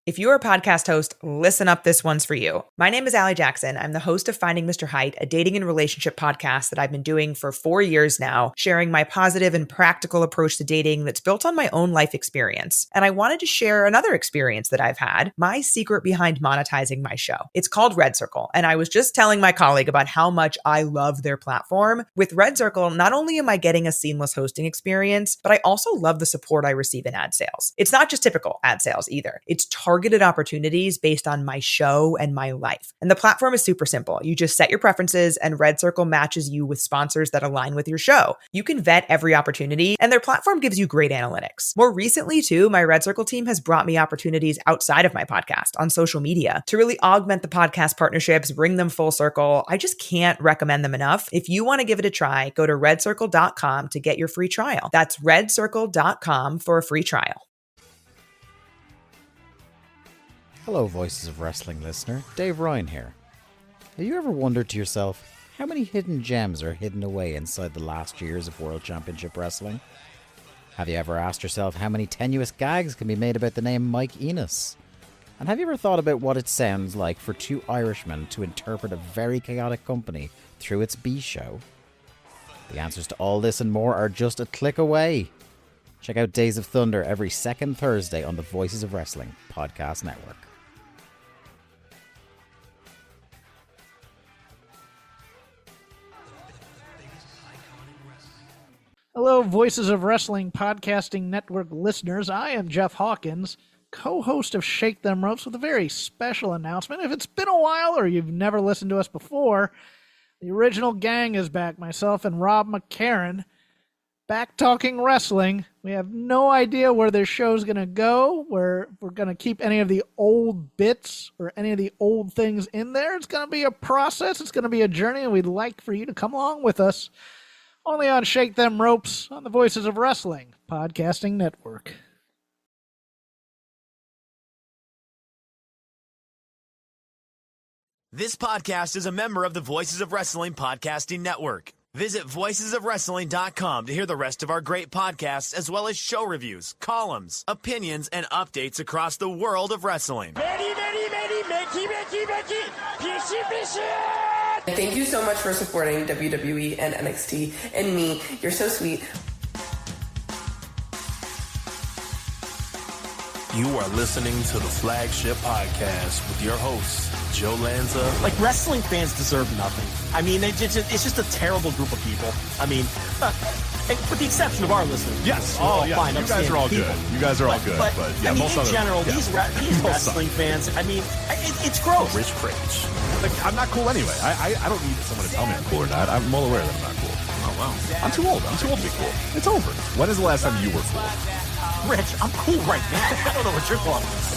If you're a podcast host, listen up, this one's for you. My name is Allie Jackson. I'm the host of Finding Mr. Height, a dating and relationship podcast that I've been doing for 4 years now, sharing my positive and practical approach to dating that's built on my own life experience. And I wanted to share another experience that I've had, my secret behind monetizing my show. It's called Red Circle, and I was just telling my colleague about how much I love their platform. With Red Circle, not only am I getting a seamless hosting experience, but I also love the support I receive in ad sales. It's not just typical ad sales either. It's targeted opportunities based on my show and my life. And the platform is super simple. You just set your preferences and Red Circle matches you with sponsors that align with your show. You can vet every opportunity and their platform gives you great analytics. More recently too, my Red Circle team has brought me opportunities outside of my podcast on social media to really augment the podcast partnerships, bring them full circle. I just can't recommend them enough. If you want to give it a try, go to redcircle.com to get your free trial. That's redcircle.com for a free trial. Hello, Voices of Wrestling listener. Dave Ryan here. Have you ever wondered to yourself how many hidden gems are hidden away inside the last years of World Championship Wrestling? Have you ever asked yourself how many tenuous gags can be made about the name Mike Enos? And have you ever thought about what it sounds like for two Irishmen to interpret a very chaotic company through its B show? The answers to all this and more are just a click away. Check out Days of Thunder every second Thursday on the Voices of Wrestling podcast network. Hello, Voices of Wrestling Podcasting Network listeners. I am Jeff Hawkins, co-host of Shake Them Ropes, with a very special announcement. If it's been a while or you've never listened to us before, the original gang is back. Myself and Rob McCarran, back talking wrestling. We have no idea where this show's going to go, where we're going to keep any of the old bits or any of the old things in there. It's going to be a process. It's going to be a journey, and we'd like for you to come along with us. Only on Shake Them Ropes on the Voices of Wrestling Podcasting Network. This podcast is a member of the Voices of Wrestling Podcasting Network. Visit voicesofwrestling.com to hear the rest of our great podcasts, as well as show reviews, columns, opinions, and updates across the world of wrestling. Thank you so much for supporting WWE and NXT and me. You're so sweet. You are listening to the Flagship Podcast with your hosts, Joe Lanza. Like, wrestling fans deserve nothing. I mean, it's just a terrible group of people. I mean, with the exception of our listeners. Yes. Fine, you guys are all people. good. You guys are all good. But yeah, I mean, most in general, these wrestling fans, I mean, it's gross. Rich Cringe. Like, I'm not cool anyway. I don't need someone to tell me I'm cool or not. I'm well aware that I'm not cool. Oh, wow. I'm too old. I'm too old to be cool. It's over. When is the last time you were cool? Rich, I'm cool right now. I don't know what you're talking about.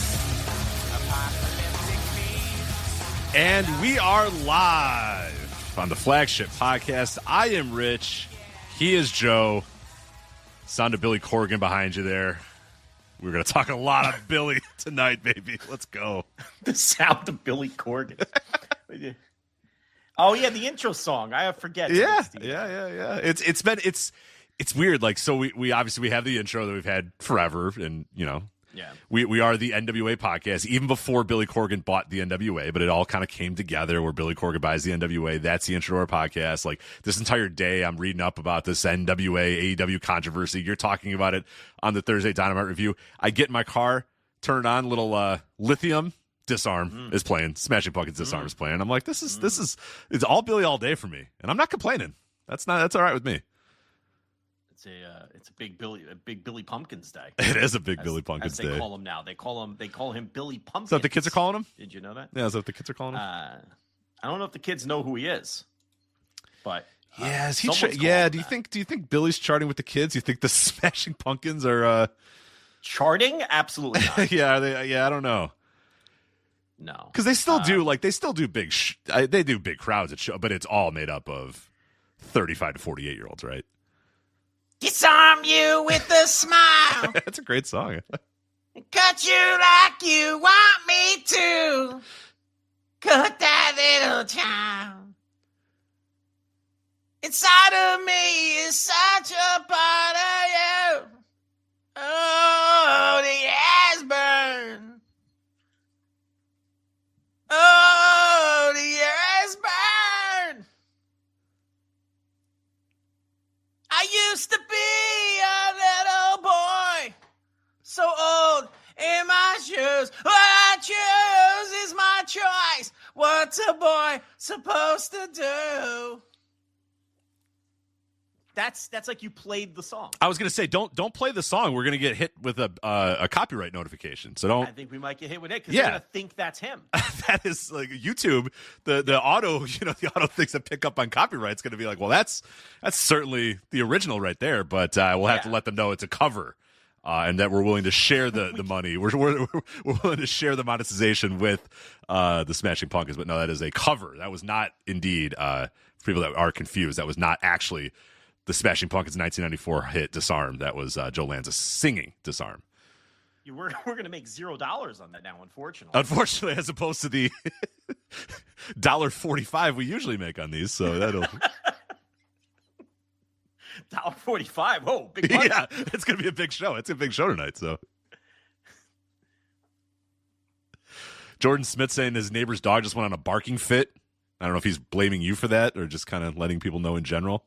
And we are live on the Flagship Podcast. I am Rich. He is Joe. Sound of Billy Corgan behind you there. We're going to talk a lot of Billy tonight, baby. Let's go. The sound of Billy Corgan. Oh, yeah, the intro song. I forget. Yeah. It's weird. Like, so we obviously have the intro that we've had forever, and we are the NWA podcast even before Billy Corgan bought the NWA, but it all kind of came together where Billy Corgan buys the NWA. That's the intro to our podcast. Like, this entire day I'm reading up about this NWA AEW controversy. You're talking about it on the Thursday Dynamite review. I get in my car, turn it on, little Lithium Disarm is playing, Smashing Pumpkins Disarm is playing. I'm like, this is it's all Billy all day for me, and I'm not complaining. That's all right with me. It's a big Billy Pumpkins Day. It is a big Billy Pumpkins Day. They call him now. They call him Billy Pumpkins. Is that what the kids are calling him? Did you know that? Yeah, is that what the kids are calling him? I don't know if the kids know who he is, but yeah, is he? Do you think Billy's charting with the kids? You think the Smashing Pumpkins are charting? Absolutely not. Yeah, I don't know. No, because they still do big. They do big crowds at show, but it's all made up of 35 to 48-year-olds, right? Disarm you with a smile. That's a great song. Cut you like you want me to. Cut that little child. Inside of me is such a part of you. Oh, the ass burn. choose. What I choose is my choice. What's a boy supposed to do? That's like you played the song. I was going to say, don't play the song. We're going to get hit with a copyright notification. So don't. I think we might get hit with it because they're going to think that's him. That is like YouTube. The auto, the auto things that pick up on copyright is going to be like, well, that's certainly the original right there. But we'll have to let them know it's a cover, and that we're willing to share the money. We're willing to share the monetization with the Smashing Pumpkins. But no, that is a cover. That was not indeed. For people that are confused, that was not actually the Smashing Pumpkins 1994 hit "Disarm." That was Joe Lanza singing "Disarm." We're going to make $0 on that now, unfortunately. Unfortunately, as opposed to the $1.45 we usually make on these, so that'll $1.45. Whoa, big money. Yeah, it's going to be a big show. It's a big show tonight. So Jordan Smith saying his neighbor's dog just went on a barking fit. I don't know if he's blaming you for that or just kind of letting people know in general.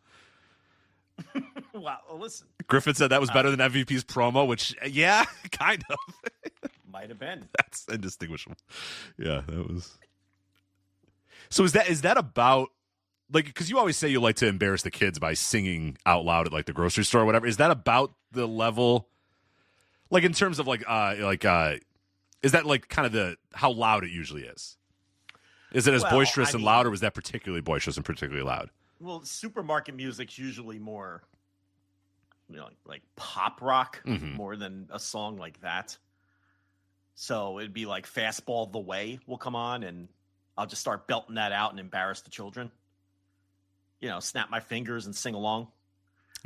Wow, well, listen. Griffin said that was better than MVP's promo, which, yeah, kind of. Might have been. That's indistinguishable. Yeah, that was. So is that about, like, because you always say you like to embarrass the kids by singing out loud at, like, the grocery store or whatever. Is that about the level, like, in terms of, is that, like, kind of how loud it usually is? Is it as boisterous and loud, or was that particularly boisterous and particularly loud? Well, supermarket music's usually more, like pop rock more than a song like that. So it'd be like Fastball the Way will come on, and I'll just start belting that out and embarrass the children. Snap my fingers and sing along.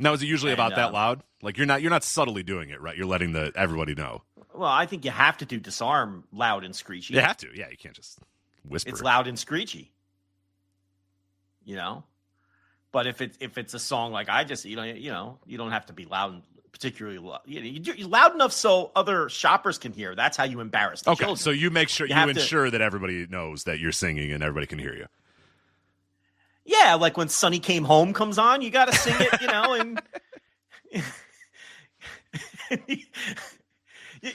Now, is it usually about that loud? Like you're not subtly doing it, right? You're letting everybody know. Well, I think you have to do Disarm loud and screechy. You have to, yeah. You can't just whisper. It's loud and screechy. But if it's a song like I just, you don't have to be loud and particularly loud. You're loud enough so other shoppers can hear. That's how you embarrass the children. So you make sure you ensure that everybody knows that you're singing and everybody can hear you. Yeah, like when Sonny Came Home comes on, you got to sing it, and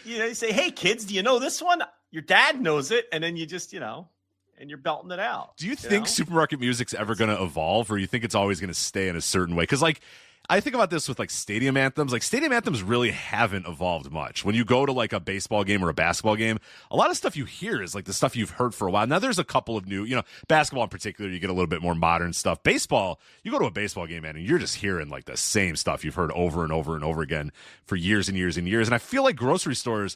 you say, "Hey kids, do you know this one?" Your dad knows it, and then you just, and you're belting it out. Do you think supermarket music's ever going to evolve, or you think it's always going to stay in a certain way? Because, like, I think about this with, like, stadium anthems. Like, stadium anthems really haven't evolved much. When you go to, like, a baseball game or a basketball game, a lot of stuff you hear is, like, the stuff you've heard for a while. Now, there's a couple of new, basketball in particular, you get a little bit more modern stuff. Baseball, you go to a baseball game, man, and you're just hearing, like, the same stuff you've heard over and over and over again for years and years and years. And I feel like grocery stores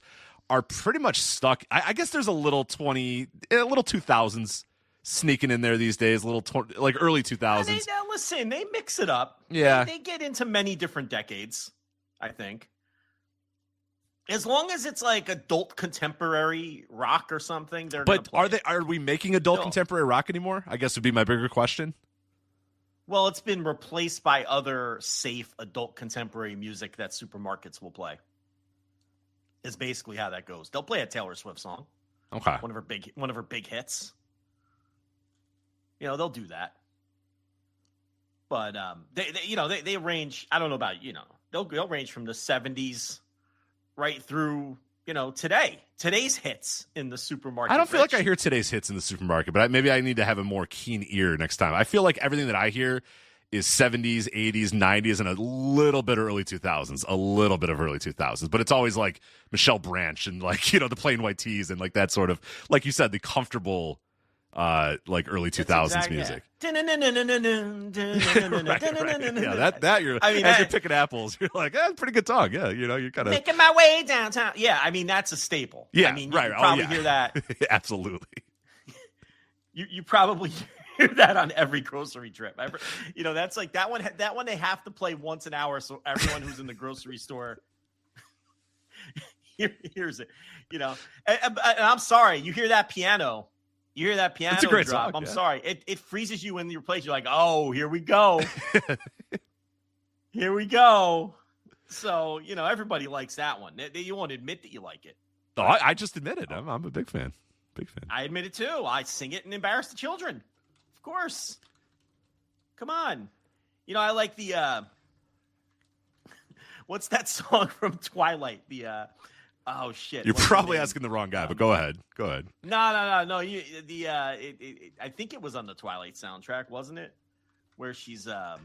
are pretty much stuck. I guess there's a little 2000s sneaking in there these days, like early 2000s. Listen, they mix it up. Yeah. They get into many different decades, I think. As long as it's like adult contemporary rock or something, they're going to play. But are we making adult contemporary rock anymore? I guess would be my bigger question. Well, it's been replaced by other safe adult contemporary music that supermarkets will play. Is basically how that goes. They'll play a Taylor Swift song. Okay. One of her big hits. They'll do that. But they range, I don't know about, they'll range from the 70s right through, today's hits in the supermarket. I don't feel like I hear today's hits in the supermarket, but maybe I need to have a more keen ear next time. I feel like everything that I hear is 70s, 80s, 90s, and a little bit of early 2000s. A little bit of early 2000s. But it's always like Michelle Branch and like, the plain white tees and like that sort of, like you said, the comfortable like early 2000s music. Yeah. Right. Yeah, you're as you're picking apples, you're like, that's a pretty good song. Yeah, you're kind of making my way downtown. Yeah, I mean that's a staple. Yeah, I mean, right. You probably hear that. Absolutely. You probably hear that on every grocery trip. That's like that one. That one they have to play once an hour, so everyone who's in the grocery store hears it. And I'm sorry, you hear that piano. You hear that piano it's a great drop. Song, I'm sorry. It freezes you in your place. You're like, oh, here we go. Here we go. So, everybody likes that one. You won't admit that you like it. Oh, I just admit it. I'm a big fan. Big fan. I admit it too. I sing it and embarrass the children. Of course. Come on. I like the what's that song from Twilight? The Oh shit! You're What's probably the name? asking the wrong guy, but go ahead. Go ahead. No. I think it was on the Twilight soundtrack, wasn't it? Where she's oh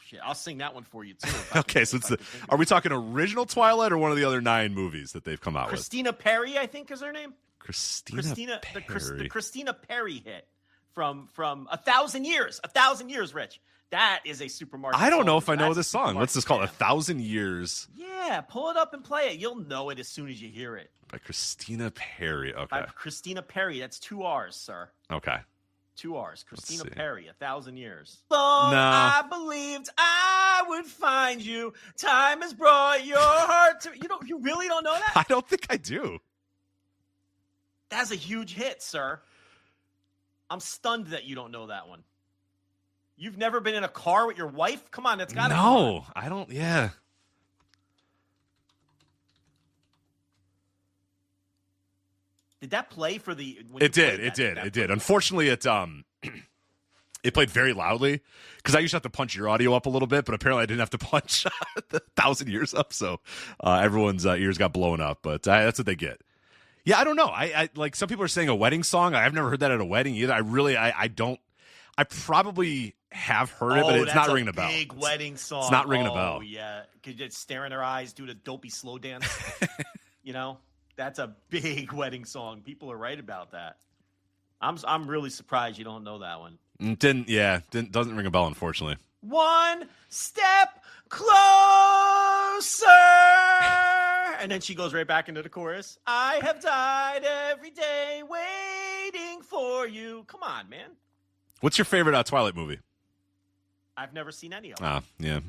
shit! I'll sing that one for you too. Okay, so are we talking original Twilight or one of the other 9 movies that they've come out Christina Perry, I think is her name. Christina Perry. The Christina Perry hit from 1,000 Years. 1,000 Years, Rich. That is a supermarket. I don't know song. if I know That's this song. What's this called? 1,000 Years. Yeah, pull it up and play it. You'll know it as soon as you hear it. By Christina Perry. Okay. By Christina Perry. That's 2 R's, sir. Okay. 2 R's. Christina see. Perry, 1,000 Years. Long I believed I would find you. Time has brought your heart to. You really don't know that? I don't think I do. That's a huge hit, sir. I'm stunned that you don't know that one. You've never been in a car with your wife? Come on, that's got to be. No, I don't. Yeah. Did that play for the? It did. Unfortunately, it played very loudly because I used to have to punch your audio up a little bit, but apparently I didn't have to punch the 1,000 Years up, so everyone's ears got blown up. But that's what they get. Yeah, I don't know. I like some people are saying a wedding song. I've never heard that at a wedding either. I don't. I probably have heard it, but it's not ringing a bell. Big wedding song. It's not ringing a bell. Oh yeah, could just stare in their eyes, do the dopey slow dance. That's a big wedding song. People are right about that. I'm really surprised you don't know that one. Doesn't ring a bell, unfortunately. One step closer, and then she goes right back into the chorus. I have died every day waiting for you. Come on, man. What's your favorite Twilight movie? I've never seen any of them. Yeah.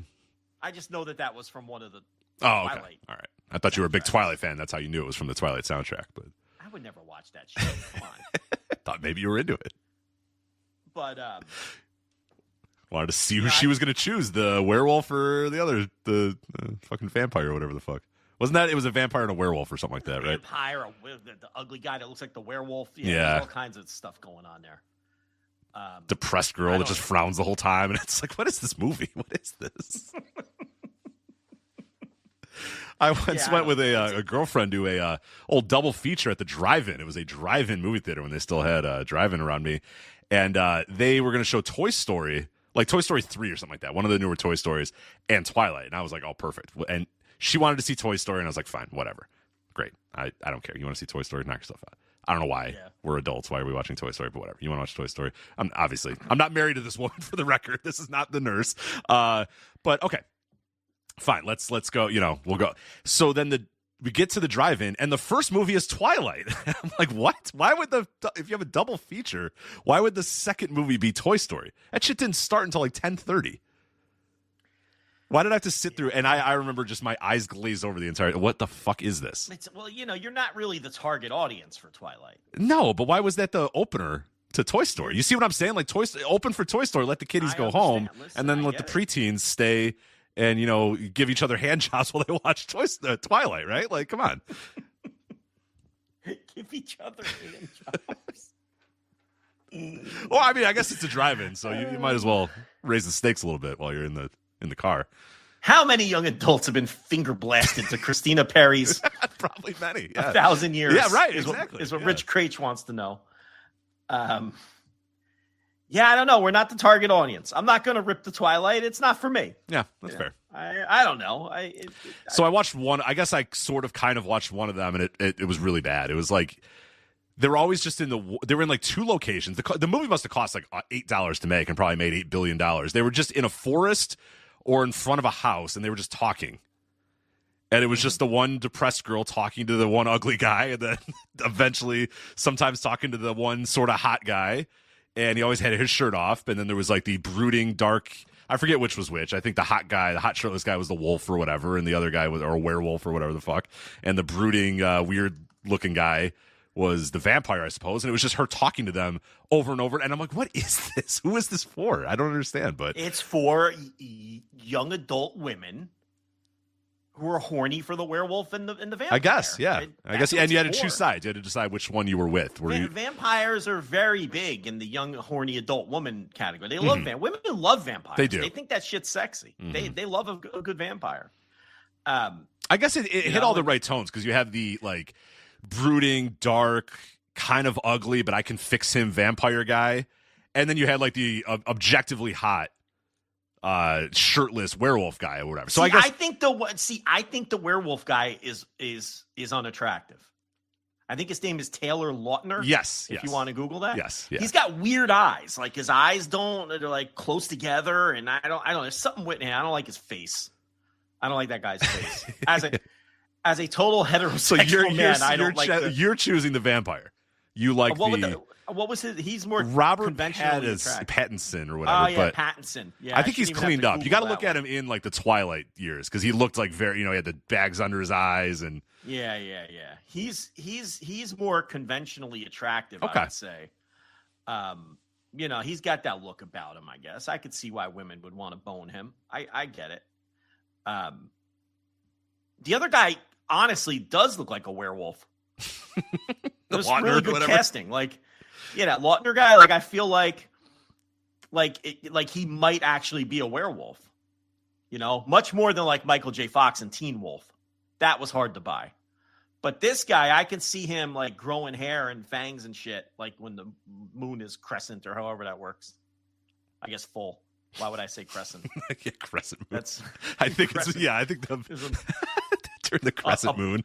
I just know that was from one of the Twilight. Okay. All right. I thought you were a big Twilight fan. That's how you knew it was from the Twilight soundtrack. But I would never watch that shit. Come on. Thought maybe you were into it. But wanted to see who she was going to choose, the werewolf or the fucking vampire or whatever the fuck. Wasn't that? It was a vampire and a werewolf or something like that, right? Vampire, the ugly guy that looks like the werewolf. Yeah. There's all kinds of stuff going on there. Depressed girl that just frowns the whole time, and it's like, what is this movie? What is this? I once went with a girlfriend to a old double feature at the drive-in. It was a drive-in movie theater when they still had drive-in around me, and they were going to show Toy Story, like Toy Story 3 or something like that, one of the newer Toy Stories, and Twilight. And I was like, oh, perfect. And she wanted to see Toy Story, and I was like, fine, whatever. Great. I don't care. You want to see Toy Story? Knock yourself out. I don't know why we're adults. Why are we watching Toy Story? But whatever. You want to watch Toy Story? I'm not married to this woman, for the record. This is not the nurse. But okay, fine. Let's go. We'll go. So then we get to the drive-in, and the first movie is Twilight. I'm like, what? Why would if you have a double feature, why would the second movie be Toy Story? That shit didn't start until like 10:30. Why did I have to sit through? And I remember just my eyes glazed over the entire. What the fuck is this? You're not really the target audience for Twilight. No, but why was that the opener to Toy Story? You see what I'm saying? Like open for Toy Story, let the kiddies go home, and then let the preteens stay and give each other hand jobs while they watch Twilight. Right? Like, come on. Give each other hand jobs. Well, I mean, I guess it's a drive-in, so you might as well raise the stakes a little bit while you're in the car. How many young adults have been finger blasted to Christina Perry's? Probably many. Yeah. 1,000 Years. Yeah, right. Is exactly. What Rich Craich wants to know. I don't know. We're not the target audience. I'm not going to rip the Twilight. It's not for me. Yeah, that's fair. I don't know. So I watched one. I guess I sort of kind of watched one of them, and it was really bad. It was like they were always just they were in like 2 locations. The movie must have cost like $8 to make and probably made $8 billion. They were just in a forest or in front of a house, and they were just talking. And it was just the one depressed girl talking to the one ugly guy, and then eventually sometimes talking to the one sort of hot guy. And he always had his shirt off. And then there was like the brooding, dark, I forget which was which. I think the hot shirtless guy was the wolf or whatever, and the other guy was, or a werewolf or whatever the fuck. And the brooding, weird looking guy was the vampire, I suppose. And it was just her talking to them over and over. And I'm like, what is this? Who is this for? I don't understand. But it's for young adult women who are horny for the werewolf and the vampire. I guess, yeah. I guess, and you had to choose sides. You had to decide which one you were with. Vampires are very big in the young, horny adult woman category. They love women love vampires. They do. They think that shit's sexy. They love a good vampire. I guess it hit all the right tones because you have the like brooding, dark, kind of ugly, but I can fix him vampire guy, and then you had like the objectively hot, shirtless werewolf guy or whatever. So I think the werewolf guy is unattractive. I think his name is Taylor Lautner. Yes. If you want to Google that. Yes. He's got weird eyes. Like his eyes they're like close together. And I don't, there's something with him. I don't like his face. I don't like that guy's face. As a total heterosexual man, I don't like you're choosing the vampire. You like what was his? He's more Robert conventionally attractive. Pattinson or whatever. Oh yeah, Pattinson. Yeah, I think he's cleaned up. You got to look at him in like the Twilight years because he looked like very, he had the bags under his eyes and. Yeah. He's more conventionally attractive. I would say. He's got that look about him. I guess I could see why women would want to bone him. I get it. The other guy honestly does look like a werewolf. It was really good casting. Like, that Lautner guy. Like, I feel like he might actually be a werewolf. Much more than like Michael J. Fox and Teen Wolf. That was hard to buy. But this guy, I can see him like growing hair and fangs and shit, like when the moon is crescent or however that works. I guess full. Why would I say crescent? Yeah, crescent moon. I think during the crescent moon.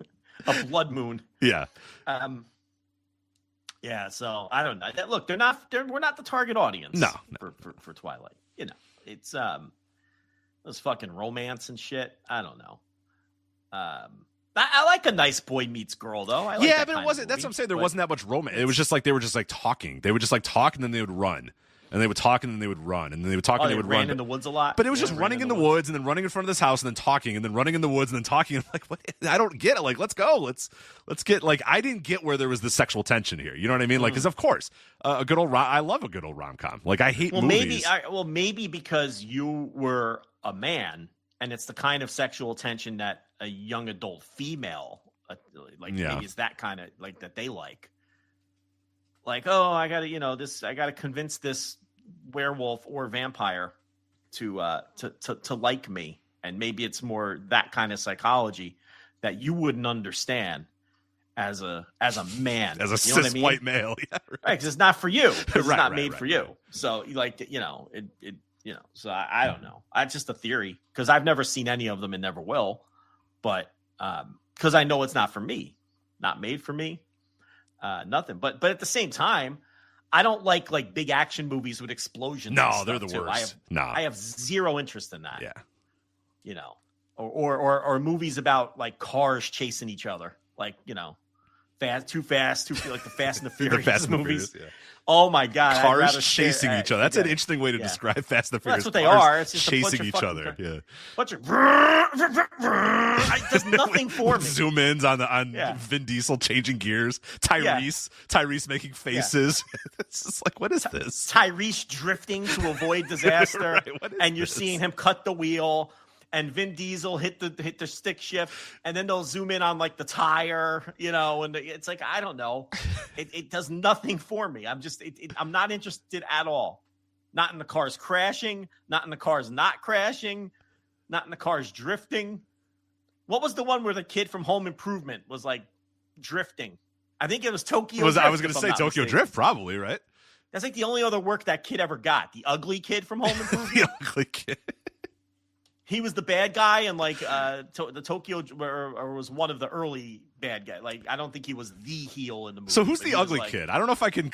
A blood moon. Yeah. Yeah, so I don't know. Look, we're not the target audience. No. For Twilight. It's those fucking romance and shit. I don't know. I like a nice boy meets girl though. I like but it wasn't. That's what I'm saying. There wasn't that much romance. It was just like they were just like talking. They would just like talk and then they would run, and they would talk and then they would run, and then they would talk and they would run. In the woods a lot. But it was just running in the woods and then running in front of this house and then talking and then running in the woods and then talking. I'm like, what? I don't get it. Like, let's go. Let's get like. I didn't get where there was the sexual tension here. You know what I mean? Like, because of course, a good old I love a good old rom-com. Like, I hate movies. Maybe because you were a man and it's the kind of sexual tension that a young adult female. Maybe it's that kind of like that they like I gotta convince this werewolf or vampire to like me, and maybe it's more that kind of psychology that you wouldn't understand as a man, as a cis white male, right? Because it's not for you. It's not made for you. So you like to, So I don't know. It's just a theory because I've never seen any of them and never will, but. Because I know it's not for me, not made for me, nothing. But at the same time, I don't like big action movies with explosions. No, they're the worst. I have zero interest in that. Yeah, or movies about like cars chasing each other, like too fast, like the Fast and the Furious movies. Furious, yeah. Oh my God! Cars chasing each other. That's an interesting way to describe Fast and the Furious. That's what they are. It's just chasing each other. Yeah. It does nothing for me. Zoom ins on Vin Diesel changing gears. Tyrese making faces. It's just like, what is this? Tyrese drifting to avoid disaster, right, and you're seeing him cut the wheel. And Vin Diesel hit the stick shift, and then they'll zoom in on like the tire, and it's like, I don't know. It does nothing for me. I'm not interested at all. Not in the cars crashing, not in the cars not crashing, not in the cars drifting. What was the one where the kid from Home Improvement was like drifting? I think it was Tokyo Drift. I was going to say Tokyo Drift, probably, right? That's like the only other work that kid ever got. The ugly kid from Home Improvement. The ugly kid. He was the bad guy in like the Tokyo, or was one of the early bad guys. Like, I don't think he was the heel in the movie. So who's the ugly kid? I don't know if I can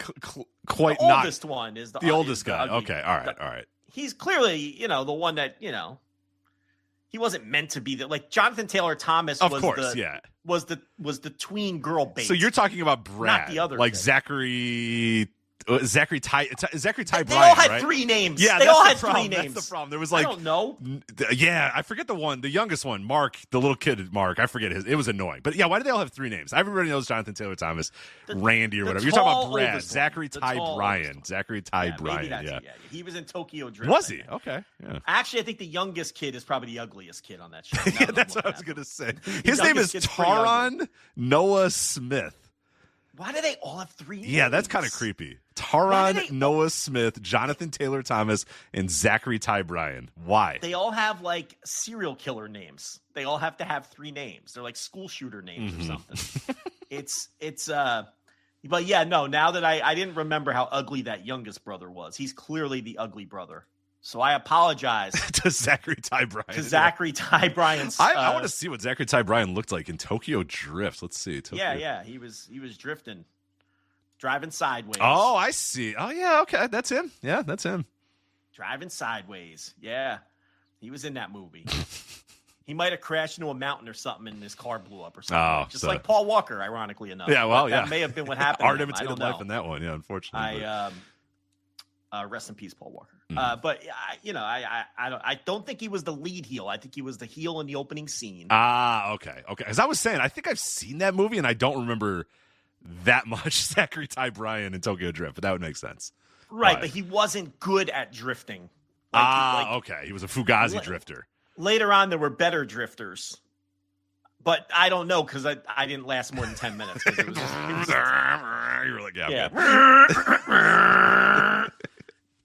quite the oldest one is the oldest guy. Okay, all right. He's clearly the one that he wasn't meant to be that. Like Jonathan Taylor Thomas, was the tween girl bait. So you're talking about Brad, not the other like kid. Zachary Ty Bryan. They all had 3 names. Yeah, they all had 3 names. That's the problem. There was like, I don't know. Yeah, I forget the youngest one, Mark, the little kid, Mark. I forget his. It was annoying, but yeah, why did they all have 3 names? Everybody knows Jonathan Taylor Thomas, Randy, or whatever. You're talking about Brad, Zachary Ty Bryan, Zachary Ty Bryan. Yeah, he was in Tokyo Drift. Was he? Okay. Yeah. Actually, I think the youngest kid is probably the ugliest kid on that show. Yeah, that's what I was gonna say. His name is Taron Noah Smith. Why do they all have 3 names? Yeah, that's kind of creepy. Taron, Noah Smith, Jonathan Taylor Thomas, and Zachary Ty Bryan. Why? They all have like serial killer names. They all have to have 3 names. They're like school shooter names or something. But yeah, no, now that I didn't remember how ugly that youngest brother was. He's clearly the ugly brother. So I apologize to Zachary Ty Bryan. Ty Bryan's. I want to see what Zachary Ty Bryan looked like in Tokyo Drift. Let's see. Tokyo. Yeah, he was drifting, driving sideways. Oh, I see. Oh yeah, okay, that's him. Yeah, that's him. Driving sideways. Yeah, he was in that movie. He might have crashed into a mountain or something, and his car blew up or something. Just like Paul Walker, ironically enough. Yeah, well, that may have been what happened. Art imitated life in that one. Yeah, unfortunately. Rest in peace, Paul Walker. But I don't think he was the lead heel. I think he was the heel in the opening scene. Okay. As I was saying, I think I've seen that movie, and I don't remember that much Zachary Ty Bryan in Tokyo Drift, but that would make sense. Right, but he wasn't good at drifting. Okay. He was a Fugazi drifter. Later on, there were better drifters. But I don't know because I didn't last more than 10 minutes. You were like,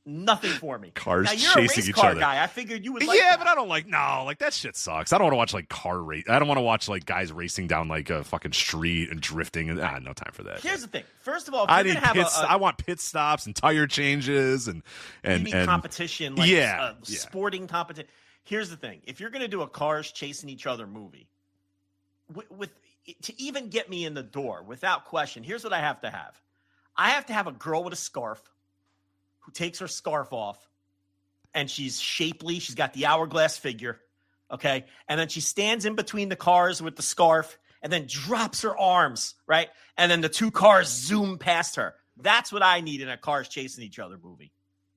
nothing for me. Cars now, you're chasing a race each car other. guy. I figured you would like that. But I don't like that shit sucks. I don't want to watch like car race. I don't want to watch like guys racing down like a fucking street and drifting. And no time for that. Here's the thing. First of all, I want pit stops and tire changes and competition, sporting competition. Here's the thing. If you're going to do a cars chasing each other movie, to even get me in the door, without question, here's what I have to have. I have to have a girl with a scarf who takes her scarf off, and she's shapely. She's got the hourglass figure, okay? And then she stands in between the cars with the scarf and then drops her arms, right? And then the 2 cars zoom past her. That's what I need in a cars chasing each other movie,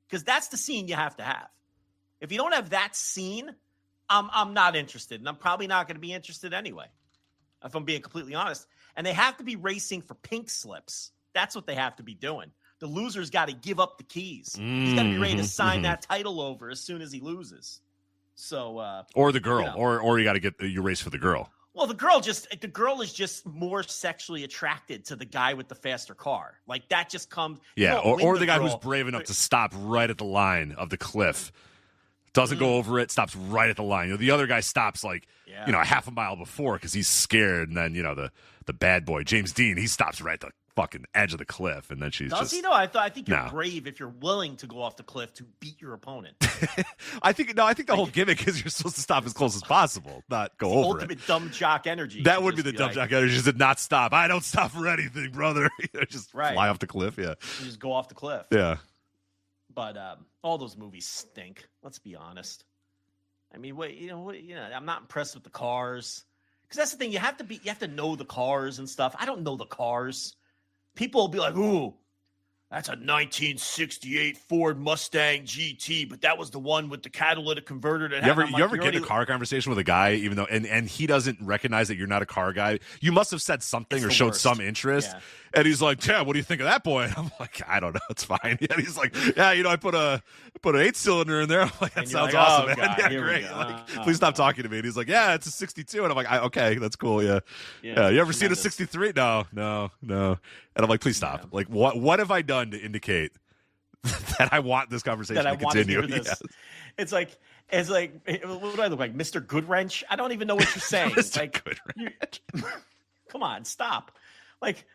because that's the scene you have to have. If you don't have that scene, I'm not interested, and I'm probably not going to be interested anyway, if I'm being completely honest. And they have to be racing for pink slips. That's what they have to be doing. The loser's got to give up the keys. He's got to be ready to sign that title over as soon as he loses. So, or the girl, or you got to get your race for the girl. Well, the girl is just more sexually attracted to the guy with the faster car. Like that just comes. Yeah, or the guy who's brave enough to stop right at the line of the cliff. Doesn't go over it, stops right at the line. The other guy stops like, a half a mile before because he's scared. And then, the bad boy, James Dean, he stops right at the fucking edge of the cliff. And then she's Does he, though? I think you're brave if you're willing to go off the cliff to beat your opponent. I think the whole gimmick is you're supposed to stop as close as possible, not go over ultimate it. Dumb jock energy. That would be the dumb jock energy, is to not stop. I don't stop for anything, brother. Just fly off the cliff, You just go off the cliff. Yeah. But all those movies stink. Let's be honest. I mean, I'm not impressed with the cars, because that's the thing. You have to know the cars and stuff. I don't know the cars. People will be like, "Ooh, that's a 1968 Ford Mustang GT," but that was the one with the catalytic converter. That you ever get in a car conversation with a guy, even though and he doesn't recognize that you're not a car guy? You must have said something or showed some interest. Yeah. And he's like, "Yeah, what do you think of that boy?" And I'm like, "I don't know, it's fine." And he's like, "Yeah, I put an 8-cylinder in there." I'm like, "That sounds awesome, man. God, yeah, great. Please stop talking to me." And he's like, "Yeah, it's a 62." And I'm like, "Okay, that's cool. Yeah. You ever seen a 63? No." And I'm like, "Please stop. Like, what have I done to indicate that I want this conversation to continue?" Yes. It's like, what do I look like, Mr. Goodwrench? I don't even know what you're saying. Mr. Goodwrench. Come on, stop. Like,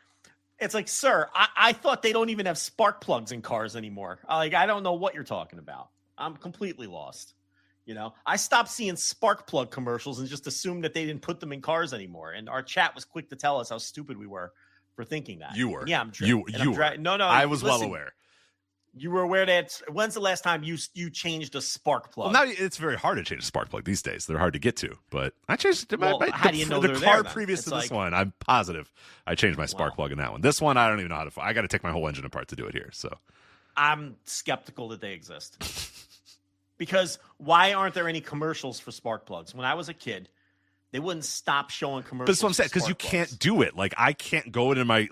it's like, sir, I thought they don't even have spark plugs in cars anymore. I don't know what you're talking about. I'm completely lost. I stopped seeing spark plug commercials and just assumed that they didn't put them in cars anymore. And our chat was quick to tell us how stupid we were for thinking that. You were. Yeah, I'm you were. No. I was well aware. You were aware that. When's the last time you changed a spark plug? Well, now it's very hard to change a spark plug these days. They're hard to get to. But I changed how do you know the car previous to this one. I'm positive I changed my spark plug in that one. This one, I don't even know how to. I got to take my whole engine apart to do it here. So I'm skeptical that they exist. Because why aren't there any commercials for spark plugs? When I was a kid, they wouldn't stop showing commercials. But that's what I'm saying, because you can't do it. Like, I can't go into my,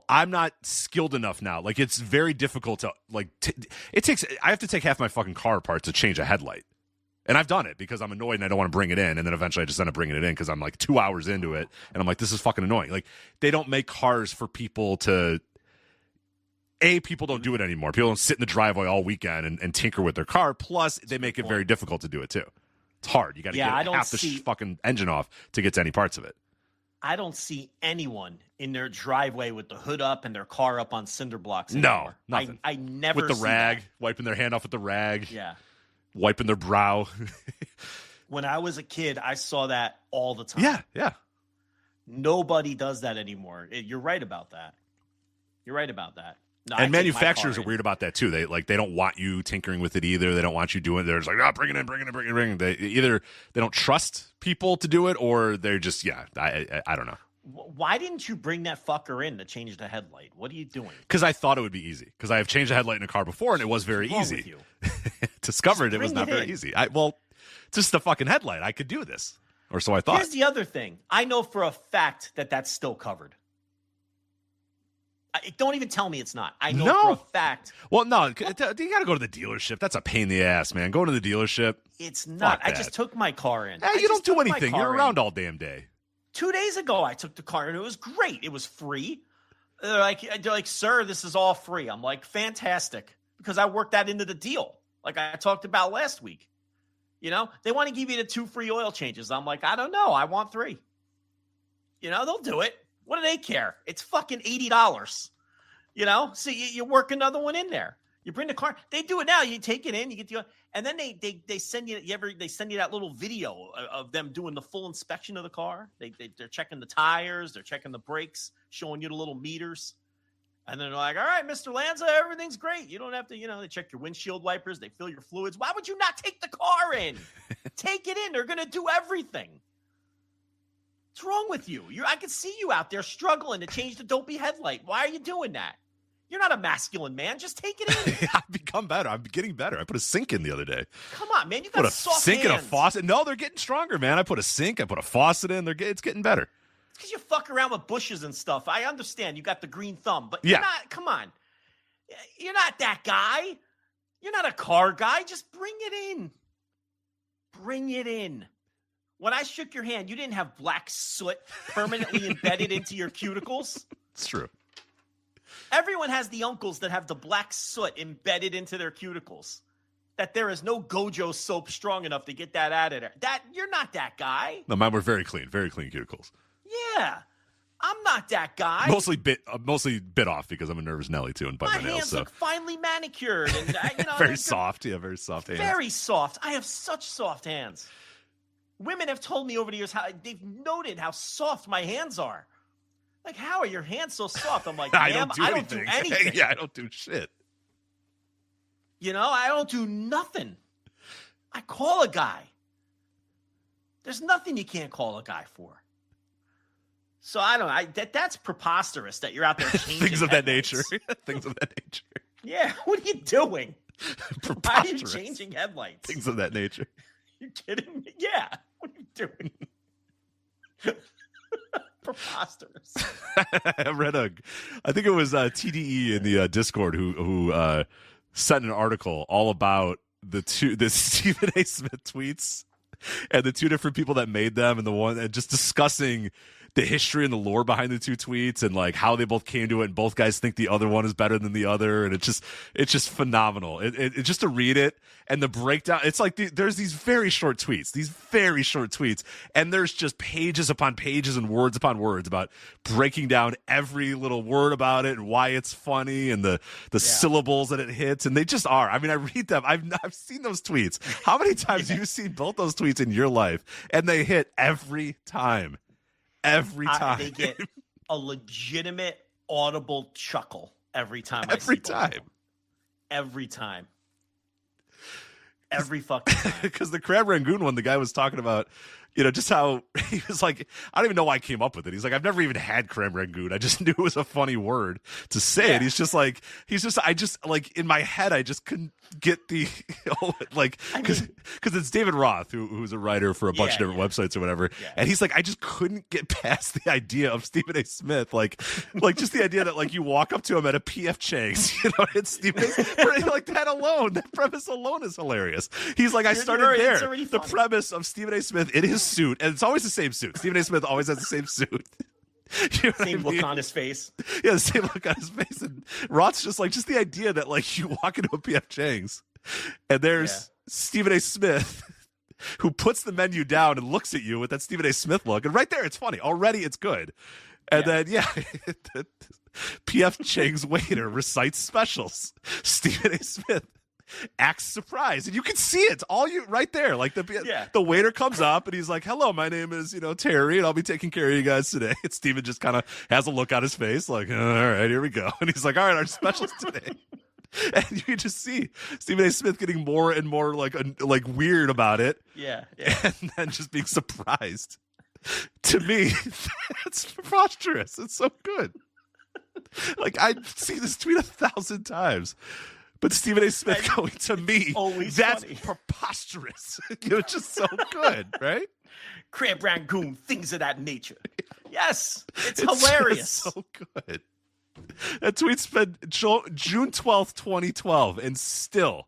I'm not skilled enough now. Like, it's very difficult to, I have to take half my fucking car apart to change a headlight. And I've done it because I'm annoyed and I don't want to bring it in. And then eventually I just end up bringing it in because I'm like 2 hours into it. And I'm like, this is fucking annoying. Like, they don't make cars for people to... people don't do it anymore. People don't sit in the driveway all weekend and tinker with their car. Plus, they make it very difficult to do it, too. It's hard. You got to get half the fucking engine off to get to any parts of it. I don't see anyone in their driveway with the hood up and their car up on cinder blocks anymore. No, nothing. I never with the see rag, that. wiping their hand off with the rag. Yeah. Wiping their brow. When I was a kid, I saw that all the time. Yeah. Nobody does that anymore. You're right about that. No, and manufacturers are weird about that too. They don't want you tinkering with it either. They don't want you doing it. They're just like, bring it in. They don't trust people to do it, or they're just I don't know. Why didn't you bring that fucker in to change the headlight? What are you doing? Because I thought it would be easy. Because I have changed the headlight in a car before, and it was very easy. Discovered it was not very easy. It's just the fucking headlight. I could do this, or so I thought. Here's the other thing. I know for a fact that that's still covered. Don't even tell me it's not. I know for a fact. Well, no, you got to go to the dealership. That's a pain in the ass, man. Going to the dealership. It's not. I just took my car in. You don't do anything. You're around all damn day. 2 days ago, I took the car in. It was great. It was free. They're like, sir, this is all free. I'm like, fantastic, because I worked that into the deal, like I talked about last week. You know, they want to give you the 2 free oil changes. I'm like, I don't know. I want 3. You know, they'll do it. What do they care? It's fucking $80. You know, so you work another one in there. You bring the car. They do it now. You take it in. You get and then they send you. They send you that little video of them doing the full inspection of the car. They're checking the tires. They're checking the brakes, showing you the little meters. And then they're like, all right, Mr. Lanza, everything's great. You don't have to, they check your windshield wipers. They fill your fluids. Why would you not take the car in? Take it in. They're going to do everything. What's wrong with you? I can see you out there struggling to change the dopey headlight. Why are you doing that? You're not a masculine man. Just take it in. I've become better. I'm getting better. I put a sink in the other day. Come on, man. You got soft sink hands. And a faucet. No, they're getting stronger, man. I put a sink. I put a faucet in. It's getting better. It's because you fuck around with bushes and stuff. I understand you got the green thumb, but you're not. Come on. You're not that guy. You're not a car guy. Just bring it in. Bring it in. When I shook your hand, you didn't have black soot permanently embedded into your cuticles. It's true. Everyone has the uncles that have the black soot embedded into their cuticles. That there is no Gojo soap strong enough to get that out of there. You're not that guy. No, mine were very clean cuticles. Yeah, I'm not that guy. Mostly bit off because I'm a nervous Nelly too and bite my nails. My hands look finely manicured and very soft. Yeah, very soft hands. Very soft. I have such soft hands. Women have told me over the years how they've noted how soft my hands are. Like, how are your hands so soft? I'm like, I don't do anything. Yeah, I don't do shit. I don't do nothing. I call a guy. There's nothing you can't call a guy for. So I don't know. That's preposterous that you're out there changing things of that nature. Things of that nature. Yeah, what are you doing? Why are you changing headlights? Things of that nature. You kidding me? Yeah. What are you doing? Preposterous. I read I think it was TDE in the Discord who sent an article all about the Stephen A. Smith tweets and the 2 different people that made them, and the one and just discussing the history and the lore behind the 2 tweets and like how they both came to it, and both guys think the other one is better than the other, and it's just phenomenal. It just to read it and the breakdown. It's like there's these very short tweets, and there's just pages upon pages and words upon words about breaking down every little word about it and why it's funny and the syllables that it hits, and they just are. I mean, I read them. I've seen those tweets. How many times have you seen both those tweets in your life? And they hit every time. Every time. They get a legitimate audible chuckle every time. Every time. Every fucking time. Because the Crab Rangoon one, the guy was talking about, just how he was like, I don't even know why I came up with it. He's like, I've never even had creme rangoon. I just knew it was a funny word to say it. He's just like, in my head, I just couldn't get the, because it's David Roth, who's a writer for a bunch of different websites or whatever. Yeah. And he's like, I just couldn't get past the idea of Stephen A. Smith. Like just the idea that like you walk up to him at a PF Chang's, it's Stephen A. Smith. Like that alone, that premise alone is hilarious. He's like, I started there. The premise of Stephen A. Smith in his suit, and it's always the same suit. Stephen A. Smith always has the same suit. Same look on his face. Yeah, the same look on his face. And Roth's just the idea that like you walk into a PF Chang's and there's Stephen A. Smith who puts the menu down and looks at you with that Stephen A. Smith look. And right there, it's funny. Already it's good. And then, PF Chang's waiter recites specials. Stephen A. Smith acts surprised, and you can see it all right there. Like the waiter comes up and he's like, "Hello, my name is Terry, and I'll be taking care of you guys today." And Steven just kind of has a look on his face, like, "All right, here we go." And he's like, "All right, our specials today." And you can just see Stephen A. Smith getting more and more like weird about it. Yeah. And then just being surprised. To me, that's preposterous. It's so good. Like I've seen this tweet 1,000 times. But Stephen A. Smith going to me, that's funny. Preposterous. It's just so good, right? Crab rangoon, things of that nature. Yes, it's hilarious. So good. That tweet's been June 12th, 2012, and still,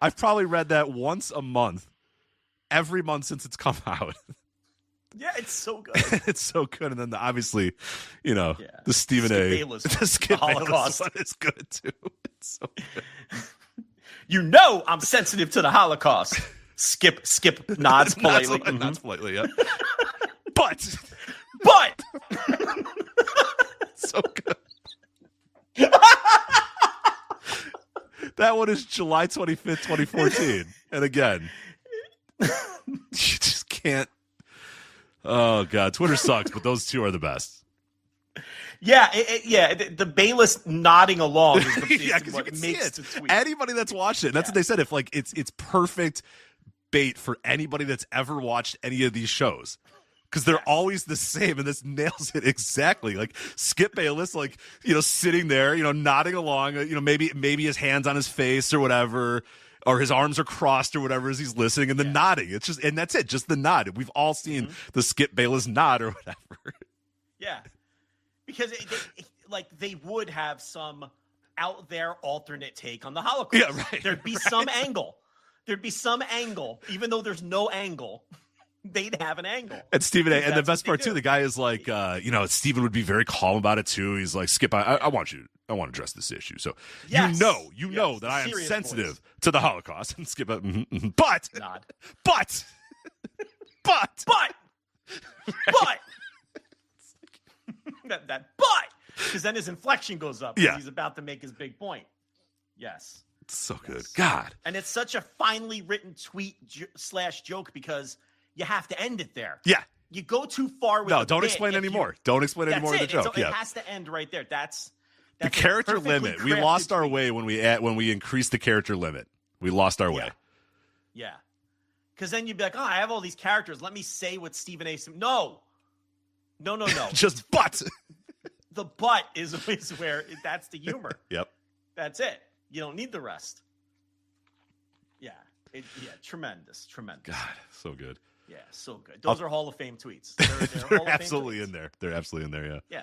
I've probably read that once a month, every month since it's come out. Yeah, it's so good. It's so good. And then obviously, the Stephen A. Bayless, the Skip Bayless one is good too. It's so good. I'm sensitive to the Holocaust. Skip nods politely. Nods politely, yeah. But so good. That one is July 25th, 2014. And again, you just can't. Oh God, Twitter sucks, but those two are the best. Yeah, the Bayless nodding along is because you can see it. Anybody that's watched it, and that's what they said. If like it's perfect bait for anybody that's ever watched any of these shows, because they're always the same, and this nails it exactly. Like Skip Bayless, like sitting there, nodding along, maybe his hands on his face or whatever. Or his arms are crossed or whatever as he's listening, and then nodding. It's just, and that's it, just the nod. We've all seen the Skip Bayless nod or whatever. Yeah, because they would have some out there alternate take on the Holocaust. Yeah, right. There'd be some angle. Even though there's no angle. They'd have an angle. And Stephen A. And the best part too, the guy is like, Stephen would be very calm about it too. He's like, Skip, I want to address this issue. So you know that I am sensitive to the Holocaust. And Skip, but nod. But that because then his inflection goes up. Yeah, he's about to make his big point. Yes, it's so good. God, and it's such a finely written tweet / joke because you have to end it there. Yeah. You go too far with don't explain anymore. Don't explain anymore the joke. It has to end right there. That's the character limit. We lost our way when we increased the character limit. We lost our way. Yeah. Because then you'd be like, I have all these characters. Let me say what Stephen A. No. Just but. The but is where that's the humor. Yep. That's it. You don't need the rest. Yeah. Tremendous. God, so good. Yeah, so good. Those are Hall of Fame tweets. They're absolutely in there. They're absolutely in there, yeah. Yeah.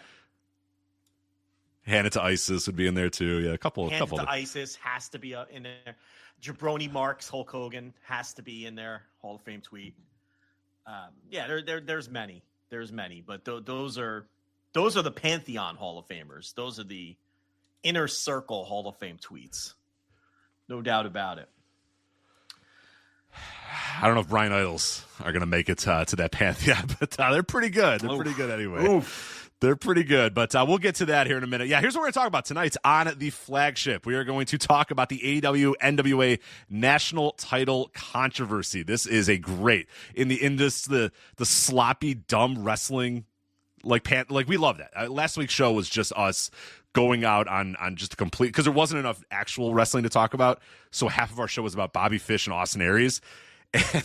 Hand It to ISIS would be in there too. Yeah, a couple. Hand It to ISIS has to be in there. Jabroni Marks, Hulk Hogan has to be in there. Hall of Fame tweet. There's many. There's many, but those are the Pantheon Hall of Famers. Those are the inner circle Hall of Fame tweets. No doubt about it. I don't know if Brian Idols are going to make it to that Pantheon, but they're pretty good. They're pretty good anyway. Oof. They're pretty good, but we'll get to that here in a minute. Yeah, here's what we're going to talk about tonight on the Flagship. We are going to talk about the AEW NWA National Title controversy. This is a great the sloppy, dumb wrestling like we love that. Last week's show was just us going out on just a complete, because there wasn't enough actual wrestling to talk about. So half of our show was about Bobby Fish and Austin Aries. and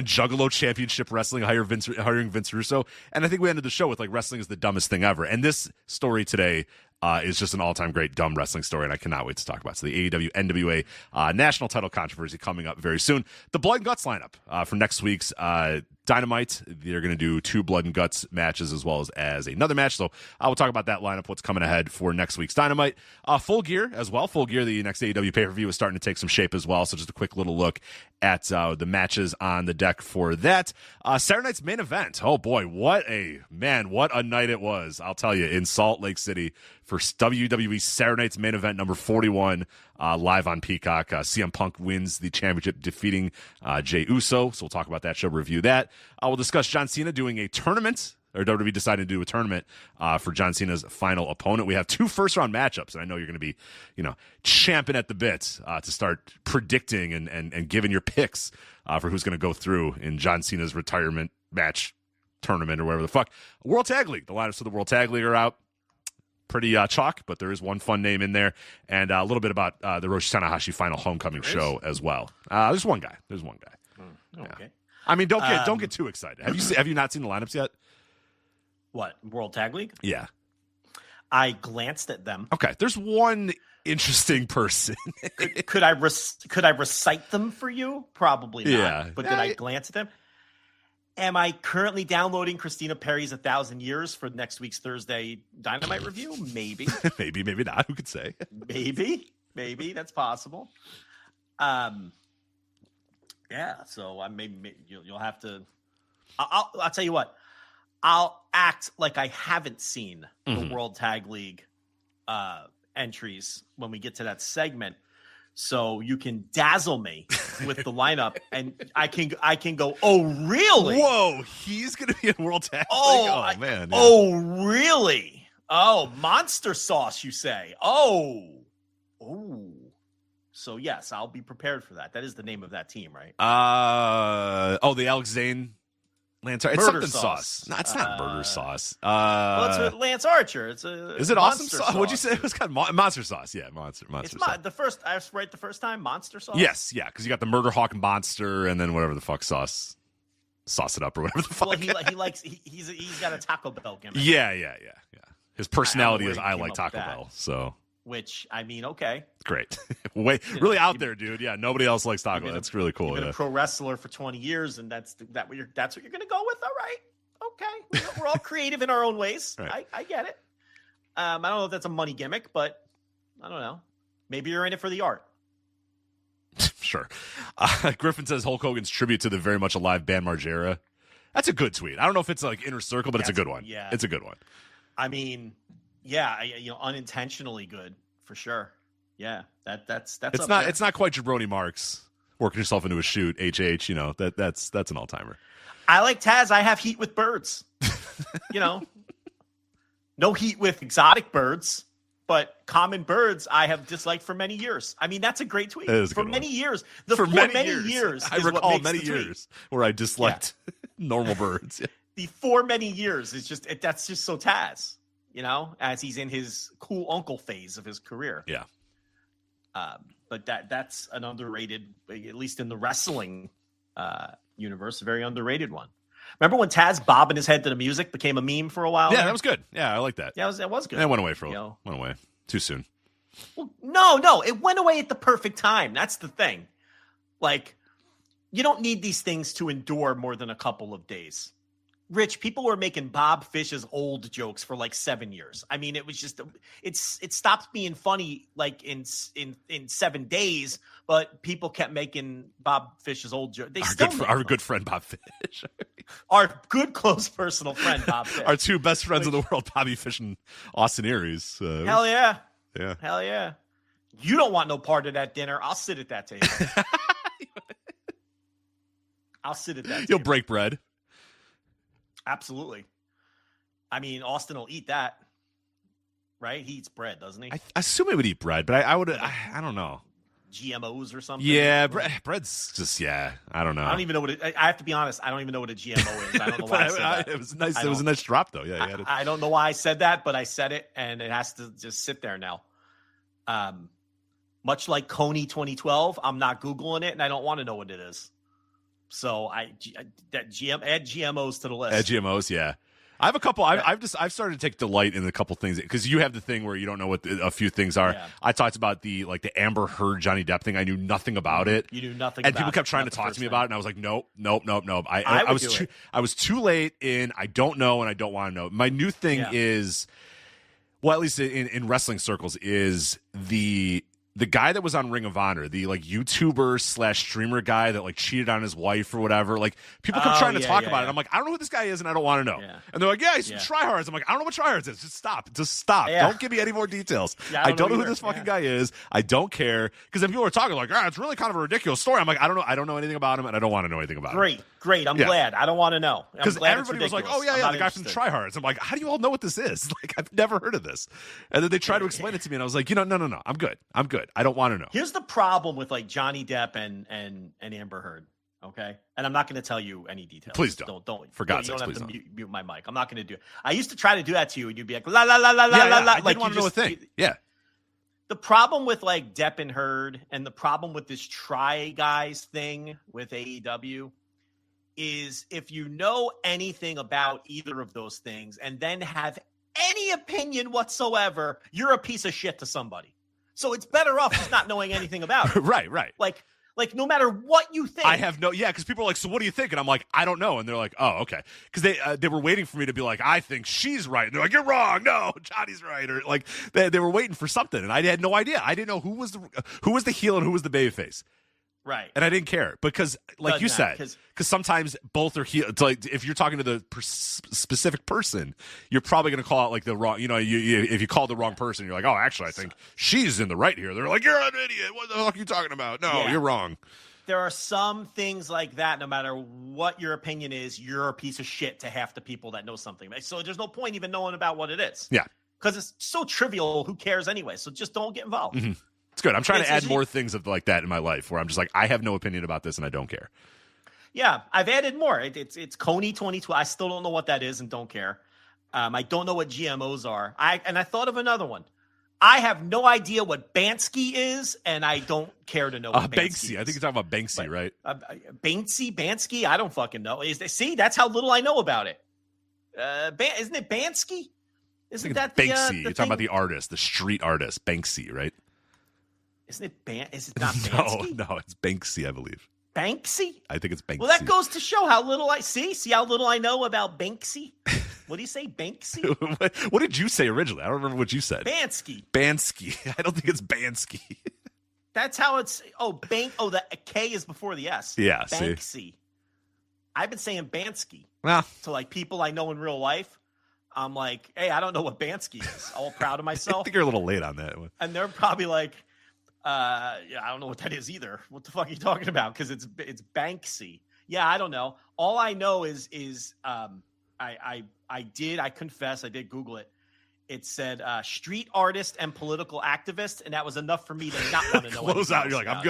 Juggalo Championship Wrestling hiring Vince Russo. And I think we ended the show with like wrestling is the dumbest thing ever. And this story today is just an all-time great dumb wrestling story, and I cannot wait to talk about it. So the AEW NWA National Title controversy coming up very soon. The Blood and Guts lineup for next week's Dynamite. They're going to do 2 Blood and Guts matches as well as another match. So I will talk about that lineup, what's coming ahead for next week's Dynamite. Full Gear as well. Full Gear, the next AEW pay-per-view, is starting to take some shape as well. So just a quick little look at the matches on the deck for that. Saturday night's main event. Oh boy, what a night it was. I'll tell you, in Salt Lake City for WWE Saturday night's main event number 41, live on Peacock. CM Punk wins the championship, defeating Jey Uso. So we'll talk about that show, review that. We'll discuss John Cena doing a tournament, or WWE decided to do a tournament for John Cena's final opponent. We have 2 first-round matchups, and I know you're going to be, champing at the bit to start predicting and giving your picks for who's going to go through in John Cena's retirement match tournament or whatever the fuck. World Tag League. The lineups for the World Tag League are out. Pretty chalk, but there is one fun name in there, and a little bit about the Hiroshi Tanahashi final homecoming show as well. There's one guy. Okay. Yeah. I mean, don't get too excited. Have you not seen the lineups yet? What, World Tag League? Yeah. I glanced at them. Okay, there's one interesting person. could I recite them for you? Probably not. Yeah. But did I glance at them? Am I currently downloading Christina Perry's 1,000 Years for next week's Thursday Dynamite review? Maybe. maybe not. Who could say? Maybe that's possible. Yeah. So maybe you'll have to. I'll tell you what. I'll act like I haven't seen the World Tag League entries when we get to that segment, so you can dazzle me with the lineup, and I can go, oh really? Whoa, he's gonna be in World Tag League. Man. Yeah. Oh really? Oh, Monster Sauce, you say? Oh. So yes, I'll be prepared for that. That is the name of that team, right? The Alex Zane. Lance Archer. It's something sauce. No, it's not murder sauce. Well, it's with Lance Archer. Is it awesome sauce? What'd you say? It was kind of monster sauce. Yeah, monster sauce. I was right the first time. Monster sauce. Yes, yeah, because you got the Murder Hawk monster, and then whatever the fuck sauce it up or whatever the fuck. Well, he's got a Taco Bell gimmick. Yeah. His personality is I like Taco Bell. So. Which, I mean, okay. Great. Really out there, dude. Yeah, nobody else likes Taco Bell. That's really cool. You've been a pro wrestler for 20 years, and that's what you're going to go with? All right. Okay. We're all creative in our own ways. Right. I get it. I don't know if that's a money gimmick, but I don't know. Maybe you're in it for the art. Sure. Griffin says Hulk Hogan's tribute to the very much alive Bam Margera. That's a good tweet. I don't know if it's like inner circle, but it's a good one. Yeah. It's a good one. I mean... Yeah, unintentionally good for sure. Yeah, that's. It's not quite Jabroni Marks working yourself into a shoot. HH, that's an all timer. I like Taz. I have heat with birds. No heat with exotic birds, but common birds I have disliked for many years. I mean, that's a great tweet. For many years. Many years. I recall many years where I disliked normal birds. Yeah. The for many years is that's just so Taz. As he's in his cool uncle phase of his career. Yeah. But that's an underrated, at least in the wrestling universe, a very underrated one. Remember when Taz bobbing his head to the music became a meme for a while? Yeah, that was good. Yeah, I like that. Yeah, it was good. And it went away went away too soon. Well, no, it went away at the perfect time. That's the thing. Like, you don't need these things to endure more than a couple of days. Rich, people were making Bob Fish's old jokes for like 7 years. I mean, it was just it stopped being funny like in 7 days, but people kept making Bob Fish's old jokes. Our good friend Bob Fish, our good close personal friend Bob Fish, our two best friends in the world, Bobby Fish and Austin Aries. Hell yeah, yeah, hell yeah. You don't want no part of that dinner. I'll sit at that table. I'll sit at that table. You'll break bread. Absolutely. I mean, Austin will eat that, right? He eats bread, doesn't he? I assume he would eat bread, but I would. I don't know. GMOs or something? Yeah, bread's just, I don't know. I don't even know what I have to be honest. I don't even know what a GMO is. I don't know why I said that. It was nice. It was a nice drop, though. Yeah, I don't know why I said that, but I said it, and it has to just sit there now. Much like Coney 2012, I'm not Googling it, and I don't want to know what it is. So add GMOs to the list. Add GMOs, yeah. I have a couple. I've started to take delight in a couple things because you have the thing where you don't know what a few things are. Yeah. I talked about the Amber Heard Johnny Depp thing. I knew nothing about it. You knew nothing, and people kept trying to talk to me about it, and I was like, nope. I was too late in. I don't know, and I don't want to know. My new thing is, well, at least in wrestling circles, is the guy that was on Ring of Honor, the YouTuber / streamer guy that cheated on his wife or whatever. People kept trying to talk about it. I'm like, I don't know who this guy is and I don't want to know. Yeah. And they're like, yeah, he's from Tryhards. I'm like, I don't know what Tryhards is. Just stop. Yeah. Don't give me any more details. Yeah, I don't know who this fucking guy is. I don't care. Because then people are talking it's really kind of a ridiculous story. I'm like, I don't know anything about him and I don't want to know anything about him. Great. I'm glad. I don't want to know. Because everybody was like, oh yeah, the guy from Tryhards. I'm like, how do you all know what this is? I've never heard of this. And then they tried to explain it to me and I was like, no. I'm good. I don't want to know. Here's the problem with Johnny Depp and Amber Heard. Okay. And I'm not going to tell you any details. Please don't. For God's sake, please don't. Mute my mic. I'm not going to do it. I used to try to do that to you and you'd be like, la, la, la, la, la, la. I didn't want to know a thing. Yeah. The problem with Depp and Heard and the problem with this Try Guys thing with AEW is if you know anything about either of those things and then have any opinion whatsoever, you're a piece of shit to somebody. So it's better off just not knowing anything about it. Right. Like no matter what you think. I have because people are like, so what do you think? And I'm like, I don't know. And they're like, oh, okay. Because they were waiting for me to be like, I think she's right. And they're like, you're wrong. No, Johnny's right. Or they were waiting for something. And I had no idea. I didn't know who was the heel and who was the babyface. Right. And I didn't care because, like you said, because sometimes both are heel. If you're talking to the specific person, you're probably going to call out the wrong, if you call the wrong person, you're like, oh, actually, I think she's in the right here. They're like, you're an idiot. What the fuck are you talking about? No, you're wrong. There are some things like that, no matter what your opinion is, you're a piece of shit to half the people that know something. So there's no point even knowing about what it is. Yeah. Because it's so trivial. Who cares anyway? So just don't get involved. Mm-hmm. It's good. I'm trying to add more things like that in my life where I'm just like, I have no opinion about this and I don't care. Yeah, I've added more. It's Coney 2012. I still don't know what that is and don't care. I don't know what GMOs are. I thought of another one. I have no idea what Bansky is, and I don't care to know what Bansky is. I think you're talking about Banksy, right? Bansky? I don't fucking know. See, that's how little I know about it. Isn't it Bansky? Isn't that Banksy? You're talking about the artist, the street artist, Banksy, right? Isn't it Is it not Bansky? No, it's Banksy, I believe. Banksy? I think it's Banksy. Well, that goes to show how little see how little I know about Banksy. What do you say, Banksy? What did you say originally? I don't remember what you said. Bansky. I don't think it's Bansky. That's how it's. The K is before the S. Yeah, Banksy. See? I've been saying Bansky. Well, to people I know in real life. I'm like, hey, I don't know what Bansky is. All proud of myself. I think you're a little late on that one. And they're probably like, I don't know what that is either. What the fuck are you talking about? Because it's Banksy. Yeah, I don't know. All I know is I confess, I did Google it. It said street artist and political activist, and that was enough for me to not want to know. Close out. You're like, I'm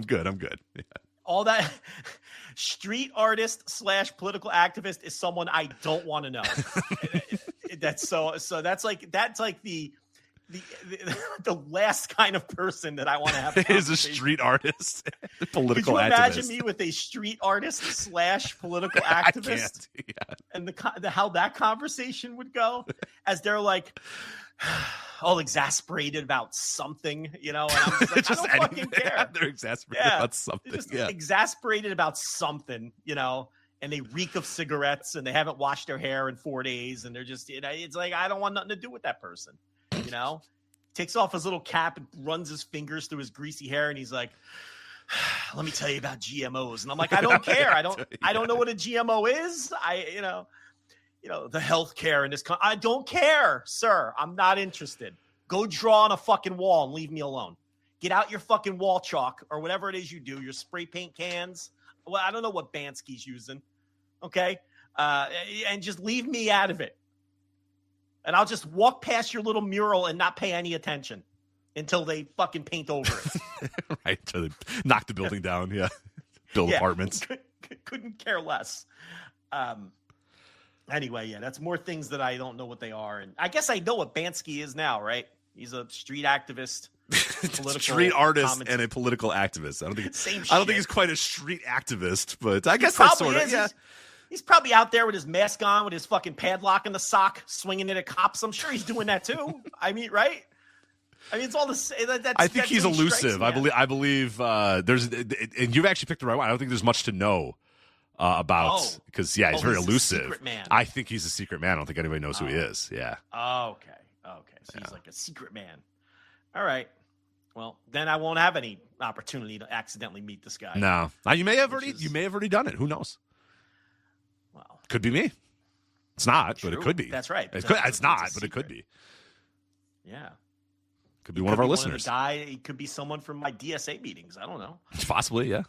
good. Yeah. All that street artist / political activist is someone I don't want to know. That's so that's like the last kind of person that I want to have. Is a street artist, political activist. Could you imagine me with a street artist / political activist? I can't. Yeah. And how that conversation would go, as they're like all exasperated about something, and I'm just like, I don't fucking care. They're exasperated about something. They're just exasperated about something, and they reek of cigarettes and they haven't washed their hair in 4 days, and they're just, it's like, I don't want nothing to do with that person. Takes off his little cap and runs his fingers through his greasy hair, and he's like, let me tell you about GMOs. And I'm like, I don't care. I don't know what a GMO is. The healthcare in this I don't care, sir. I'm not interested. Go draw on a fucking wall and leave me alone. Get out your fucking wall chalk or whatever it is you do, your spray paint cans. Well, I don't know what Bansky's using. Okay. And just leave me out of it. And I'll just walk past your little mural and not pay any attention until they fucking paint over it. Right. So they knock the building down. Yeah. Build apartments. Couldn't care less. Anyway, that's more things that I don't know what they are. And I guess I know what Bansky is now, right? He's a street activist. street artist and a political activist. I don't think he's quite a street activist, but I guess that's sort of yeah. He's probably out there with his mask on, with his fucking padlock in the sock, swinging it at cops. I'm sure he's doing that too. I mean, right? I mean, it's all the same. I think he's elusive. I believe there's, and you've actually picked the right one. I don't think there's much to know about because he's very elusive. Secret man. I think he's a secret man. I don't think anybody knows who he is. Yeah. Okay. So he's like a secret man. All right. Well, then I won't have any opportunity to accidentally meet this guy. No. Now, you may have already done it. Who knows? Well, could be me. It's not, but it could be. That's right. It's not, but it could be. Yeah. Could be one of our listeners. It could be someone from my DSA meetings. I don't know. Possibly, yeah.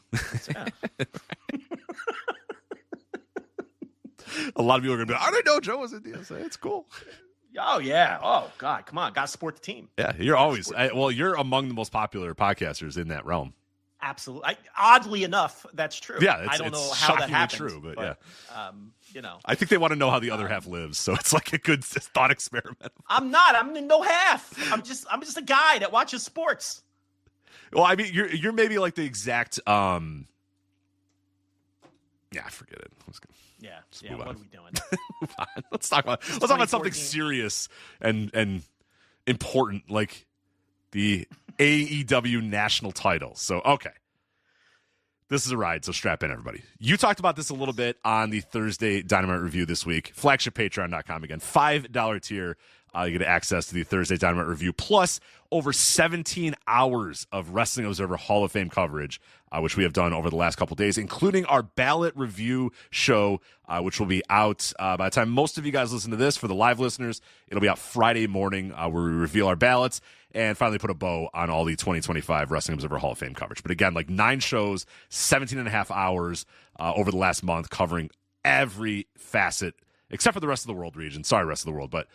A lot of people are going to be like, I didn't know Joe was in DSA. It's cool. Oh, yeah. Oh, God. Come on. Got to support the team. Yeah, you're always you're among the most popular podcasters in that realm. Absolutely. Oddly enough, that's true. Yeah, I don't know how that happens. True, but yeah. I think they want to know how the other half lives, so it's like a good thought experiment. I'm not. I'm in no half. I'm just a guy that watches sports. Well, I mean, you're maybe like the exact. Yeah, forget it. Yeah. What are we doing? Move on. Let's talk about something serious and important, like the AEW National Title. So, okay. This is a ride, so strap in, everybody. You talked about this a little bit on the Thursday Dynamite Review this week. FlagshipPatreon.com again. $5 tier. You get access to the Thursday Dynamite Review, plus over 17 hours of Wrestling Observer Hall of Fame coverage, which we have done over the last couple days, including our ballot review show, which will be out by the time most of you guys listen to this. For the live listeners, it'll be out Friday morning, where we reveal our ballots and finally put a bow on all the 2025 Wrestling Observer Hall of Fame coverage. But again, like 9 shows, 17 and a half hours over the last month, covering every facet, except for the rest of the world region. Sorry, rest of the world, but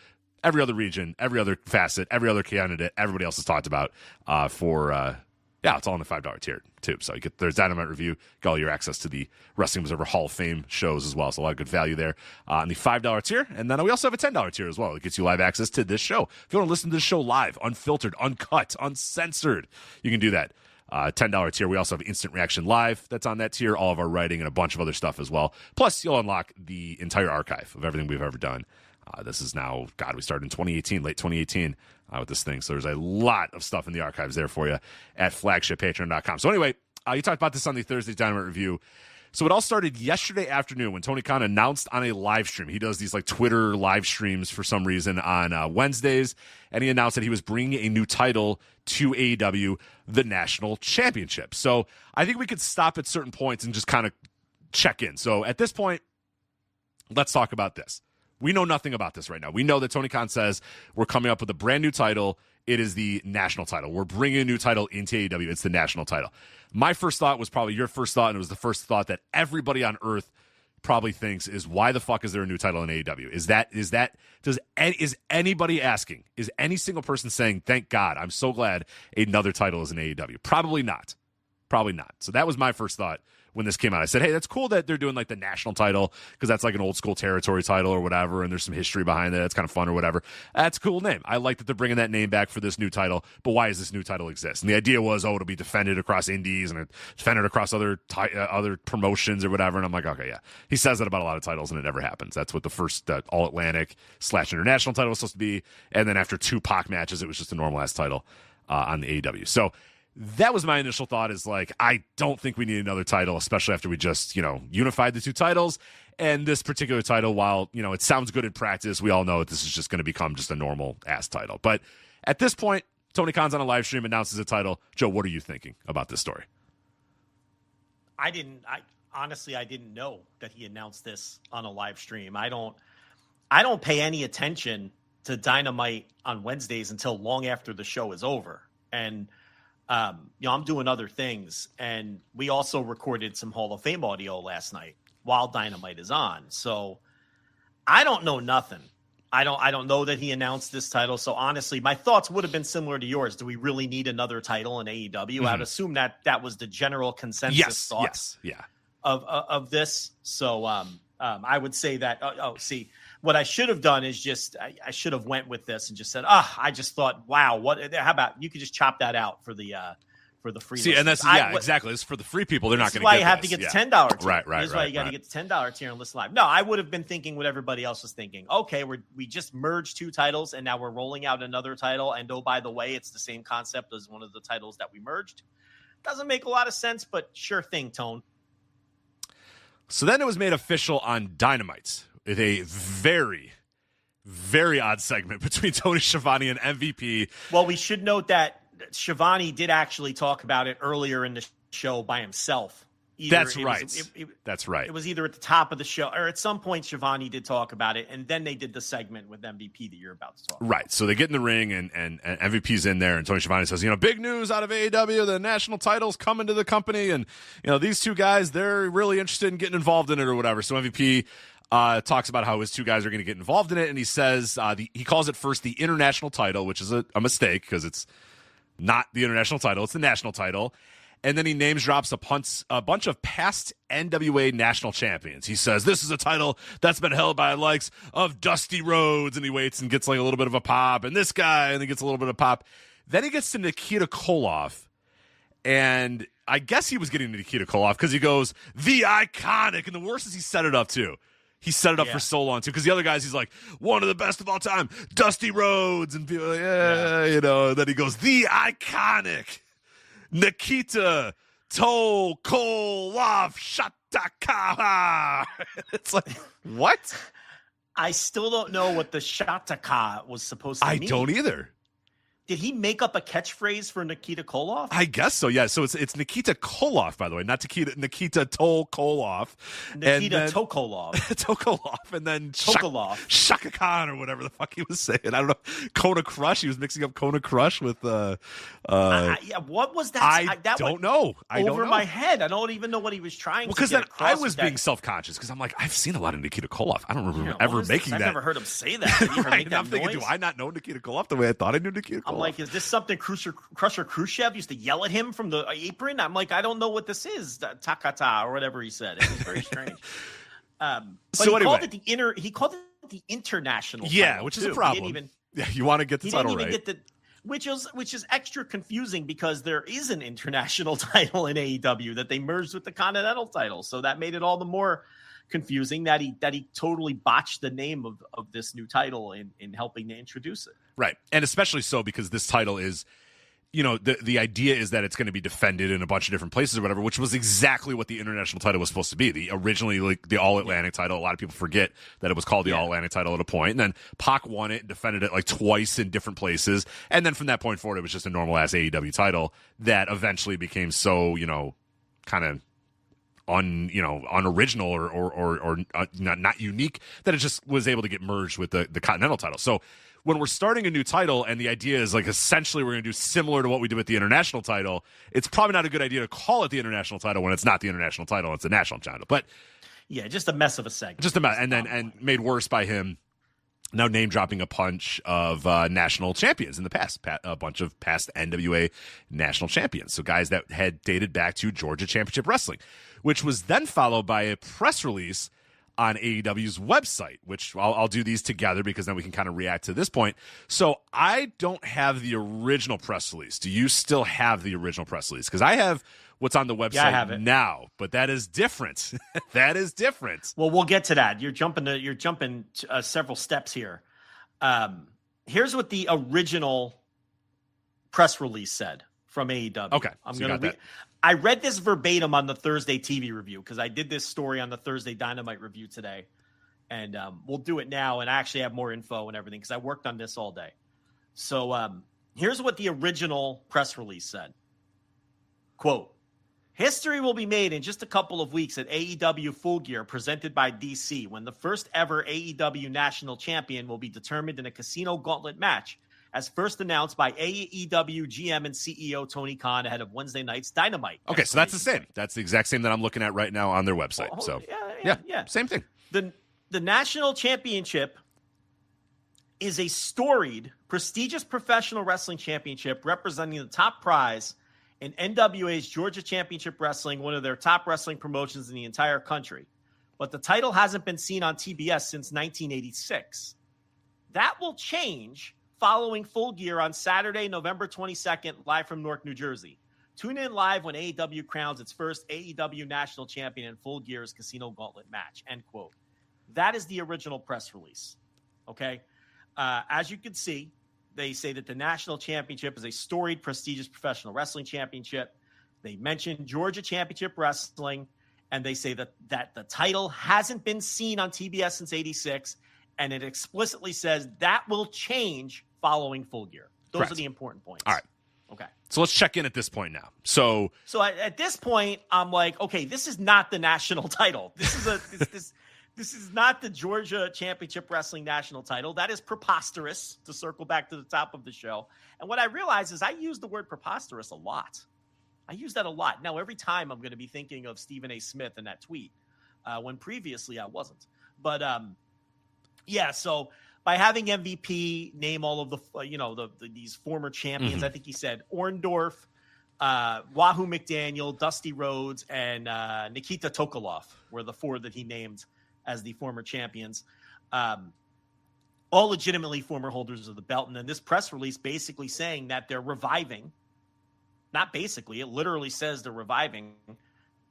every other region, every other facet, every other candidate, everybody else has talked about it's all in the $5 tier too. So you get there's Dynamite Review, get all your access to the Wrestling Observer Hall of Fame shows as well. So a lot of good value there on the $5 tier. And then we also have a $10 tier as well. It gets you live access to this show. If you want to listen to this show live, unfiltered, uncut, uncensored, you can do that. $10 tier. We also have Instant Reaction Live that's on that tier, all of our writing and a bunch of other stuff as well. Plus, you'll unlock the entire archive of everything we've ever done. This is now, we started in 2018, late 2018 with this thing. So there's a lot of stuff in the archives there for you at FlagshipPatreon.com. So anyway, you talked about this on the Thursday Dynamite Review. So it all started yesterday afternoon when Tony Khan announced on a live stream. He does these like Twitter live streams for some reason on Wednesdays. And he announced that he was bringing a new title to AEW, the National Championship. So I think we could stop at certain points and just kind of check in. So at this point, let's talk about this. We know nothing about this right now. We know that Tony Khan says we're coming up with a brand new title. It is the national title. We're bringing a new title into AEW. It's the national title. My first thought was probably your first thought, and it was the first thought that everybody on earth probably thinks is, why the fuck is there a new title in AEW? Is anybody asking? Is any single person saying, thank God, I'm so glad another title is in AEW? Probably not. So that was my first thought when this came out. I said, hey, that's cool that they're doing like the national title because that's like an old school territory title or whatever, and there's some history behind it. It's kind of fun or whatever. That's a cool name. I like that they're bringing that name back for this new title, but why does this new title exist? And the idea was, it'll be defended across indies and defended across other promotions or whatever. And I'm like, okay, yeah. He says that about a lot of titles, and it never happens. That's what the first All-Atlantic / International title was supposed to be, and then after 2 Pac matches, it was just a normal-ass title on the AEW. So that was my initial thought, is like, I don't think we need another title, especially after we just, unified the 2 titles. And this particular title, while, it sounds good in practice, we all know that this is just going to become just a normal ass title. But at this point, Tony Khan's on a live stream, announces a title. Joe, what are you thinking about this story? Honestly, I didn't know that he announced this on a live stream. I don't pay any attention to Dynamite on Wednesdays until long after the show is over. And I'm doing other things, and we also recorded some Hall of Fame audio last night while Dynamite is on. So I don't know nothing. I don't know that he announced this title. So honestly, my thoughts would have been similar to yours. Do we really need another title in AEW? Mm-hmm. I'd assume that was the general consensus thoughts of this. So I would say that, what I should have done is I should have went with this and just said, I just thought, wow, how about you could just chop that out for the free. See, listeners. and that's exactly. It's for the free people. They're not going to get. This is why you have to get the $10 tier. Right. This is why you got to get the $10 tier and listen live. No, I would have been thinking what everybody else was thinking. Okay, we just merged 2 titles and now we're rolling out another title. And oh, by the way, it's the same concept as one of the titles that we merged. Doesn't make a lot of sense, but sure thing, Tone. So then it was made official on Dynamite with a very, very odd segment between Tony Schiavone and MVP. Well, we should note that Schiavone did actually talk about it earlier in the show by himself. That's right. That's right. It was either at the top of the show or at some point Schiavone did talk about it, and then they did the segment with MVP that you're about to talk about. Right. So they get in the ring, and MVP's in there, and Tony Schiavone says, big news out of AEW, the national title's coming to the company, and, these 2 guys, they're really interested in getting involved in it or whatever. So MVP talks about how his 2 guys are going to get involved in it, and he says, he calls it first the international title, which is a mistake because it's not the international title, it's the national title. And then he names drops a bunch of past NWA national champions. He says, this is a title that's been held by the likes of Dusty Rhodes. And he waits and gets like a little bit of a pop. And this guy, and he gets a little bit of pop. Then he gets to Nikita Koloff. And I guess he was getting to Nikita Koloff because he goes, the Iconic. And the worst is he set it up too. He set it up for so long too, because the other guys, he's like, one of the best of all time, Dusty Rhodes. And people like, and then he goes, the Iconic. Nikita Koloff Shataka. It's like, what? I still don't know what the Shataka was supposed to mean. I don't either. Did he make up a catchphrase for Nikita Koloff? I guess so, yeah. So it's Nikita Koloff, by the way, not Nikita Koloff. Nikita Tokolov. Tokolov, and then Tokolov. Shaka Khan, or whatever the fuck he was saying. I don't know. Kona Crush. He was mixing up Kona Crush with what was that? I don't know. Over my head. I don't even know what he was trying to get across. Because then I was being self-conscious because I'm like, I've seen a lot of Nikita Koloff. I don't remember ever making that. I've never heard him say that. Did he ever make that I'm thinking, do I not know Nikita Koloff the way I thought I knew Nikita Koloff? I'm like, is this something Crusher Khrushchev used to yell at him from the apron? I'm like, I don't know what this is, Takata or whatever he said. It was very strange. But so he called it the international. Yeah, which is a problem. You want to get the title right. Which is extra confusing because there is an international title in AEW that they merged with the Continental title, so that made it all the more confusing that he totally botched the name of this new title in helping to introduce it. Right. And especially so because this title is, the idea is that it's going to be defended in a bunch of different places or whatever, which was exactly what the international title was supposed to be. Originally, like the All-Atlantic title, a lot of people forget that it was called the All-Atlantic title at a point. And then Pac won it and defended it like twice in different places. And then from that point forward, it was just a normal-ass AEW title that eventually became so, kind of unoriginal or not unique that it just was able to get merged with the Continental title. So when we're starting a new title and the idea is like essentially we're going to do similar to what we did with the international title, it's probably not a good idea to call it the international title when it's not the international title, it's the national title. But yeah, just a mess of a segment. Just a mess, and made worse by him now name dropping a bunch of national champions in the past, a bunch of past NWA national champions. So guys that had dated back to Georgia Championship Wrestling, which was then followed by a press release on AEW's website, which I'll do these together because then we can kind of react to this point. So I don't have the original press release. Do you still have the original press release? Because I have what's on the website now, but that is different. That is different. Well, we'll get to that. You're jumping several steps here. Here's what the original press release said from AEW. Okay, I read this verbatim on the Thursday TV review because I did this story on the Thursday Dynamite review today, and we'll do it now. And I actually have more info and everything because I worked on this all day. So here's what the original press release said. Quote, history will be made in just a couple of weeks at AEW Full Gear presented by DC when the first ever AEW National Champion will be determined in a Casino Gauntlet match, as first announced by AEW GM and CEO Tony Khan ahead of Wednesday night's Dynamite. Okay, so that's the same. That's the exact same that I'm looking at right now on their website. Yeah, same thing. The National Championship is a storied, prestigious professional wrestling championship representing the top prize in NWA's Georgia Championship Wrestling, one of their top wrestling promotions in the entire country. but the title hasn't been seen on TBS since 1986. That will change following Full Gear on Saturday, November 22nd, live from Newark, New Jersey. Tune in live when AEW crowns its first AEW National Champion in Full Gear's Casino Gauntlet match, end quote. That is the original press release, okay? As you can see, they say that the National Championship is a storied, prestigious professional wrestling championship. They mention Georgia Championship Wrestling, and they say that the title hasn't been seen on TBS since 86, and it explicitly says that will change following Full Gear. Those Correct. are the important points. All right. Okay. So let's check in at this point now. So at this point, I'm like, okay, this is not the national title. This is this is not the Georgia Championship Wrestling national title. That is preposterous, to circle back to the top of the show. And what I realize is I use the word preposterous a lot. I use that a lot. Now, every time I'm going to be thinking of Stephen A. Smith in that tweet, when previously I wasn't. But yeah, so by having MVP name all of the these former champions, I think he said Orndorff, Wahoo McDaniel, Dusty Rhodes, and Nikita Tokolov were the four that he named as the former champions, all legitimately former holders of the belt. And then this press release basically saying that they're reviving, not basically, it literally says they're reviving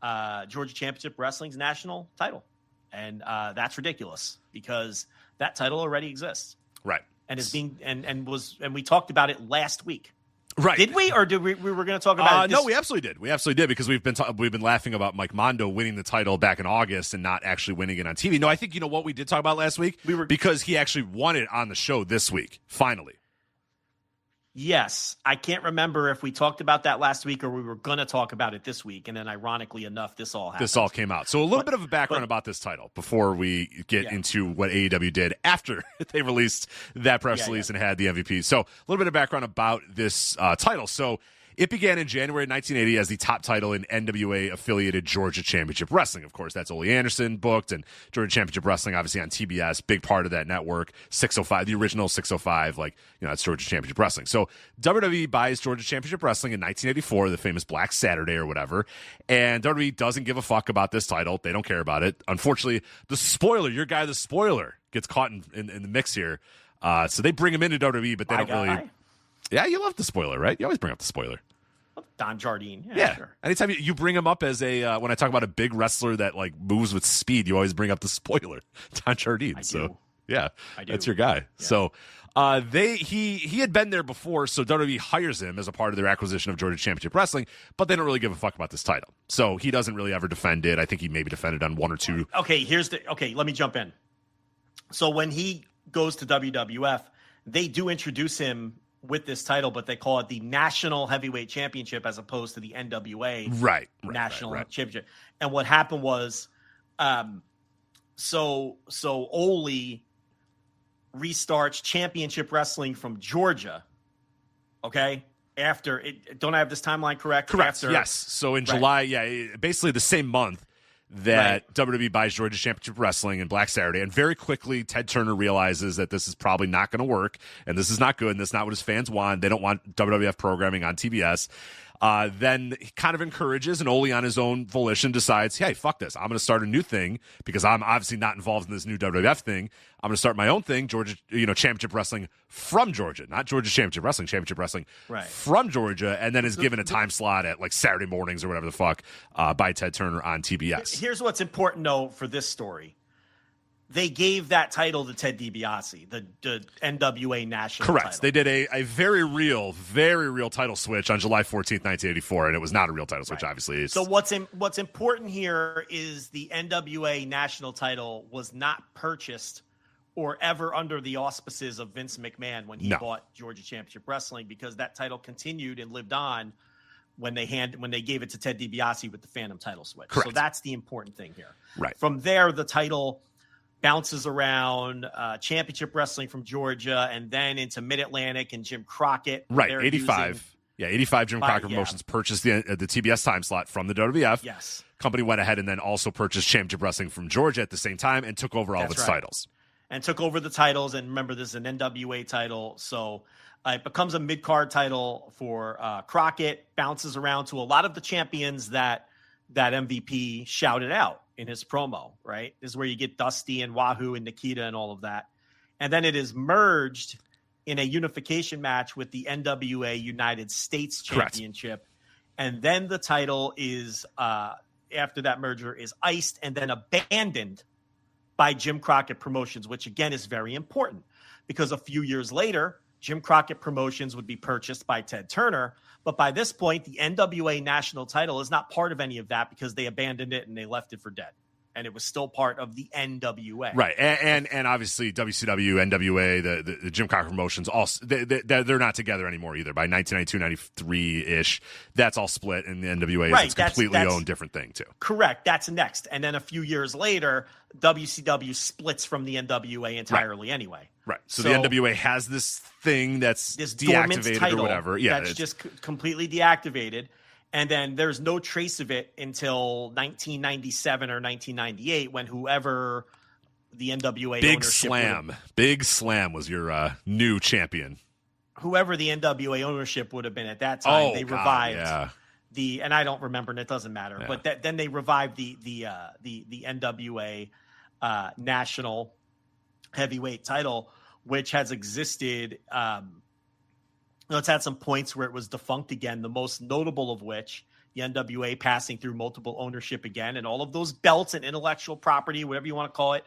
Georgia Championship Wrestling's national title. And that's ridiculous because that title already exists. Right. And is being, and we talked about it last week. Right. Did we, or did we were going to talk about it? No, we absolutely did. We absolutely did because we've been laughing about Mike Mondo winning the title back in August and not actually winning it on TV. No, I think, you know what we did talk about last week? Because he actually won it on the show this week, finally. Yes. I can't remember if we talked about that last week or we were going to talk about it this week. And then ironically enough, this all happened. This all came out. So a little bit of a background about this title before we get into what AEW did after they released that press release and had the MVP. So a little bit of background about this title. So it began in January 1980 as the top title in NWA-affiliated Georgia Championship Wrestling. Of course, that's Ole Anderson booked, and Georgia Championship Wrestling, obviously on TBS, big part of that network. 605, the original 605, that's Georgia Championship Wrestling. So WWE buys Georgia Championship Wrestling in 1984, the famous Black Saturday or whatever, and WWE doesn't give a fuck about this title. They don't care about it. Unfortunately, the spoiler, your guy, the spoiler, gets caught in the mix here. So they bring him into WWE, but they don't really... Yeah, you love the spoiler, right? You always bring up the spoiler. Don Jardine. Yeah. Sure. Anytime you bring him up as a, when I talk about a big wrestler that moves with speed, you always bring up the spoiler, Don Jardine. So yeah, that's your guy. Yeah. So he had been there before, so WWE hires him as a part of their acquisition of Georgia Championship Wrestling, but they don't really give a fuck about this title. So he doesn't really ever defend it. I think he maybe defended on one or two. Okay, let me jump in. So when he goes to WWF, they do introduce him with this title, but they call it the National Heavyweight Championship as opposed to the NWA National Championship. And what happened was, so Ole restarts Championship Wrestling from Georgia. Okay, after it, don't I have this timeline correct? Correct. After, yes. So in July, basically the same month that WWE buys Georgia Championship Wrestling and Black Saturday, and very quickly Ted Turner realizes that this is probably not going to work, and this is not good, and this is not what his fans want. They don't want WWF programming on TBS. Then he kind of encourages, and Ole on his own volition decides, hey, fuck this. I'm going to start a new thing because I'm obviously not involved in this new WWF thing. I'm going to start my own thing, Georgia, Championship Wrestling from Georgia, not Georgia Championship Wrestling from Georgia, and then is given a time slot at Saturday mornings or whatever the fuck by Ted Turner on TBS. Here's what's important, though, for this story. They gave that title to Ted DiBiase, the NWA National Correct. Title. They did a very real title switch on July 14th, 1984, and it was not a real title switch, obviously. So what's important here is the NWA National Title was not purchased or ever under the auspices of Vince McMahon when he bought Georgia Championship Wrestling, because that title continued and lived on when they gave it to Ted DiBiase with the Phantom title switch. Correct. So that's the important thing here. Right. From there, the title bounces around Championship Wrestling from Georgia and then into Mid-Atlantic and Jim Crockett. Right, 85. 85 Jim Crockett Promotions purchased the TBS time slot from the WWF. Yes. Company went ahead and then also purchased Championship Wrestling from Georgia at the same time and took over all of its titles. And took over the titles. And remember, this is an NWA title. So it becomes a mid-card title for Crockett, bounces around to a lot of the champions that MVP shouted out. in his promo, right? This is where you get Dusty and Wahoo and Nikita and all of that. And then it is merged in a unification match with the NWA United States Championship. Correct. And then the title is, after that merger, is iced and then abandoned by Jim Crockett Promotions, which again is very important because a few years later, Jim Crockett Promotions would be purchased by Ted Turner. But by this point, the NWA National Title is not part of any of that because they abandoned it and they left it for dead. And it was still part of the NWA. Right. And obviously WCW, NWA, the Jim Crockett Promotions, they're not together anymore either. By 1992, 93-ish, that's all split, and the NWA is a completely own different thing too. Correct. That's next. And then a few years later, WCW splits from the NWA entirely anyway. Right. So the NWA has this thing that's this deactivated title or whatever. Yeah, that's just completely deactivated. And then there's no trace of it until 1997 or 1998 when whoever the NWA Big Slam was your new champion. Whoever the NWA ownership would have been at that time, they revived and I don't remember, and it doesn't matter. Yeah. But then they revived the NWA National Heavyweight Title, which has existed. It's had some points where it was defunct again, the most notable of which the NWA passing through multiple ownership again, and all of those belts and intellectual property, whatever you want to call it,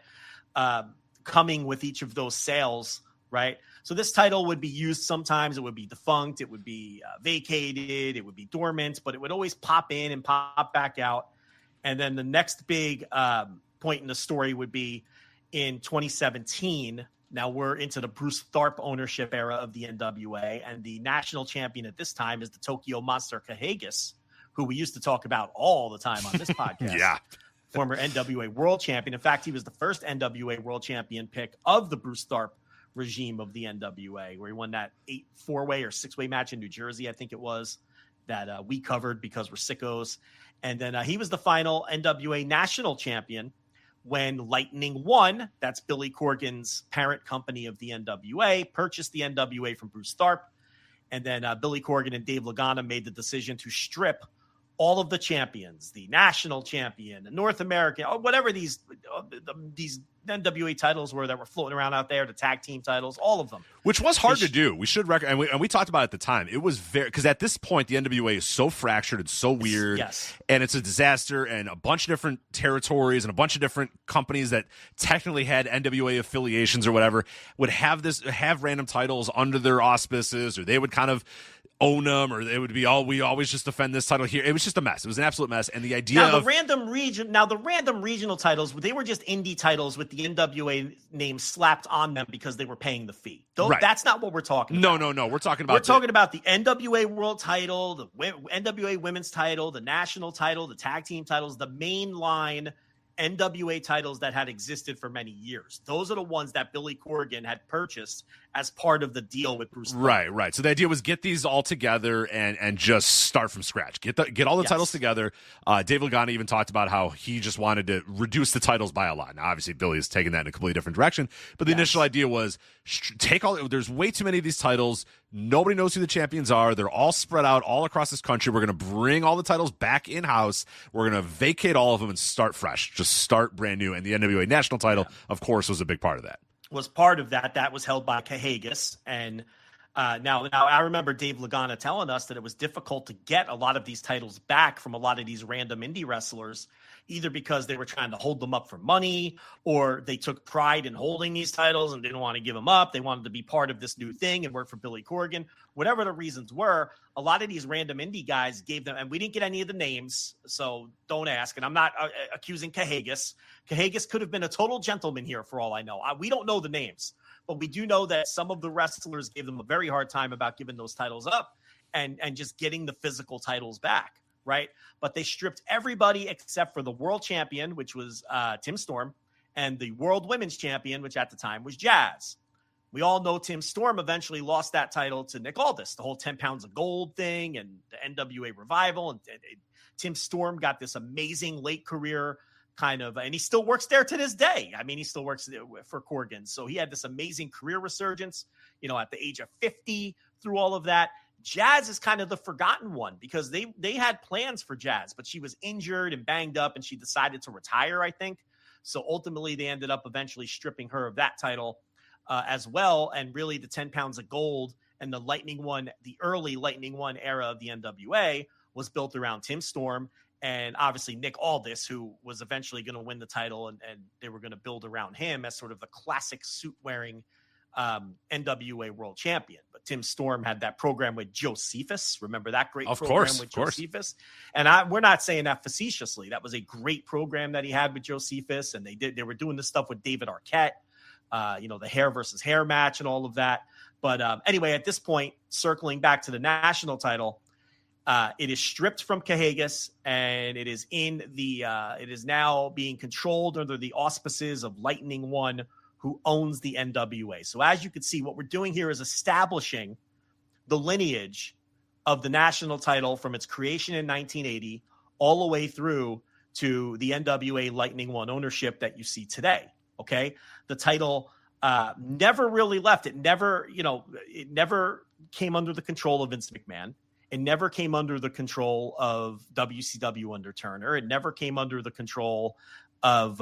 coming with each of those sales, right? So this title would be used sometimes. It would be defunct. It would be vacated. It would be dormant, but it would always pop in and pop back out. And then the next big point in the story would be in 2017. Now we're into the Bruce Tharpe ownership era of the NWA, and the national champion at this time is the Tokyo Monster Kahagis, who we used to talk about all the time on this podcast. Yeah. Former NWA world champion. In fact, he was the first NWA world champion pick of the Bruce Tharpe regime of the NWA, where he won that 4-way or 6-way match in New Jersey, I think it was, that we covered because we're sickos. And then he was the final NWA national champion when Lightning One, that's Billy Corgan's parent company of the NWA, purchased the NWA from Bruce Tharpe. And then Billy Corgan and Dave Lagana made the decision to strip all of the champions, the national champion, the North American, or whatever these NWA titles were that were floating around out there, the tag team titles, all of them. Which was hard to do. We should and we talked about it at the time. It was very, because at this point, the NWA is so fractured and so weird. Yes. And it's a disaster, and a bunch of different territories and a bunch of different companies that technically had NWA affiliations or whatever would have random titles under their auspices, or they would kind of own them, or it would be we always just defend this title here. It was just a mess. It was an absolute mess. And the idea the random regional titles, they were just indie titles with the NWA name slapped on them because they were paying the fee. That's not what we're talking about. No. We're talking about the NWA world title, the NWA women's title, the national title, the tag team titles, the mainline NWA titles that had existed for many years. Those are the ones that Billy Corgan had purchased as part of the deal with Bruce Tharpe. Right. So the idea was get these all together and just start from scratch. Get all the titles together. Dave Lagana even talked about how he just wanted to reduce the titles by a lot. Now, obviously, Billy is taking that in a completely different direction. But the initial idea was there's way too many of these titles. Nobody knows who the champions are. They're all spread out all across this country. We're going to bring all the titles back in-house. We're going to vacate all of them and start fresh. Just start brand new. And the NWA National Title, of course, was a big part of that. Was part of that. That was held by Kahagis. And now I remember Dave Lagana telling us that it was difficult to get a lot of these titles back from a lot of these random indie wrestlers, either because they were trying to hold them up for money, or they took pride in holding these titles and didn't want to give them up. They wanted to be part of this new thing and work for Billy Corgan. Whatever the reasons were, a lot of these random indie guys gave them, and we didn't get any of the names, so don't ask. And I'm not accusing Kahagis. Kahagis could have been a total gentleman here for all I know. We don't know the names, but we do know that some of the wrestlers gave them a very hard time about giving those titles up and just getting the physical titles back. Right. But they stripped everybody except for the world champion, which was Tim Storm, and the world women's champion, which at the time was Jazz. We all know Tim Storm eventually lost that title to Nick Aldis, the whole 10 pounds of gold thing and the NWA revival. And Tim Storm got this amazing late career kind of, and he still works there to this day. I mean, he still works for Corgan. So he had this amazing career resurgence, at the age of 50 through all of that. Jazz is kind of the forgotten one because they had plans for Jazz, but she was injured and banged up and she decided to retire, I think. So ultimately they ended up eventually stripping her of that title as well. And really the 10 pounds of gold and the early Lightning One era of the NWA was built around Tim Storm and obviously Nick Aldis, who was eventually going to win the title, and they were going to build around him as sort of the classic suit-wearing NWA world champion. But Tim Storm had that program with Josephus. Remember that great program with Josephus? And we're not saying that facetiously. That was a great program that he had with Josephus, and they were doing this stuff with David Arquette, the hair versus hair match and all of that. But anyway, at this point, circling back to the national title, it is stripped from Cahagas, and it is it is now being controlled under the auspices of Lightning One, who owns the NWA. So as you can see, what we're doing here is establishing the lineage of the national title from its creation in 1980 all the way through to the NWA Lightning One ownership that you see today. Okay. The title never really left. It never came under the control of Vince McMahon. It never came under the control of WCW under Turner. It never came under the control of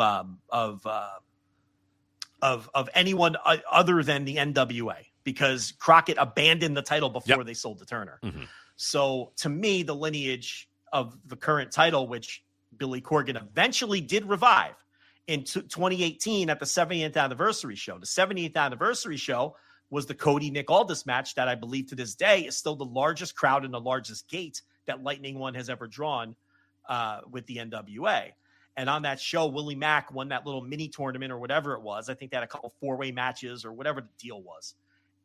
anyone other than the NWA, because Crockett abandoned the title before they sold to Turner. Mm-hmm. So to me, the lineage of the current title, which Billy Corgan eventually did revive in 2018 at the 70th anniversary show. The 70th anniversary show was the Cody Nick Aldis match that I believe to this day is still the largest crowd and the largest gate that Lightning One has ever drawn with the NWA. And on that show, Willie Mack won that little mini tournament or whatever it was. I think they had a couple 4-way matches or whatever the deal was.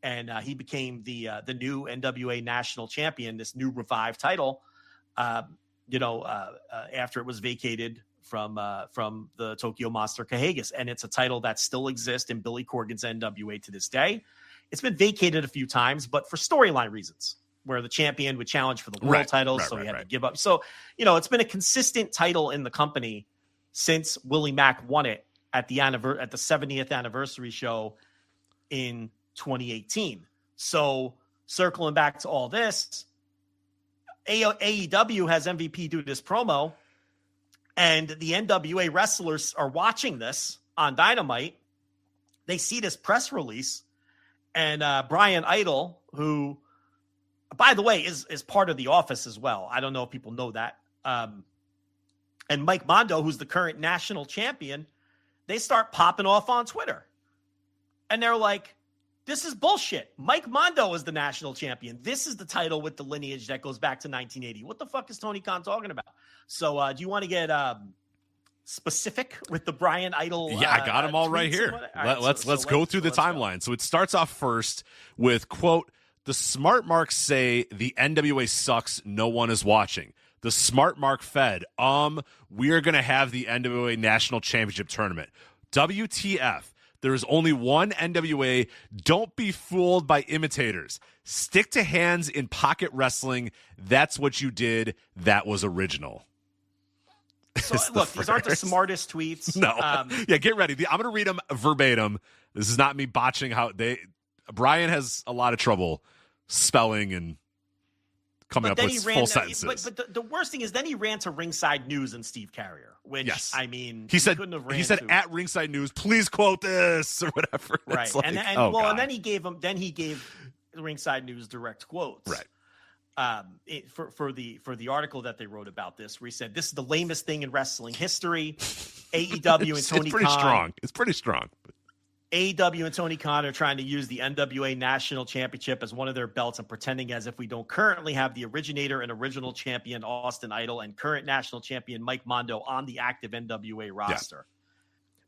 And he became the new NWA national champion, this new revived title, after it was vacated from the Tokyo Monster Cahagas. And it's a title that still exists in Billy Corgan's NWA to this day. It's been vacated a few times, but for storyline reasons, where the champion would challenge for the world title, so he had to give up. So, it's been a consistent title in the company since Willie Mack won it at the 70th anniversary show in 2018. So circling back to all this, AEW has MVP do this promo, and the NWA wrestlers are watching this on Dynamite. They see this press release, and Brian Idol, who, by the way, is part of The Office as well. I don't know if people know that. And Mike Mondo, who's the current national champion, they start popping off on Twitter. And they're like, this is bullshit. Mike Mondo is the national champion. This is the title with the lineage that goes back to 1980. What the fuck is Tony Khan talking about? So do you want to get specific with the Brian Idol? Yeah, I got them all right here. Let's go through the timeline. Go. So it starts off first with, quote, "The smart marks say the NWA sucks. No one is watching. The smart mark fed, we are going to have the NWA National Championship Tournament. WTF. There is only one NWA. Don't be fooled by imitators. Stick to hands in pocket wrestling. That's what you did. That was original." So, look, these aren't the smartest tweets. No. Yeah, get ready. I'm going to read them verbatim. This is not me botching Brian has a lot of trouble spelling and coming up with full sentences. But the worst thing is then he ran to Ringside News and Steve Carrier, which, yes. I mean, he said at Ringside News, please quote this or whatever. Right. Like, and then he gave Ringside News direct quotes. Right. For the article that they wrote about this, where he said, "This is the lamest thing in wrestling history." AEW and Tony Khan. It's pretty strong. AEW and Tony Khan are trying to use the NWA National Championship as one of their belts and pretending as if we don't currently have the originator and original champion Austin Idol and current national champion Mike Mondo on the active NWA roster. Yeah.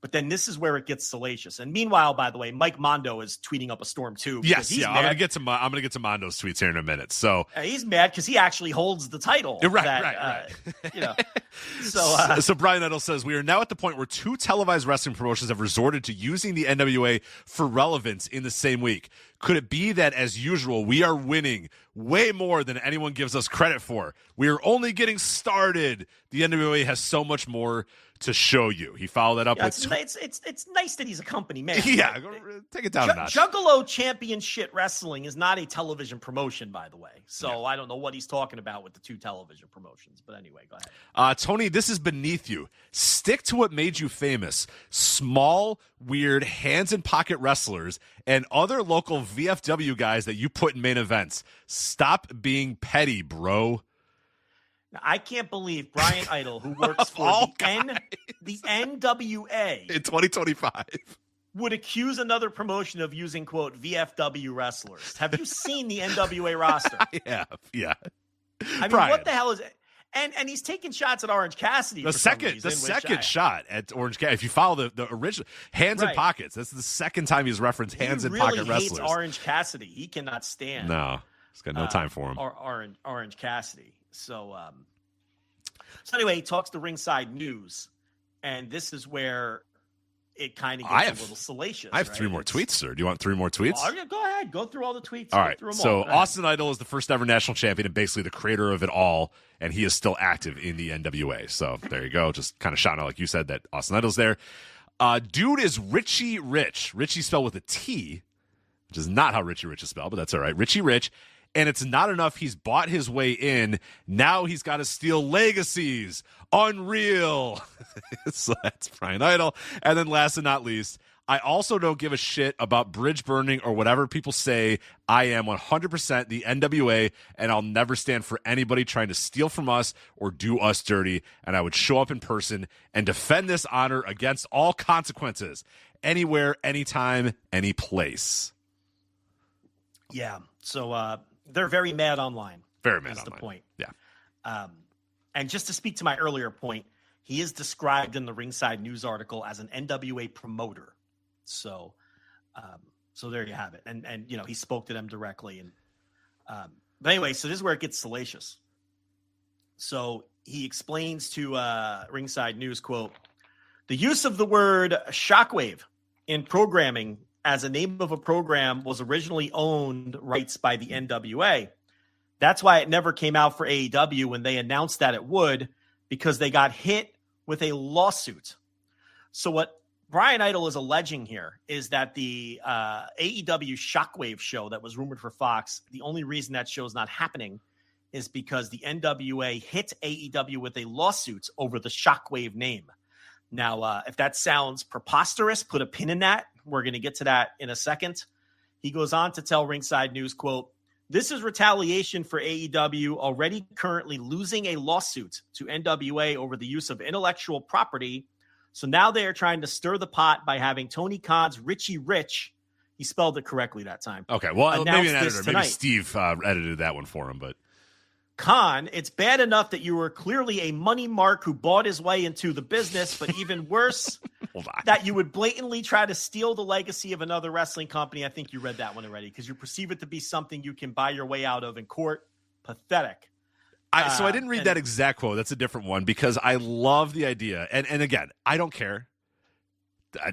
But then this is where it gets salacious. And meanwhile, by the way, Mike Mondo is tweeting up a storm too. Yes, yeah. I'm gonna get to Mondo's tweets here in a minute. So he's mad because he actually holds the title. Right. So Brian Idol says, "We are now at the point where 2 televised wrestling promotions have resorted to using the NWA for relevance in the same week. Could it be that, as usual, we are winning way more than anyone gives us credit for? We are only getting started. The NWA has so much more to show you. He followed that up with... It's nice that he's a company man. Yeah, take it down a notch. Juggalo Championship Wrestling is not a television promotion, by the way. So I don't know what he's talking about with the 2 television promotions. But anyway, go ahead. Tony, this is beneath you. Stick to what made you famous. Small, weird, hands-in-pocket wrestlers and other local VFW guys that you put in main events. Stop being petty, bro. I can't believe Brian Idol, who works for the NWA in 2025, would accuse another promotion of using, quote, VFW wrestlers. Have you seen the NWA roster? I have, yeah. I mean, Brian. What the hell is it? And he's taking shots at Orange Cassidy. The second shot at Orange Cassidy. If you follow the original Hands in Pockets, that's the second time he's referenced Hands in Pocket wrestlers. He hates Orange Cassidy. He cannot stand. No, he's got no time for him. Orange Cassidy. So anyway, he talks to Ringside News, and this is where it kind of gets a little salacious. I have 3 more tweets, sir. Do you want 3 more tweets? Go ahead. Go through all the tweets. All right. So Austin Idol is the first ever national champion and basically the creator of it all, and he is still active in the NWA. So there you go. Just kind of shouting out, like you said, that Austin Idol's there. Dude is Richie Rich. Richie spelled with a T, which is not how Richie Rich is spelled, but that's all right. Richie Rich. And it's not enough. He's bought his way in. Now he's got to steal legacies. Unreal. So that's Brian Idol. And then last and not least, I also don't give a shit about bridge burning or whatever people say. I am 100% the NWA, and I'll never stand for anybody trying to steal from us or do us dirty. And I would show up in person and defend this honor against all consequences. Anywhere, anytime, any place. Yeah. So, they're very mad online. Very mad online. That's the point. Yeah. And just to speak to my earlier point, he is described in the Ringside News article as an NWA promoter. So there you have it. And you know, he spoke to them directly. And but anyway, so this is where it gets salacious. So he explains to Ringside News, quote, the use of the word shockwave in programming as a name of a program was originally owned rights by the NWA. That's why it never came out for AEW when they announced that it would, because they got hit with a lawsuit. So what Brian Idol is alleging here is that the AEW Shockwave show that was rumored for Fox, the only reason that show is not happening is because the NWA hit AEW with a lawsuit over the Shockwave name. Now, if that sounds preposterous, put a pin in that. We're going to get to that in a second. He goes on to tell Ringside News, quote, this is retaliation for AEW already currently losing a lawsuit to NWA over the use of intellectual property. So now they are trying to stir the pot by having Tony Khan's Richie Rich. He spelled it correctly that time. Okay, well, maybe an editor. Maybe Steve edited that one for him, but Khan, it's bad enough that you were clearly a money mark who bought his way into the business, but even worse, that you would blatantly try to steal the legacy of another wrestling company. I think you read that one already because you perceive it to be something you can buy your way out of in court. Pathetic. So I didn't read that exact quote. That's a different one because I love the idea. And again, I don't care.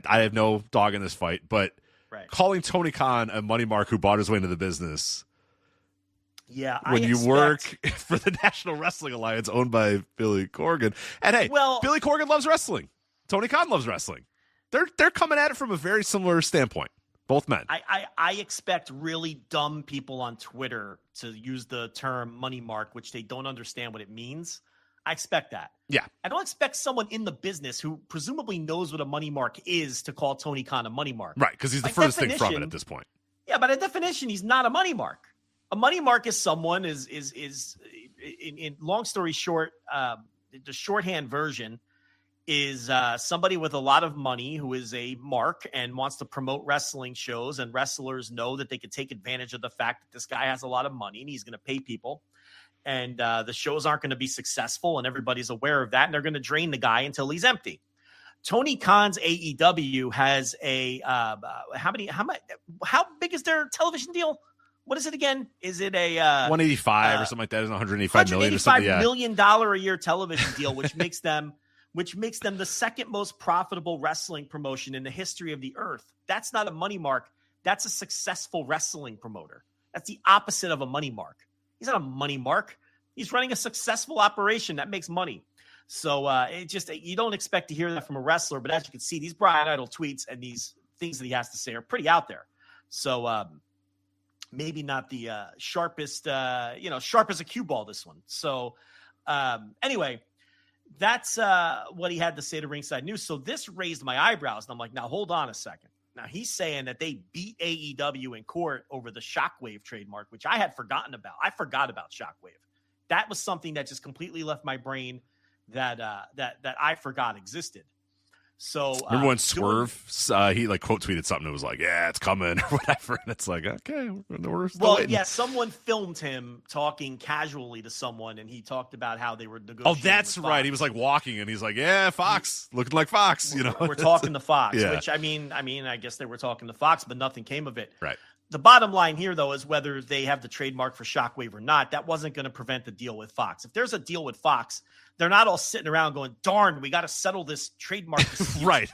I have no dog in this fight, but calling Tony Khan a money mark who bought his way into the business. Yeah, when you work for the National Wrestling Alliance owned by Billy Corgan. And hey, Billy Corgan loves wrestling. Tony Khan loves wrestling. They're coming at it from a very similar standpoint. Both men. I expect really dumb people on Twitter to use the term money mark, which they don't understand what it means. I expect that. Yeah. I don't expect someone in the business who presumably knows what a money mark is to call Tony Khan a money mark. Right, because he's the furthest thing from it at this point. Yeah, by definition, he's not a money mark. A money mark is someone is in long story short, the shorthand version is somebody with a lot of money who is a mark and wants to promote wrestling shows, and wrestlers know that they could take advantage of the fact that this guy has a lot of money and he's going to pay people, and the shows aren't going to be successful, and everybody's aware of that, and they're going to drain the guy until he's empty. Tony Khan's AEW has a how big is their television deal? What is it again? Is it a 185 or something like that? Is it 185 million or something? $185 million a year television deal, which makes them the second most profitable wrestling promotion in the history of the earth. That's not a money mark. That's a successful wrestling promoter. That's the opposite of a money mark. He's not a money mark. He's running a successful operation that makes money. So you don't expect to hear that from a wrestler, but as you can see, these Brian Idol tweets and these things that he has to say are pretty out there. So maybe not the sharpest, sharp as a cue ball, this one. So anyway, that's what he had to say to Ringside News. So this raised my eyebrows, and I'm like, now hold on a second. Now he's saying that they beat AEW in court over the Shockwave trademark, which I had forgotten about. I forgot about Shockwave. That was something that just completely left my brain that I forgot existed. So remember when Swerve he like quote tweeted something that was like, yeah, it's coming or whatever, and it's like, okay, we're still waiting. Yeah, someone filmed him talking casually to someone, and he talked about how they were negotiating. Oh, that's right. He was like walking, and he's like, yeah, Fox, looking like Fox. We're talking to Fox, yeah. Which I mean, I guess they were talking to Fox, but nothing came of it. Right. The bottom line here, though, is whether they have the trademark for Shockwave or not, that wasn't going to prevent the deal with Fox. If there's a deal with Fox, they're not all sitting around going, darn, we got to settle this trademark dispute. Right.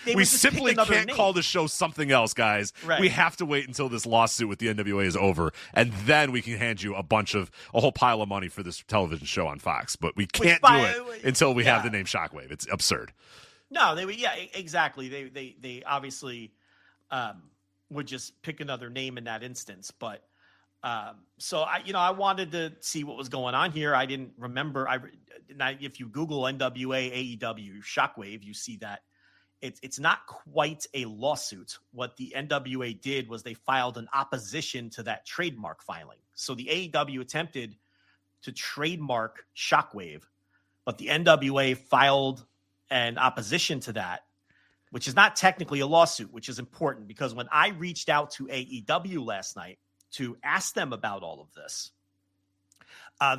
We simply can't name. call the show something else, guys. Right. We have to wait until this lawsuit with the NWA is over, and then we can hand you a whole pile of money for this television show on Fox. But we can't do it until we have the name Shockwave. It's absurd. No, exactly. They obviously would just pick another name in that instance. But so I wanted to see what was going on here. I didn't remember. If you Google NWA AEW Shockwave, you see that it's not quite a lawsuit. What the NWA did was they filed an opposition to that trademark filing. So the AEW attempted to trademark Shockwave, but the NWA filed an opposition to that, which is not technically a lawsuit, which is important because when I reached out to AEW last night to ask them about all of this,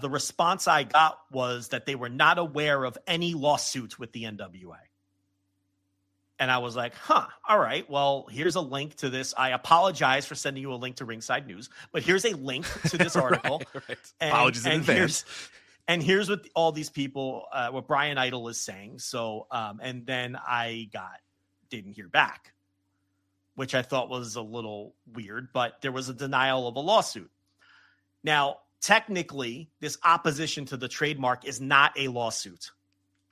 the response I got was that they were not aware of any lawsuit with the NWA. And I was like, all right, well, here's a link to this. I apologize for sending you a link to Ringside News, but here's a link to this article. Right. Apologies in advance. And here's what all these people, what Brian Idol is saying. So, and then I didn't hear back, which I thought was a little weird, but there was a denial of a lawsuit. Now, technically, this opposition to the trademark is not a lawsuit.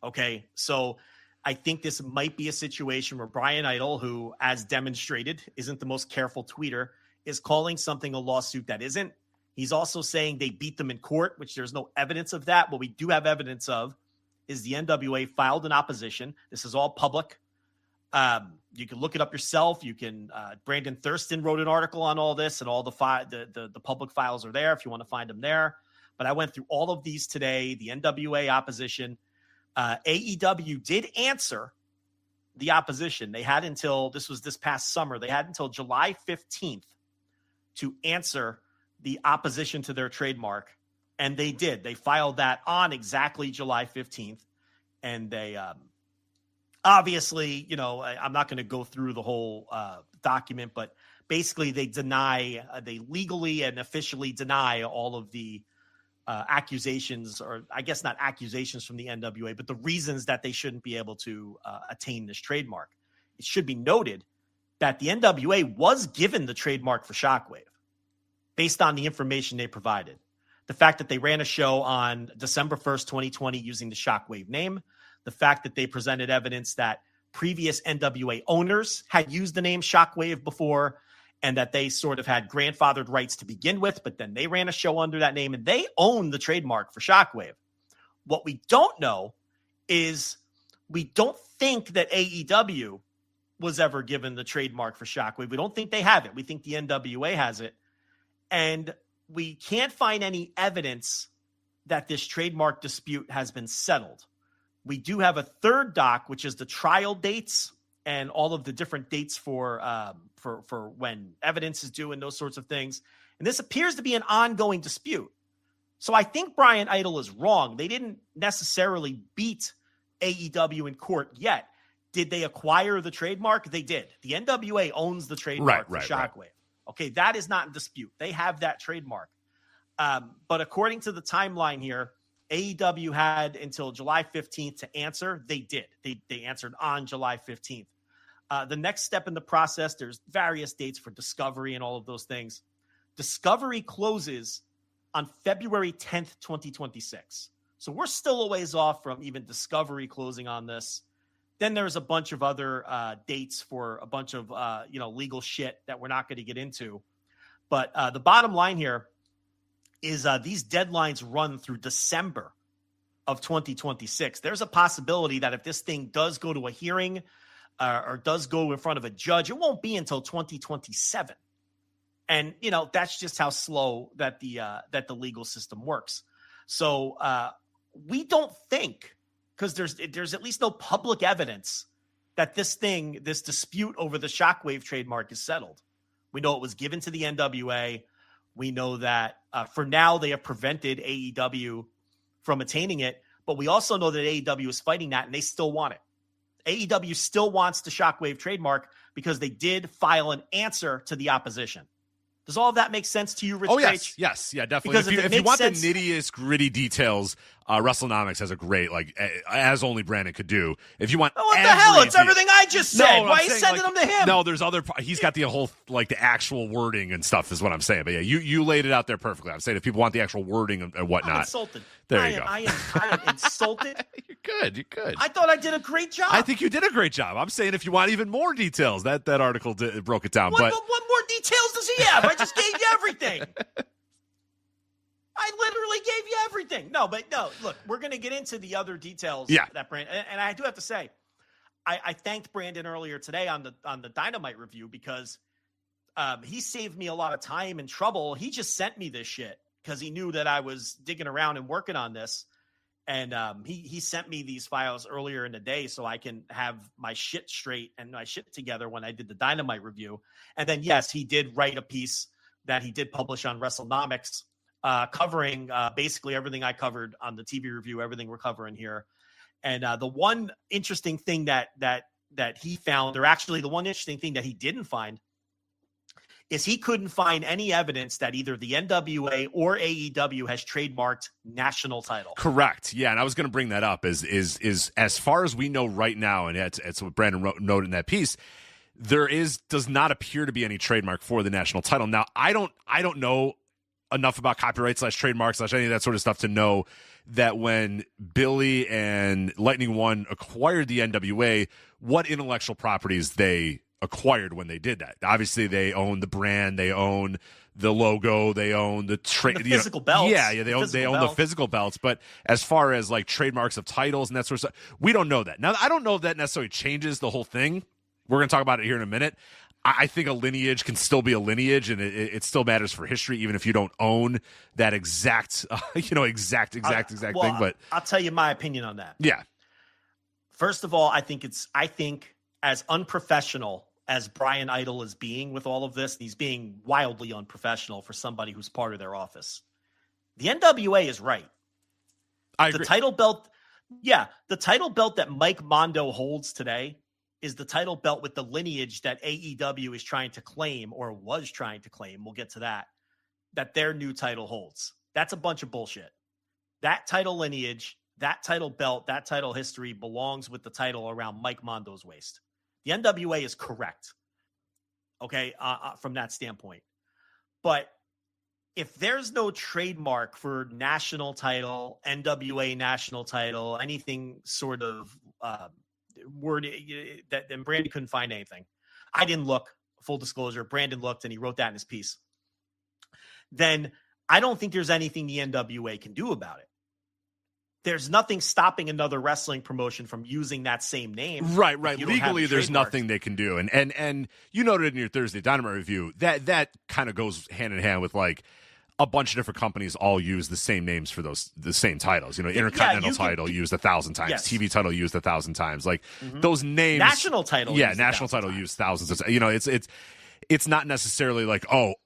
Okay. So I think this might be a situation where Brian Idol, who, as demonstrated, isn't the most careful tweeter, is calling something a lawsuit that isn't. He's also saying they beat them in court, which there's no evidence of that. What we do have evidence of is the NWA filed an opposition. This is all public. You can look it up yourself. You can. Brandon Thurston wrote an article on all this, and all the public files are there if you want to find them there. But I went through all of these today. The NWA opposition. AEW did answer the opposition. They had until this past summer. They had until July 15th to answer the opposition to their trademark, and they did. They filed that on exactly July 15th, and they obviously, I'm not going to go through the whole document, but basically they legally and officially deny all of the accusations, or I guess not accusations from the NWA, but the reasons that they shouldn't be able to attain this trademark. It should be noted that the NWA was given the trademark for Shockwave based on the information they provided. The fact that they ran a show on December 1st, 2020 using the Shockwave name, the fact that they presented evidence that previous NWA owners had used the name Shockwave before, and that they sort of had grandfathered rights to begin with, but then they ran a show under that name and they own the trademark for Shockwave. What we don't know is we don't think that AEW was ever given the trademark for Shockwave. We don't think they have it. We think the NWA has it. And we can't find any evidence that this trademark dispute has been settled. We do have a third doc, which is the trial dates and all of the different dates for when evidence is due and those sorts of things. And this appears to be an ongoing dispute. So I think Brian Idol is wrong. They didn't necessarily beat AEW in court yet. Did they acquire the trademark? They did. The NWA owns the trademark for Shockwave. Right. Okay, that is not in dispute. They have that trademark. But according to the timeline here, AEW had until July 15th to answer. They did. They answered on July 15th. The next step in the process, there's various dates for Discovery and all of those things. Discovery closes on February 10th, 2026. So we're still a ways off from even Discovery closing on this. Then there's a bunch of other dates for a bunch of legal shit that we're not going to get into. But the bottom line here is these deadlines run through December of 2026. There's a possibility that if this thing does go to a hearing or does go in front of a judge, it won't be until 2027. And, that's just how slow that the legal system works. So we don't think, because there's at least no public evidence that this dispute over the Shockwave trademark is settled. We know it was given to the NWA. We know that for now they have prevented AEW from attaining it, but we also know that AEW is fighting that and they still want it. AEW still wants the Shockwave trademark because they did file an answer to the opposition. Does all of that make sense to you, Rich? Oh, H? yes, yeah, definitely. Because if you want the nittiest, gritty details, WrestleNomics has a great, as only Brandon could do. If you want, what the hell? It's everything I just said. Why are you sending them to him? No, there's other. He's got the whole the actual wording and stuff is what I'm saying. But yeah, you laid it out there perfectly. I'm saying if people want the actual wording and whatnot, I'm insulted. There you go. I am insulted. You're good. I thought I did a great job. I think you did a great job. I'm saying if you want even more details, that article broke it down. What more details does he have? I just gave you everything. I literally gave you everything. No, look, we're going to get into the other details. Yeah. That Brandon, and I do have to say, I thanked Brandon earlier today on the Dynamite review because he saved me a lot of time and trouble. He just sent me this shit because he knew that I was digging around and working on this. And he sent me these files earlier in the day so I can have my shit straight and my shit together when I did the Dynamite review. And then, yes, he did write a piece that he did publish on WrestleNomics covering basically everything I covered on the TV review, everything we're covering here. And the one interesting thing that he found, or actually the one interesting thing that he didn't find, is he couldn't find any evidence that either the NWA or AEW has trademarked National Title. Correct. Yeah, and I was going to bring that up. Is as far as we know right now, and it's what Brandon noted in that piece, does not appear to be any trademark for the National Title. Now, I don't know enough about copyright / trademark / any of that sort of stuff to know that when Billy and Lightning One acquired the NWA, what intellectual properties they acquired when they did that. Obviously, they own the brand, they own the logo, they own the physical belts. Yeah, they own the physical belts. But as far as trademarks of titles and that sort of stuff, we don't know that. Now, I don't know if that necessarily changes the whole thing. We're going to talk about it here in a minute. I think a lineage can still be a lineage, and it still matters for history, even if you don't own that exact exact thing. But I'll tell you my opinion on that. Yeah. First of all, I think as unprofessional as Brian Idol is being with all of this, he's being wildly unprofessional for somebody who's part of their office. The NWA is right. I agree. The title belt that Mike Mondo holds today is the title belt with the lineage that AEW is trying to claim, or was trying to claim, we'll get to that their new title holds. That's a bunch of bullshit. That title lineage, that title belt, that title history belongs with the title around Mike Mondo's waist. The NWA is correct, okay, from that standpoint. But if there's no trademark for National Title, NWA National Title, anything sort of word that, then Brandon couldn't find anything. I didn't look, full disclosure. Brandon looked and he wrote that in his piece. Then I don't think there's anything the NWA can do about it. There's nothing stopping another wrestling promotion from using that same name. Right. Legally, there's nothing they can do. And you noted in your Thursday Dynamite review that kind of goes hand in hand with a bunch of different companies all use the same names for the same titles. Intercontinental title used 1,000 times. Yes. TV title used 1,000 times. Those names. National title. Yeah, national title used thousands of times. It's not necessarily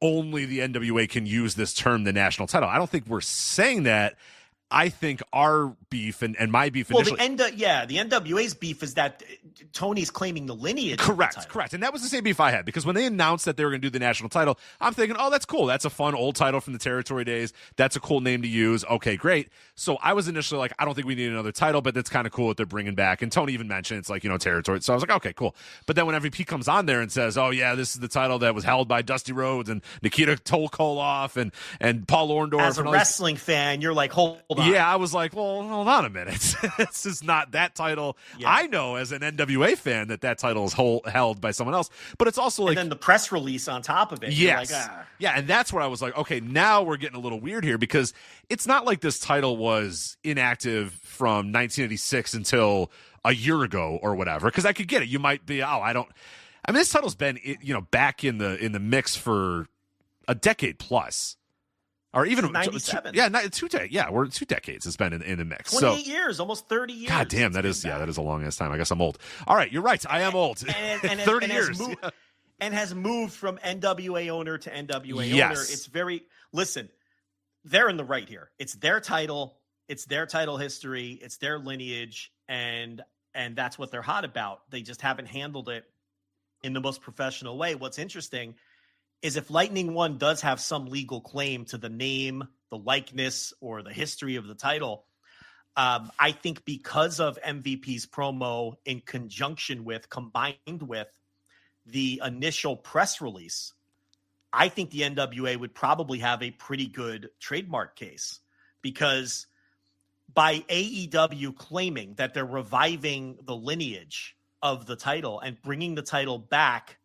only the NWA can use this term, the national title. I don't think we're saying that. I think our beef and my beef initially... the NWA's beef is that Tony's claiming the lineage. Correct. And that was the same beef I had, because when they announced that they were going to do the national title, I'm thinking, oh, that's cool. That's a fun old title from the territory days. That's a cool name to use. Okay, great. So I was initially like, I don't think we need another title, but that's kind of cool that they're bringing back. And Tony even mentioned it's like, territory. So I was like, okay, cool. But then when MVP comes on there and says, oh, yeah, this is the title that was held by Dusty Rhodes and Nikita Koloff and Paul Orndorff. As a wrestling fan, you're like, hold on. Yeah, I was like, well, hold on a minute. This is not that title. Yeah. I know as an NWA fan that title is held by someone else, but it's also like... And then the press release on top of it. Yes. Like, ah. Yeah, and that's where I was like, okay, now we're getting a little weird here, because it's not like this title was inactive from 1986 until a year ago or whatever, because I could get it. You might be, this title's been, back in the mix for a decade plus. Or even 97. We're 2 decades. It's been in the mix. 28 years, almost 30 years. God damn, that is a long ass time. I guess I'm old. All right, you're right. I am old. And 30 years. And has moved from NWA owner to NWA owner. It's listen, they're in the right here. It's their title. It's their title history. It's their lineage. And that's what they're hot about. They just haven't handled it in the most professional way. What's interesting is if Lightning One does have some legal claim to the name, the likeness, or the history of the title, I think because of MVP's promo in combined with the initial press release, I think the NWA would probably have a pretty good trademark case, because by AEW claiming that they're reviving the lineage of the title and bringing the title back,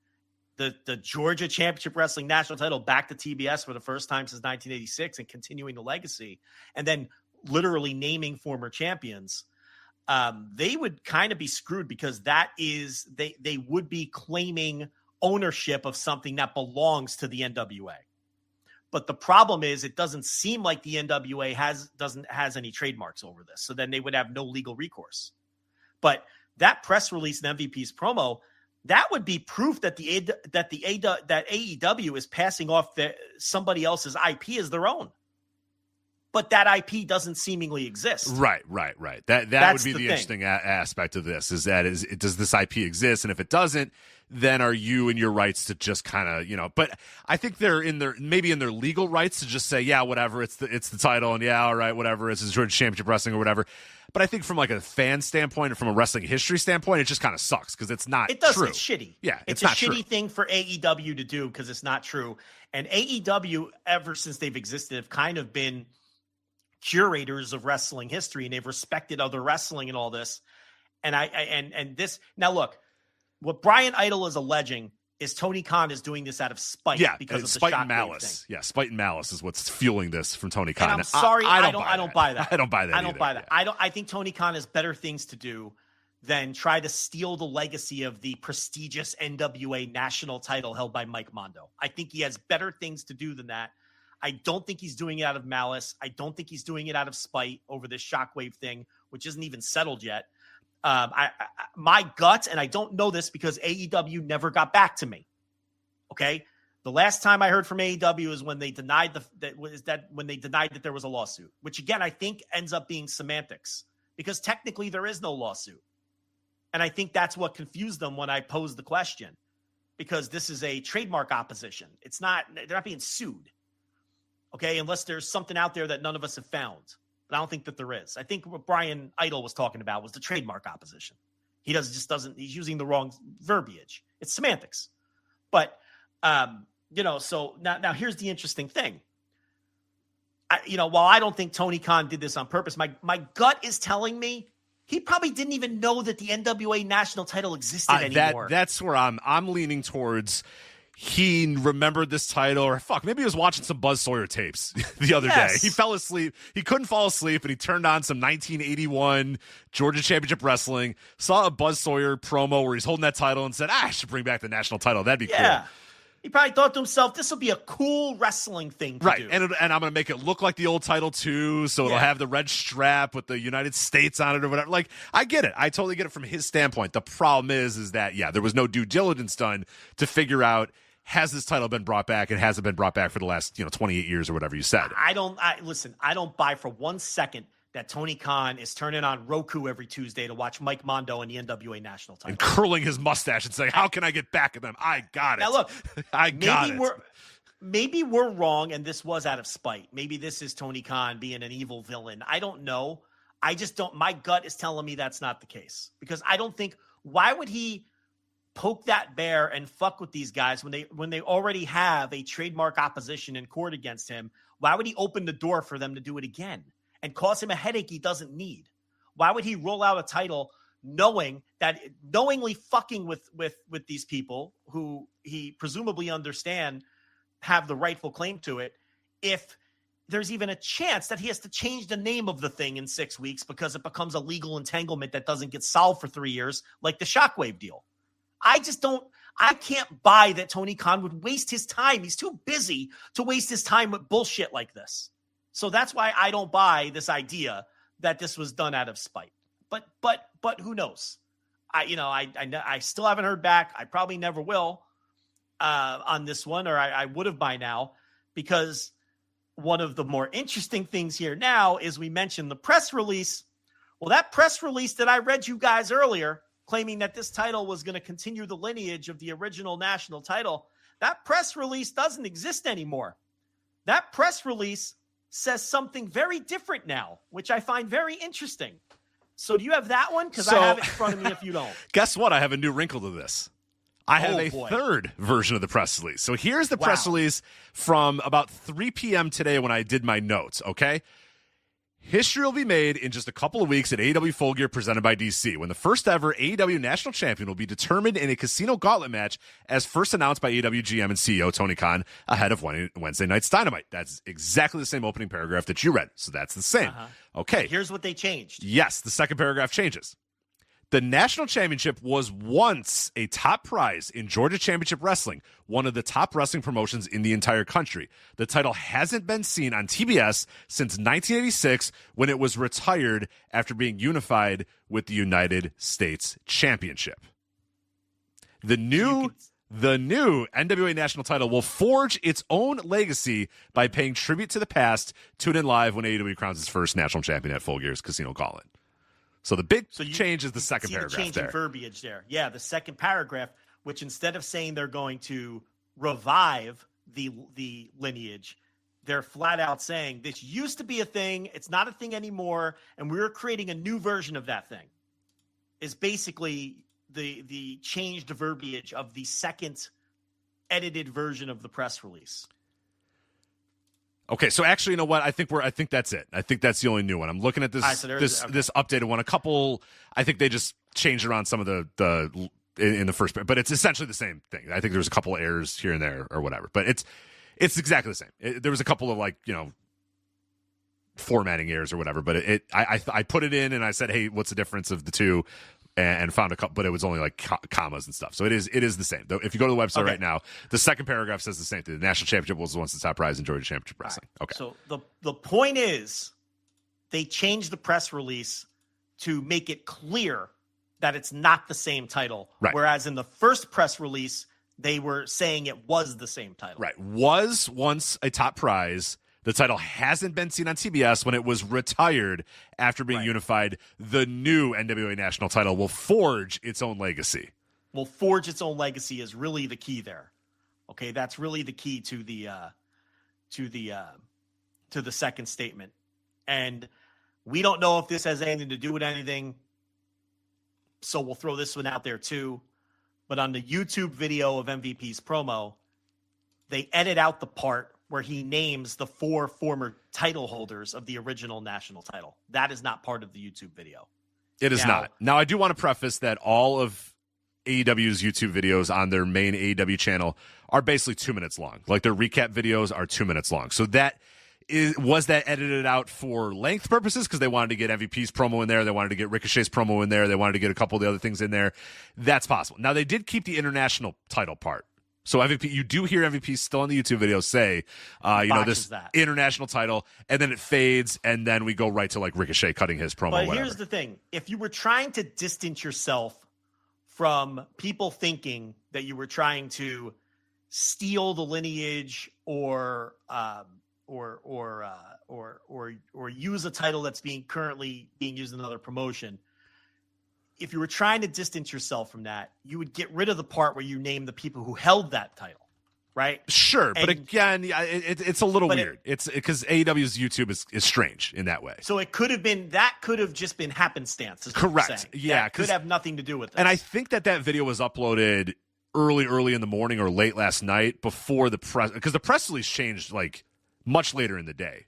the Georgia Championship Wrestling National Title back to TBS for the first time since 1986 and continuing the legacy, and then literally naming former champions, they would kind of be screwed, because they would be claiming ownership of something that belongs to the NWA. But the problem is, it doesn't seem like the NWA has any trademarks over this. So then they would have no legal recourse. But that press release and MVP's promo, that would be proof that AEW is passing off somebody else's IP as their own. But that IP doesn't seemingly exist. Right. That would be the interesting aspect of this, does this IP exist? And if it doesn't, then are you in your rights to just kind of, but I think they're in their legal rights to just say, yeah, whatever, it's the title, and yeah, all right, whatever, it's Georgia Championship Wrestling or whatever. But I think from like a fan standpoint or from a wrestling history standpoint, it just kind of sucks, because it's not true. It's shitty. Yeah, it's a shitty thing for AEW to do, because it's not true. And AEW, ever since they've existed, have kind of been curators of wrestling history, and they've respected other wrestling and all this. And this, now look, what Brian Idol is alleging is Tony Khan is doing this out of spite, because of the spite and malice. Thing. Yeah, spite and malice is what's fueling this from Tony Khan. And I'm sorry, I don't buy that. I don't buy that. I don't buy that. I think Tony Khan has better things to do than try to steal the legacy of the prestigious NWA national title held by Mike Mondo. I think he has better things to do than that. I don't think he's doing it out of malice. I don't think he's doing it out of spite over this Shockwave thing, which isn't even settled yet. My gut, and I don't know this because AEW never got back to me. Okay, the last time I heard from AEW is when they denied that there was a lawsuit, which again I think ends up being semantics, because technically there is no lawsuit, and I think that's what confused them when I posed the question, because this is a trademark opposition. They're not being sued. Okay, unless there's something out there that none of us have found. But I don't think that there is. I think what Brian Idol was talking about was the trademark opposition. He's using the wrong verbiage. It's semantics. But, so now here's the interesting thing. While I don't think Tony Khan did this on purpose, my gut is telling me he probably didn't even know that the NWA national title existed anymore. That's where I'm leaning towards. He remembered this title, or maybe he was watching some Buzz Sawyer tapes the other day. He fell asleep. He couldn't fall asleep, and he turned on some 1981 Georgia Championship Wrestling, saw a Buzz Sawyer promo where he's holding that title and said, I should bring back the national title. That'd be cool. He probably thought to himself, this will be a cool wrestling thing to do. And I'm going to make it look like the old title, too, so it'll have the red strap with the United States on it or whatever. Like, I get it. I totally get it from his standpoint. The problem is that, there was no due diligence done to figure out has this title been brought back? It hasn't been brought back for the last 28 years or whatever you said. I don't buy for 1 second that Tony Khan is turning on Roku every Tuesday to watch Mike Mondo and the NWA National Title. And curling his mustache and saying, how can I get back at them? I got it. Now, look, I got it. Maybe we're wrong, and this was out of spite. Maybe this is Tony Khan being an evil villain. I don't know. I just don't. My gut is telling me that's not the case. Because I don't think, why would he poke that bear and fuck with these guys when they already have a trademark opposition in court against him? Why would he open the door for them to do it again and cause him a headache he doesn't need? Why would he roll out a title knowingly fucking with these people who he presumably understand have the rightful claim to it, if there's even a chance that he has to change the name of the thing in 6 weeks because it becomes a legal entanglement that doesn't get solved for 3 years, like the Shockwave deal? I can't buy that Tony Khan would waste his time. He's too busy to waste his time with bullshit like this. So that's why I don't buy this idea that this was done out of spite. But who knows? I still haven't heard back. I probably never will on this one, or I would have by now, because one of the more interesting things here now is we mentioned the press release. Well, that press release that I read you guys earlier, claiming that this title was going to continue the lineage of the original national title, that press release doesn't exist anymore. That press release says something very different now, which I find very interesting. So do you have that one? Because I have it in front of me if you don't. Guess what? I have a new wrinkle to this. I have a third version of the press release. So here's the press release from about 3 p.m. today when I did my notes, okay? History will be made in just a couple of weeks at AEW Full Gear presented by DC, when the first ever AEW National Champion will be determined in a casino gauntlet match, as first announced by AEW GM and CEO Tony Khan ahead of Wednesday night's Dynamite. That's exactly the same opening paragraph that you read, so that's the same. Okay. Here's what they changed. Yes, the second paragraph changes. The National Championship was once a top prize in Georgia Championship Wrestling, one of the top wrestling promotions in the entire country. The title hasn't been seen on TBS since 1986, when it was retired after being unified with the United States Championship. The new NWA National Title will forge its own legacy by paying tribute to the past. Tune in live when AEW crowns its first national champion at Full Gear's Casino Gauntlet. So the big change is the second paragraph change in verbiage there. Yeah, the second paragraph, which instead of saying they're going to revive the lineage, they're flat out saying this used to be a thing, it's not a thing anymore, and we're creating a new version of that thing. Is basically the changed verbiage of the second edited version of the press release. Okay, so actually, you know what? I think that's it. I think that's the only new one. I'm looking at this this updated one. A couple, I think they just changed around some of the in the first, but it's essentially the same thing. I think there's a couple of errors here and there or whatever, but it's exactly the same. There was a couple of formatting errors or whatever, but I put it in and I said, hey, what's the difference of the two? And found a couple, but it was only like commas and stuff. So it is the same. Though if you go to the website right now, the second paragraph says the same thing. The National Championship was once the top prize in Georgia Championship Wrestling. Right. Okay. So the point is, they changed the press release to make it clear that it's not the same title. Right. Whereas in the first press release, they were saying it was the same title. Right. Was once a top prize. The title hasn't been seen on TBS when it was retired after being unified. The new NWA National Title will forge its own legacy. Will forge its own legacy is really the key there. Okay, that's really the key to the second statement. And we don't know if this has anything to do with anything, so we'll throw this one out there too. But on the YouTube video of MVP's promo, they edit out the part where he names the 4 former title holders of the original national title. That is not part of the YouTube video. It is not. Now, I do want to preface that all of AEW's YouTube videos on their main AEW channel are basically 2 minutes long. Like their recap videos are 2 minutes long. So was that edited out for length purposes because they wanted to get MVP's promo in there, they wanted to get Ricochet's promo in there, they wanted to get a couple of the other things in there. That's possible. Now, they did keep the international title part. So MVP, you do hear MVP still in the YouTube video say, this international title, and then it fades, and then we go right to like Ricochet cutting his promo. But here's the thing: if you were trying to distance yourself from people thinking that you were trying to steal the lineage or use a title that's currently being used in another promotion. If you were trying to distance yourself from that, you would get rid of the part where you name the people who held that title, right? Sure, but again, it's a little weird. It's because AEW's YouTube is strange in that way. So it could have just been happenstance. Correct. Yeah, that could have nothing to do with it. And I think that video was uploaded early in the morning or late last night before the press, because the press release changed like much later in the day.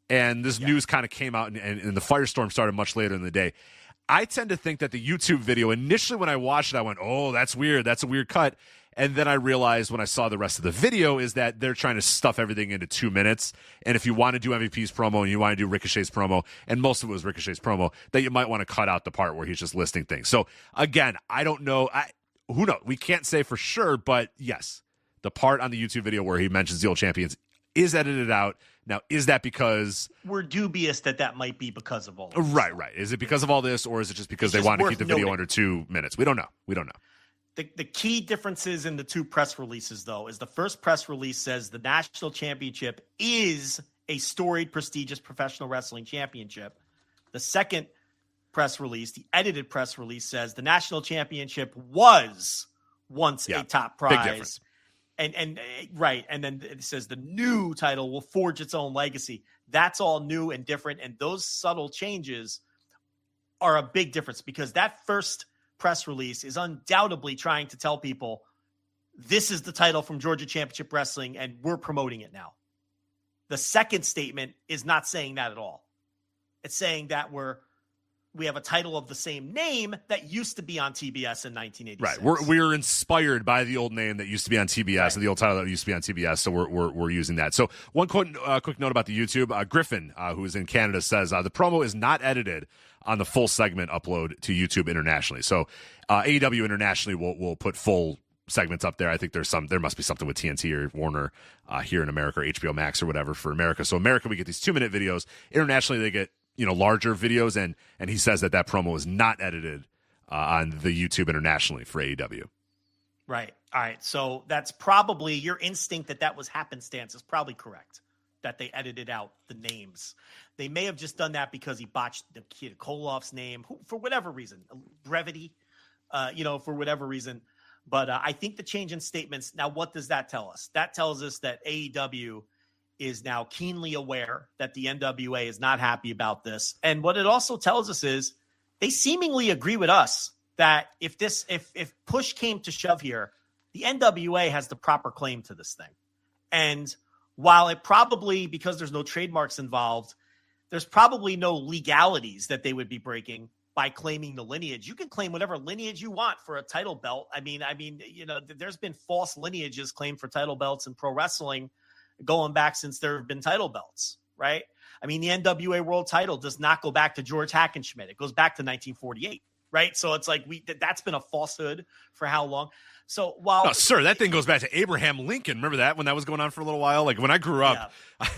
And this news kind of came out and the firestorm started much later in the day. I tend to think that the YouTube video, initially when I watched it, I went, oh, that's weird. That's a weird cut. And then I realized when I saw the rest of the video is that they're trying to stuff everything into 2 minutes. And if you want to do MVP's promo and you want to do Ricochet's promo, and most of it was Ricochet's promo, that you might want to cut out the part where he's just listing things. So again, I don't know. Who knows? We can't say for sure, but yes, the part on the YouTube video where he mentions the old champions is edited out. Now, is that because we're dubious that might be because of all this? Right. Is it because of all this, or is it just because they want to keep the video under 2 minutes? We don't know. The key differences in the two press releases, though, is the first press release says the national championship is a storied, prestigious professional wrestling championship. The second press release, the edited press release, says the national championship was once a top prize. Big difference. And then it says the new title will forge its own legacy. That's all new and different, and those subtle changes are a big difference, because that first press release is undoubtedly trying to tell people this is the title from Georgia Championship Wrestling and we're promoting it now. The second statement is not saying that at all. It's saying that we have a title of the same name that used to be on TBS in 1986. Right. We're inspired by the old name that used to be on TBS and the old title that used to be on TBS, so we're using that. So one quick note about the YouTube. Griffin, who is in Canada, says the promo is not edited on the full segment upload to YouTube internationally. So AEW internationally will put full segments up there. I think there must be something with TNT or Warner here in America, or HBO Max or whatever for America. So America, we get these 2-minute videos. Internationally, they get larger videos, and he says that promo is not edited on the YouTube internationally for AEW. Right. All right. So that's probably your instinct that was happenstance is probably correct, that they edited out the names. They may have just done that because he botched the kid Koloff's name for whatever reason, brevity, for whatever reason. But I think the change in statements. Now, what does that tell us? That tells us that AEW is now keenly aware that the NWA is not happy about this. And what it also tells us is they seemingly agree with us that if push came to shove here, the NWA has the proper claim to this thing. And while it probably, because there's no trademarks involved, there's probably no legalities that they would be breaking by claiming the lineage. You can claim whatever lineage you want for a title belt. I mean, there's been false lineages claimed for title belts in pro wrestling going back since there have been title belts, right? I mean, the NWA World Title does not go back to George Hackenschmidt. It goes back to 1948, right? So it's like that's been a falsehood for how long? So while sir, that thing goes back to Abraham Lincoln. Remember that when that was going on for a little while? Like when I grew up,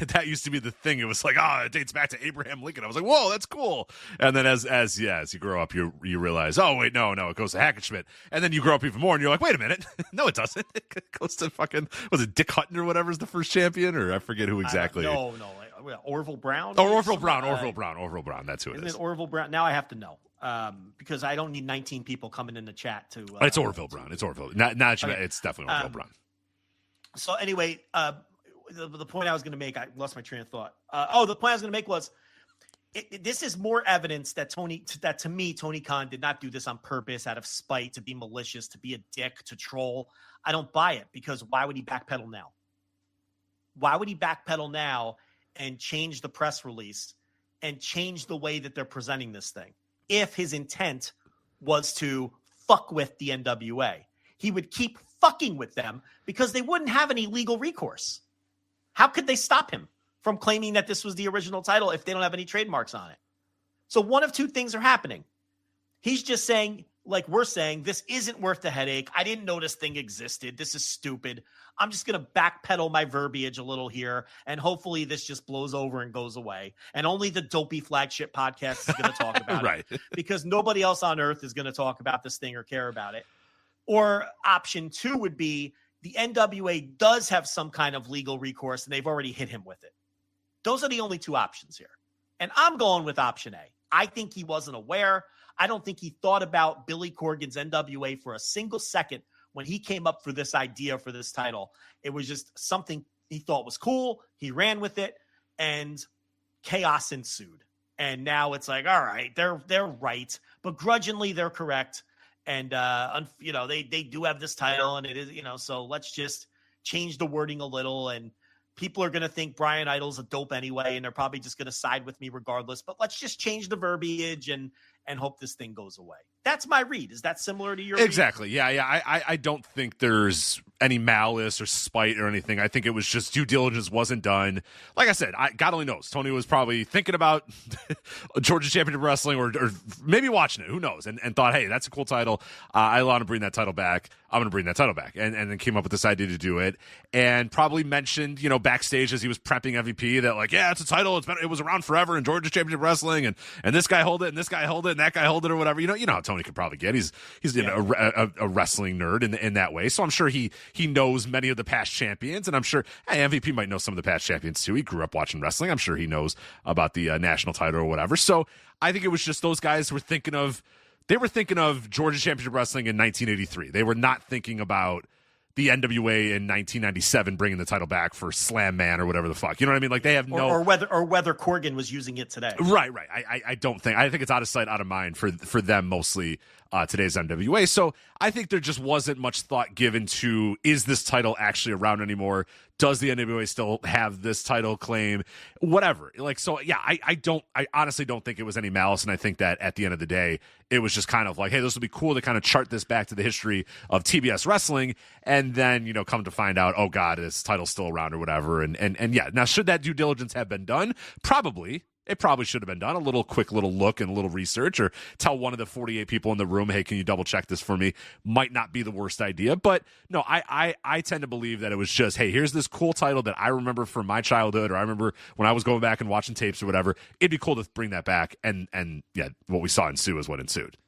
that used to be the thing. It was like, it dates back to Abraham Lincoln. I was like, whoa, that's cool. And then as you grow up, you realize, oh wait, no, it goes to Hackenschmidt. And then you grow up even more, and you're like, wait a minute, no, it doesn't. It goes to fucking, was it Dick Hutton or whatever is the first champion, or I forget who exactly. No, Orville Brown. Oh, Orville Brown. That's who it is. Isn't it Orville Brown? Now I have to know. Because I don't need 19 people coming in the chat to. It's Orville Brown. It's Orville. It's definitely Orville Brown. So anyway, the point I was going to make, I lost my train of thought. The point I was going to make was, this is more evidence that to me, Tony Khan did not do this on purpose, out of spite, to be malicious, to be a dick, to troll. I don't buy it, because why would he backpedal now? Why would he backpedal now and change the press release and change the way that they're presenting this thing? If his intent was to fuck with the NWA, he would keep fucking with them because they wouldn't have any legal recourse. How could they stop him from claiming that this was the original title if they don't have any trademarks on it? So one of two things are happening. He's just saying, like we're saying, this isn't worth the headache. I didn't know this thing existed. This is stupid. I'm just going to backpedal my verbiage a little here, and hopefully this just blows over and goes away. And only the dopey Flagship podcast is going to talk about right. it, because nobody else on earth is going to talk about this thing or care about it. Or option two would be the NWA does have some kind of legal recourse, and they've already hit him with it. Those are the only two options here. And I'm going with option A. I think he wasn't aware. I don't think he thought about Billy Corgan's NWA for a single second when he came up for this idea for this title. It was just something he thought was cool. He ran with it, and chaos ensued. And now it's like, all right, they're right, but grudgingly they're correct. And they do have this title, and it is, so let's just change the wording a little. And people are going to think Brian Idol's a dope anyway, and they're probably just going to side with me regardless. But let's just change the verbiage and hope this thing goes away. That's my read. Is that similar to your Exactly. read? Yeah. I don't think there's any malice or spite or anything. I think it was just due diligence wasn't done. Like I said, God only knows. Tony was probably thinking about Georgia Championship Wrestling or maybe watching it. Who knows? And thought, hey, that's a cool title. I want to bring that title back. I'm going to bring that title back. And then came up with this idea to do it. And probably mentioned, backstage as he was prepping MVP that like, yeah, it's a title. It was around forever in Georgia Championship Wrestling. And this guy hold it and this guy hold it and that guy hold it or whatever. You know how Tony could probably get. He's a wrestling nerd in that way. So I'm sure he knows many of the past champions, and I'm sure MVP might know some of the past champions too. He grew up watching wrestling. I'm sure he knows about the national title or whatever. So I think it was just those guys were thinking of Georgia Championship Wrestling in 1983. They were not thinking about the NWA in 1997 bringing the title back for Slam Man or whatever the fuck. You know what I mean? Like they have no or whether Corgan was using it today. Right. I don't think. I think it's out of sight, out of mind for them mostly today's NWA. So I think there just wasn't much thought given to, is this title actually around anymore? Does the NWA still have this title claim? Whatever. Like, so yeah, I honestly don't think it was any malice. And I think that at the end of the day, it was just kind of like, hey, this would be cool to kind of chart this back to the history of TBS wrestling. And then, come to find out, oh God, this title's still around or whatever. And yeah, now should that due diligence have been done? Probably. It probably should have been done. A quick little look and a little research, or tell one of the 48 people in the room, hey, can you double check this for me? Might not be the worst idea. But no, I tend to believe that it was just, hey, here's this cool title that I remember from my childhood, or I remember when I was going back and watching tapes or whatever. It'd be cool to bring that back. And yeah, what we saw ensue is what ensued.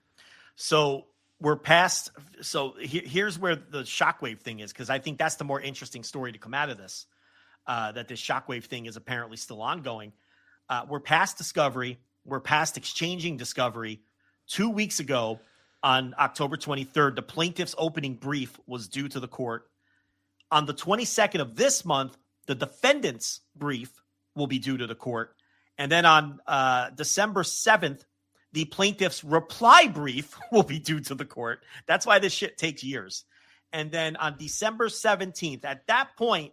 So we're past. So here's where the Shockwave thing is, because I think that's the more interesting story to come out of this, that this Shockwave thing is apparently still ongoing. We're past discovery. We're past exchanging discovery. 2 weeks ago, on October 23rd, the plaintiff's opening brief was due to the court. On the 22nd of this month, the defendant's brief will be due to the court. And then on December 7th, the plaintiff's reply brief will be due to the court. That's why this shit takes years. And then on December 17th, at that point,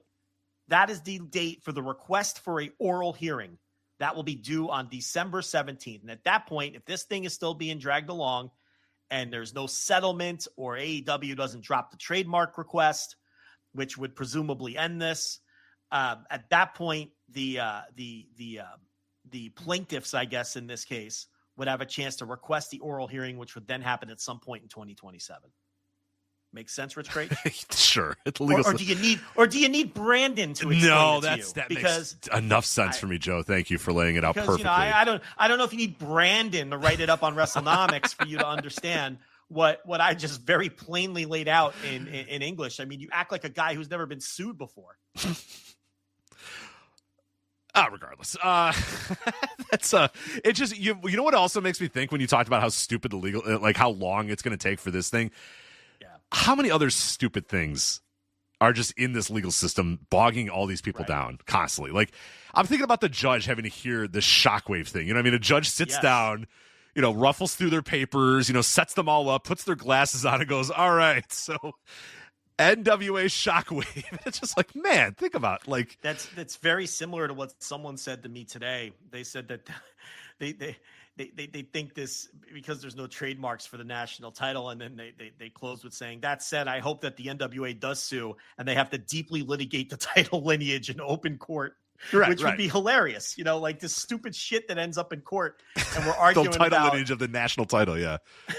that is the date for the request for an oral hearing. That will be due on December 17th. And at that point, if this thing is still being dragged along and there's no settlement, or AEW doesn't drop the trademark request, which would presumably end this, at that point, the plaintiffs, I guess, in this case, would have a chance to request the oral hearing, which would then happen at some point in 2027. Makes sense, Rich Crate? Sure. Or do you need Brandon to explain it to you? That makes enough sense for me, Joe. Thank you for laying it out perfectly. I don't know if you need Brandon to write it up on WrestleNomics for you to understand what I just very plainly laid out in English. I mean, you act like a guy who's never been sued before. Regardless, that's it. Just you know what also makes me think when you talked about how stupid the legal, like how long it's going to take for this thing. How many other stupid things are just in this legal system bogging all these people down constantly? Like, I'm thinking about the judge having to hear the Shockwave thing. You know what I mean? A judge sits down, ruffles through their papers, sets them all up, puts their glasses on and goes, all right, so NWA Shockwave. It's just like, man, think about like that's very similar to what someone said to me today. They said that they think this because there's no trademarks for the national title. And then they close with saying, that said, I hope that the NWA does sue and they have to deeply litigate the title lineage in open court, which would be hilarious. Like this stupid shit that ends up in court. And we're arguing the title about lineage of the national title. Yeah.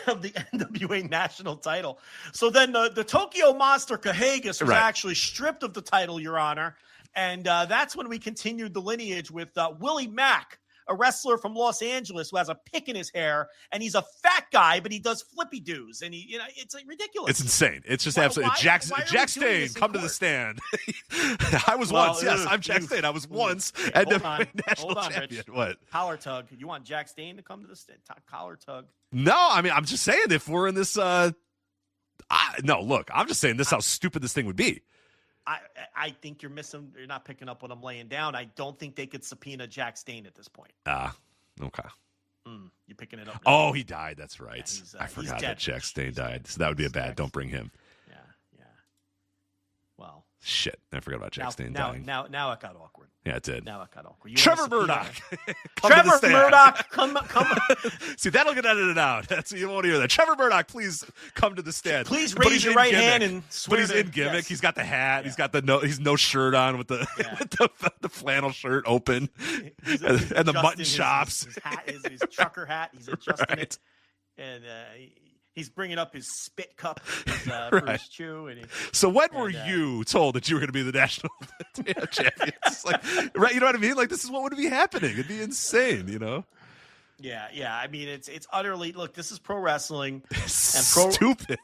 Of the NWA national title. So then the Tokyo Monster Kahagas was actually stripped of the title, Your Honor. And that's when we continued the lineage with Willie Mack a wrestler from Los Angeles who has a pick in his hair, and he's a fat guy, but he does flippy doos, and it's like ridiculous. It's insane. It's just absolutely Jack Stain, come to the stand. I was once. Yes, I'm Jack Stain. I was once NWA National Champion. Rich. What? Collar tug. You want Jack Stain to come to the stand? Collar tug. No, I mean, I'm just saying if we're in this. No, look, I'm just saying this. How stupid this thing would be. I think you're not picking up what I'm laying down. I don't think they could subpoena Jack Stain at this point. Okay. You picking it up now? Oh, he died. That's right. Yeah, I forgot that Jack Stain died. So that would be a bad. Don't bring him. Yeah. Well. Shit. I forgot about Jack Stain dying. Now it got awkward. Yeah, it did. Now it got awkward. Trevor Murdoch. Trevor Murdoch, come. See, that'll get edited out. You won't hear that. Trevor Murdoch, please come to the stand. Please raise your right hand and swear. But he's in gimmick. Yes. He's got the hat. Yeah. He's got he's no shirt on with the the flannel shirt open and the mutton chops. His hat is his trucker hat. He's adjusting it, and he's bringing up his spit cup for his chew. So when were you told that you were going to be the national champion? Like, right, you know what I mean? Like, this is what would be happening. It'd be insane, you know? Yeah. I mean, it's utterly, look, this is pro wrestling. Stupid.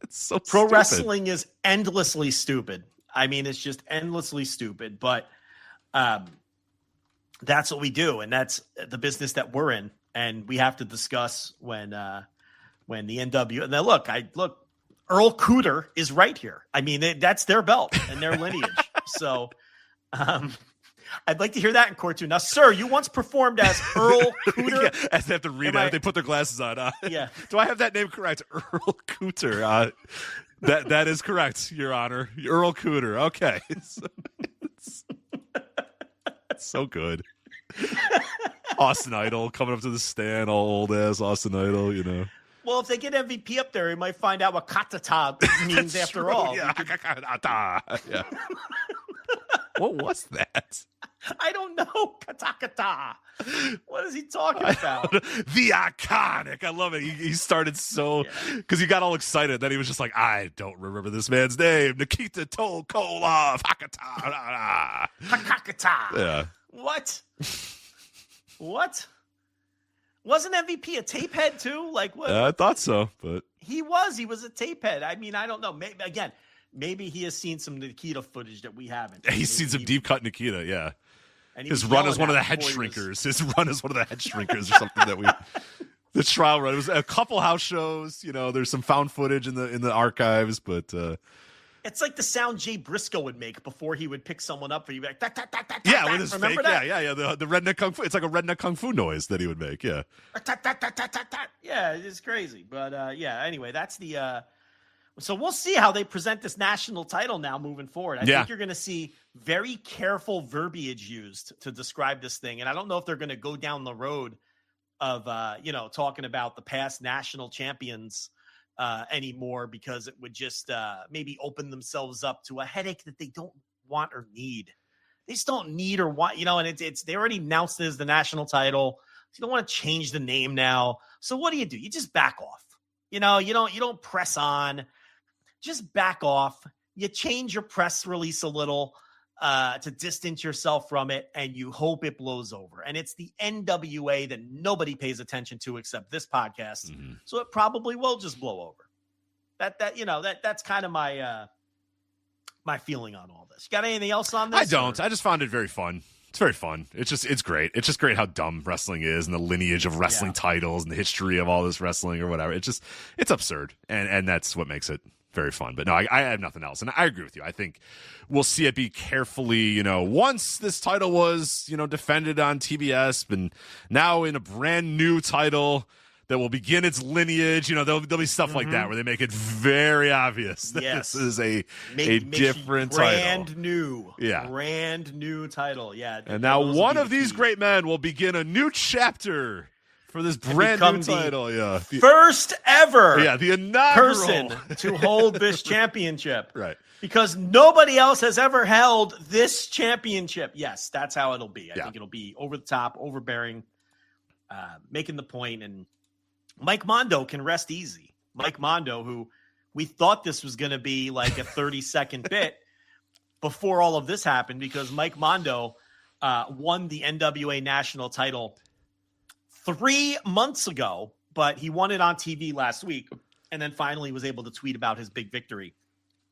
It's so pro stupid. Wrestling is endlessly stupid. I mean, it's just endlessly stupid. But that's what we do, and that's the business that we're in. And we have to discuss when the NW and then look, Earl Cooter is right here. I mean, that's their belt and their lineage. So I'd like to hear that in court too. Now, sir, you once performed as Earl Cooter. Yeah, as they have to read it, they put their glasses on. Yeah. Do I have that name correct? Earl Cooter. That is correct, Your Honor. Earl Cooter. Okay. It's so good. Austin Idol coming up to the stand, all old ass Austin Idol, you know. Well, if they get MVP up there, he might find out what katata means after true. all. Yeah. Yeah. What was that? I don't know. Katakata. What is he talking about? The Iconic. I love it. He started because he got all excited. Then he was just like, I don't remember this man's name. Nikita Tolkolov. Hakata. Yeah. What? Wasn't MVP a tape head too? Like what? I thought so, but he was a tape head. I mean, I don't know. Maybe he has seen some Nikita footage that we haven't. He's seen some deep cut Nikita, yeah. And his run as one of the head shrinkers. His run as one of the head shrinkers or something that we. The trial run. It was a couple house shows. You know, there's some found footage in the archives, but. It's like the sound Jay Briscoe would make before he would pick someone up for you. Like, yeah, with his remember fake, that? yeah. The redneck kung fu. It's like a redneck kung fu noise that he would make. Yeah. Yeah, it's crazy, but Anyway, that's the. So we'll see how they present this national title now moving forward. I think you're going to see very careful verbiage used to describe this thing, and I don't know if they're going to go down the road of talking about the past national champions. Anymore, because it would just maybe open themselves up to a headache that they don't want or need. They just don't need or want, and it's they already announced it as the national title. So you don't want to change the name now. So what do? You just back off. You don't press on. Just back off. You change your press release a little to distance yourself from it, and you hope it blows over. And it's the NWA that nobody pays attention to except this podcast. Mm-hmm. So it probably will just blow over. That's kind of my my feeling on all this. Got anything else on this? I don't. I just found it very fun. It's very fun. It's great. It's just great how dumb wrestling is and the lineage of wrestling titles and the history of all this wrestling or whatever. It's absurd. And that's what makes it very fun. But no, I have nothing else. And I agree with you. I think we'll see it be carefully, once this title was, defended on TBS and now in a brand new title that will begin its lineage, there'll be stuff like that where they make it very obvious that this is a different brand title. New. Yeah. Brand new title. Yeah. And now one of these great men will begin a new chapter for this brand new title, first ever the inaugural person to hold this championship. Right. Because nobody else has ever held this championship. Yes, that's how it'll be. I think it'll be over the top, overbearing, making the point. And Mike Mondo can rest easy. Mike Mondo, who we thought this was going to be like a 30-second bit before all of this happened, because Mike Mondo won the NWA National Title 3 months ago, but he won it on TV last week, and then finally was able to tweet about his big victory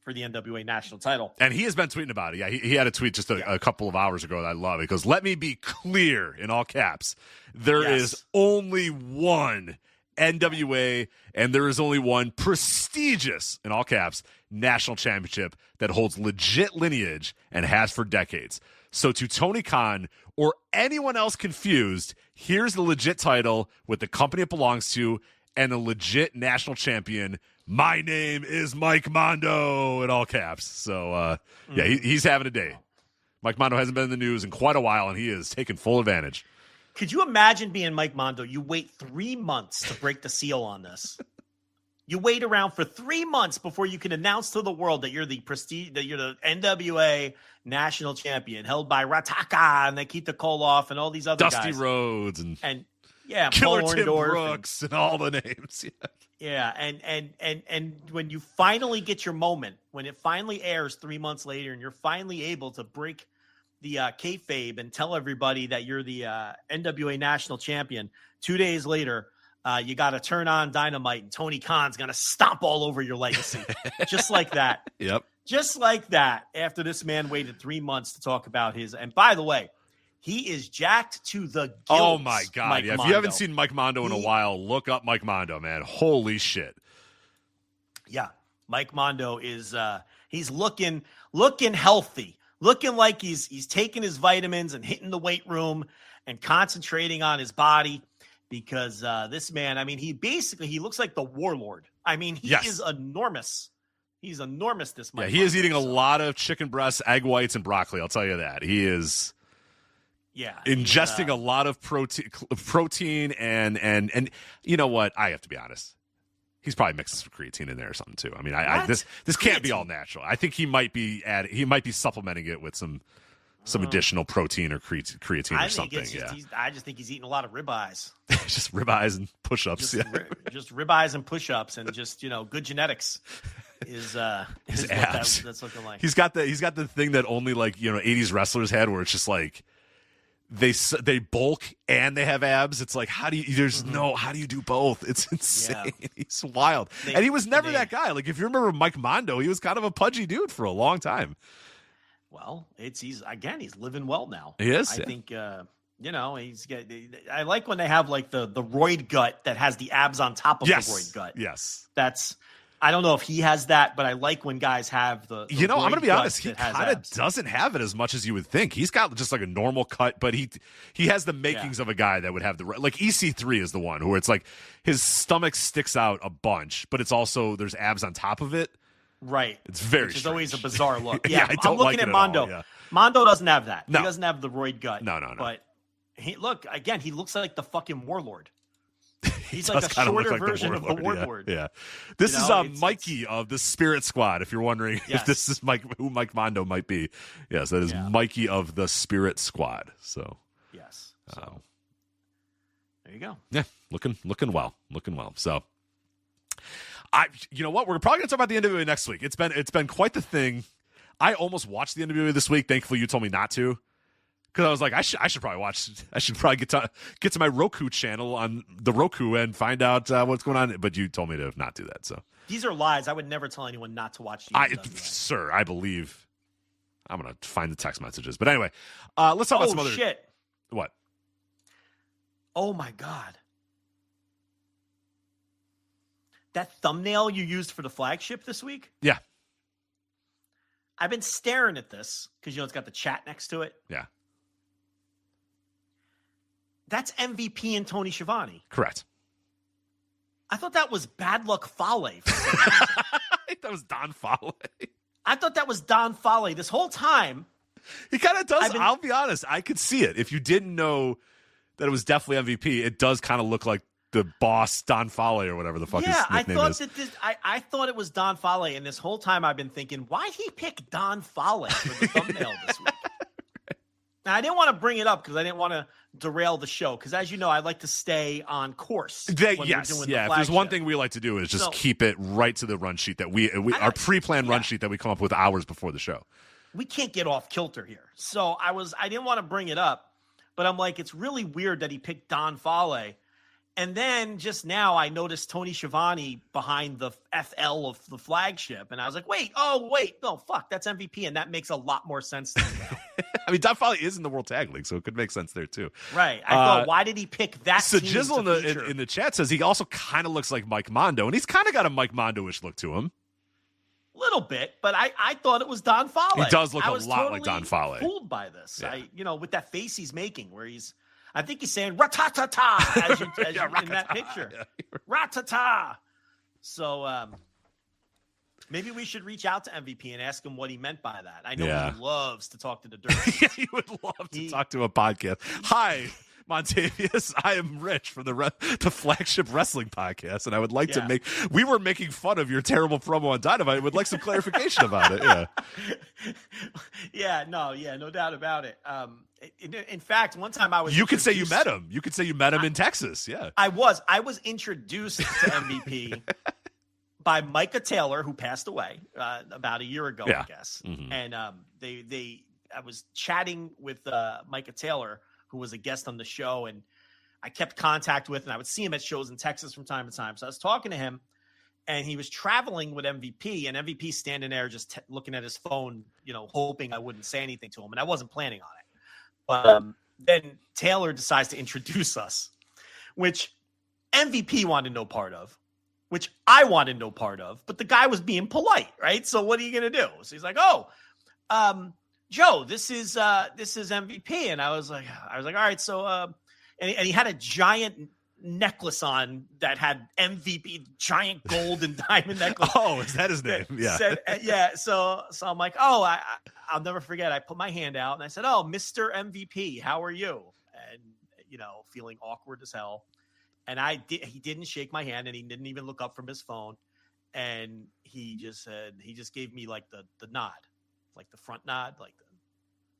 for the NWA National Title. And he has been tweeting about it. Yeah, he had a tweet just a couple of hours ago that I love. He goes, "Let me be clear," in all caps. There is only one NWA, and there is only one prestigious, in all caps, national championship that holds legit lineage and has for decades. So to Tony Khan or anyone else confused, here's the legit title with the company it belongs to and a legit national champion. My name is Mike Mondo, in all caps. So, he's having a day. Mike Mondo hasn't been in the news in quite a while, and he is taking full advantage. Could you imagine being Mike Mondo? You wait 3 months to break the seal on this. You wait around for 3 months before you can announce to the world that you're the NWA National Champion, held by Rataka and Nikita Koloff and all these other Dusty guys. Rhodes and Killer Paul Tim Brooks and all the names. Yeah, and when you finally get your moment, when it finally airs 3 months later, and you're finally able to break the kayfabe and tell everybody that you're the NWA National Champion, 2 days later, you got to turn on Dynamite, and Tony Khan's going to stomp all over your legacy, just like that. Yep, just like that. After this man waited 3 months to talk about his, and by the way, he is jacked to the gills. Oh, my God. Mike If Mondo. you haven't seen Mike Mondo in a while, look up Mike Mondo, man. Holy shit. Yeah, Mike Mondo is he's looking healthy, looking like he's taking his vitamins and hitting the weight room and concentrating on his body because this man, I mean, he looks like the warlord. I mean, he is enormous. He's enormous, this Mike Mondo. He is eating a lot of chicken breasts, egg whites, and broccoli. I'll tell you that. He is... ingesting a lot of protein and you know what? I have to be honest. He's probably mixing some creatine in there or something too. I mean, this can't be all natural. I think he might be supplementing it with some additional protein or creatine or something. I just think he's eating a lot of ribeyes. Just ribeyes and push-ups. Just ribeyes and push-ups and just, good genetics is his abs. That's looking like. He's got the thing that only 80s wrestlers had, where it's just like they bulk and they have abs. It's like, how do you do both? It's insane. Yeah. He's wild. And he was never that guy. Like, if you remember Mike Mondo, he was kind of a pudgy dude for a long time. Well, he's living well now. He is. I think I like when they have like the roid gut that has the abs on top of the roid gut. Yes. I don't know if he has that, but I like when guys have the I'm going to be honest, he kind of doesn't have it as much as you would think. He's got just like a normal cut, but he has the makings of a guy that would have like EC3 is the one where it's like his stomach sticks out a bunch, but it's also there's abs on top of it. Right. It's very Which is strange. always a bizarre look. Yeah, I'm looking at Mondo. All, yeah. Mondo doesn't have that. No. He doesn't have the roid gut. No. But he looks like the fucking warlord. He's like a shorter version of the warlord. Yeah. This is Mikey of the Spirit Squad, if you're wondering if this is who Mike Mondo might be. Yes, that is Mikey of the Spirit Squad. So yes. So there you go. Yeah, looking well. So you know what? We're probably gonna talk about the NWA next week. It's been quite the thing. I almost watched the NWA this week. Thankfully, you told me not to. Because I was like, I should probably watch. I should probably get to my Roku channel on the Roku and find out what's going on. But you told me to not do that. So these are lies. I would never tell anyone not to watch. Sir, I believe. I'm gonna find the text messages. But anyway, let's talk about some other shit. What? Oh my God! That thumbnail you used for the flagship this week? Yeah. I've been staring at this because it's got the chat next to it. Yeah. That's MVP and Tony Schiavone. Correct. I thought that was Bad Luck Fale. I thought that was Don Fale. I thought that was Don Fale this whole time. He kind of does. I'll be honest. I could see it. If you didn't know that it was definitely MVP, it does kind of look like the boss Don Fale or whatever the fuck his nickname is. I thought it was Don Fale, and this whole time I've been thinking, why'd he pick Don Fale for the thumbnail this week? Now, I didn't want to bring it up because I didn't want to derail the show. Because as you know, I like to stay on course. If there's one thing we like to do is just keep it right to the run sheet that our pre-planned run sheet that we come up with hours before the show. We can't get off kilter here. So I didn't want to bring it up, but I'm like, it's really weird that he picked Don Fale And then just now I noticed Tony Schiavone behind the FL of the Flagship. And I was like, no, fuck, that's MVP. And that makes a lot more sense to me now. I mean, Don Foley is in the World Tag League, so it could make sense there too. Right. I thought, why did he pick that so team Jizzle in the chat says he also kind of looks like Mike Mondo, and he's kind of got a Mike Mondo-ish look to him. Little bit, but I thought it was Don Foley. He does look a lot totally like Don Foley. Fooled by this. Yeah. With that face he's making where I think he's saying "ra-ta-ta-ta" as you in that picture. Yeah. Ra-ta-ta. So maybe we should reach out to MVP and ask him what he meant by that. I know he loves to talk to the dirt. Yeah, he would love to talk to a podcast. Hi, Montavious. I am Rich from the Flagship Wrestling Podcast, and I would like to make. We were making fun of your terrible promo on Dynamite. Would like some clarification about it. Yeah. No doubt about it. In fact, one time I was. You could say you met him. You could say you met him in Texas. Yeah, I was introduced to MVP by Micah Taylor, who passed away about a year ago, I guess. Mm-hmm. And I was chatting with Micah Taylor, who was a guest on the show, and I kept contact with, and I would see him at shows in Texas from time to time. So I was talking to him, and he was traveling with MVP, and MVP standing there just looking at his phone, hoping I wouldn't say anything to him, and I wasn't planning on it. But then Taylor decides to introduce us, which MVP wanted no part of, which I wanted no part of, but the guy was being polite, right? So what are you going to do? So he's like, Joe, this is MVP. And I was like, all right. So, and he had a giant necklace on that had MVP, giant gold and diamond necklace. Oh, is that his name? Yeah. So I'm like, I'll never forget. I put my hand out and I said, Mr. MVP, how are you? And, feeling awkward as hell. And he didn't shake my hand, and he didn't even look up from his phone. And he just gave me like the nod, like the front nod,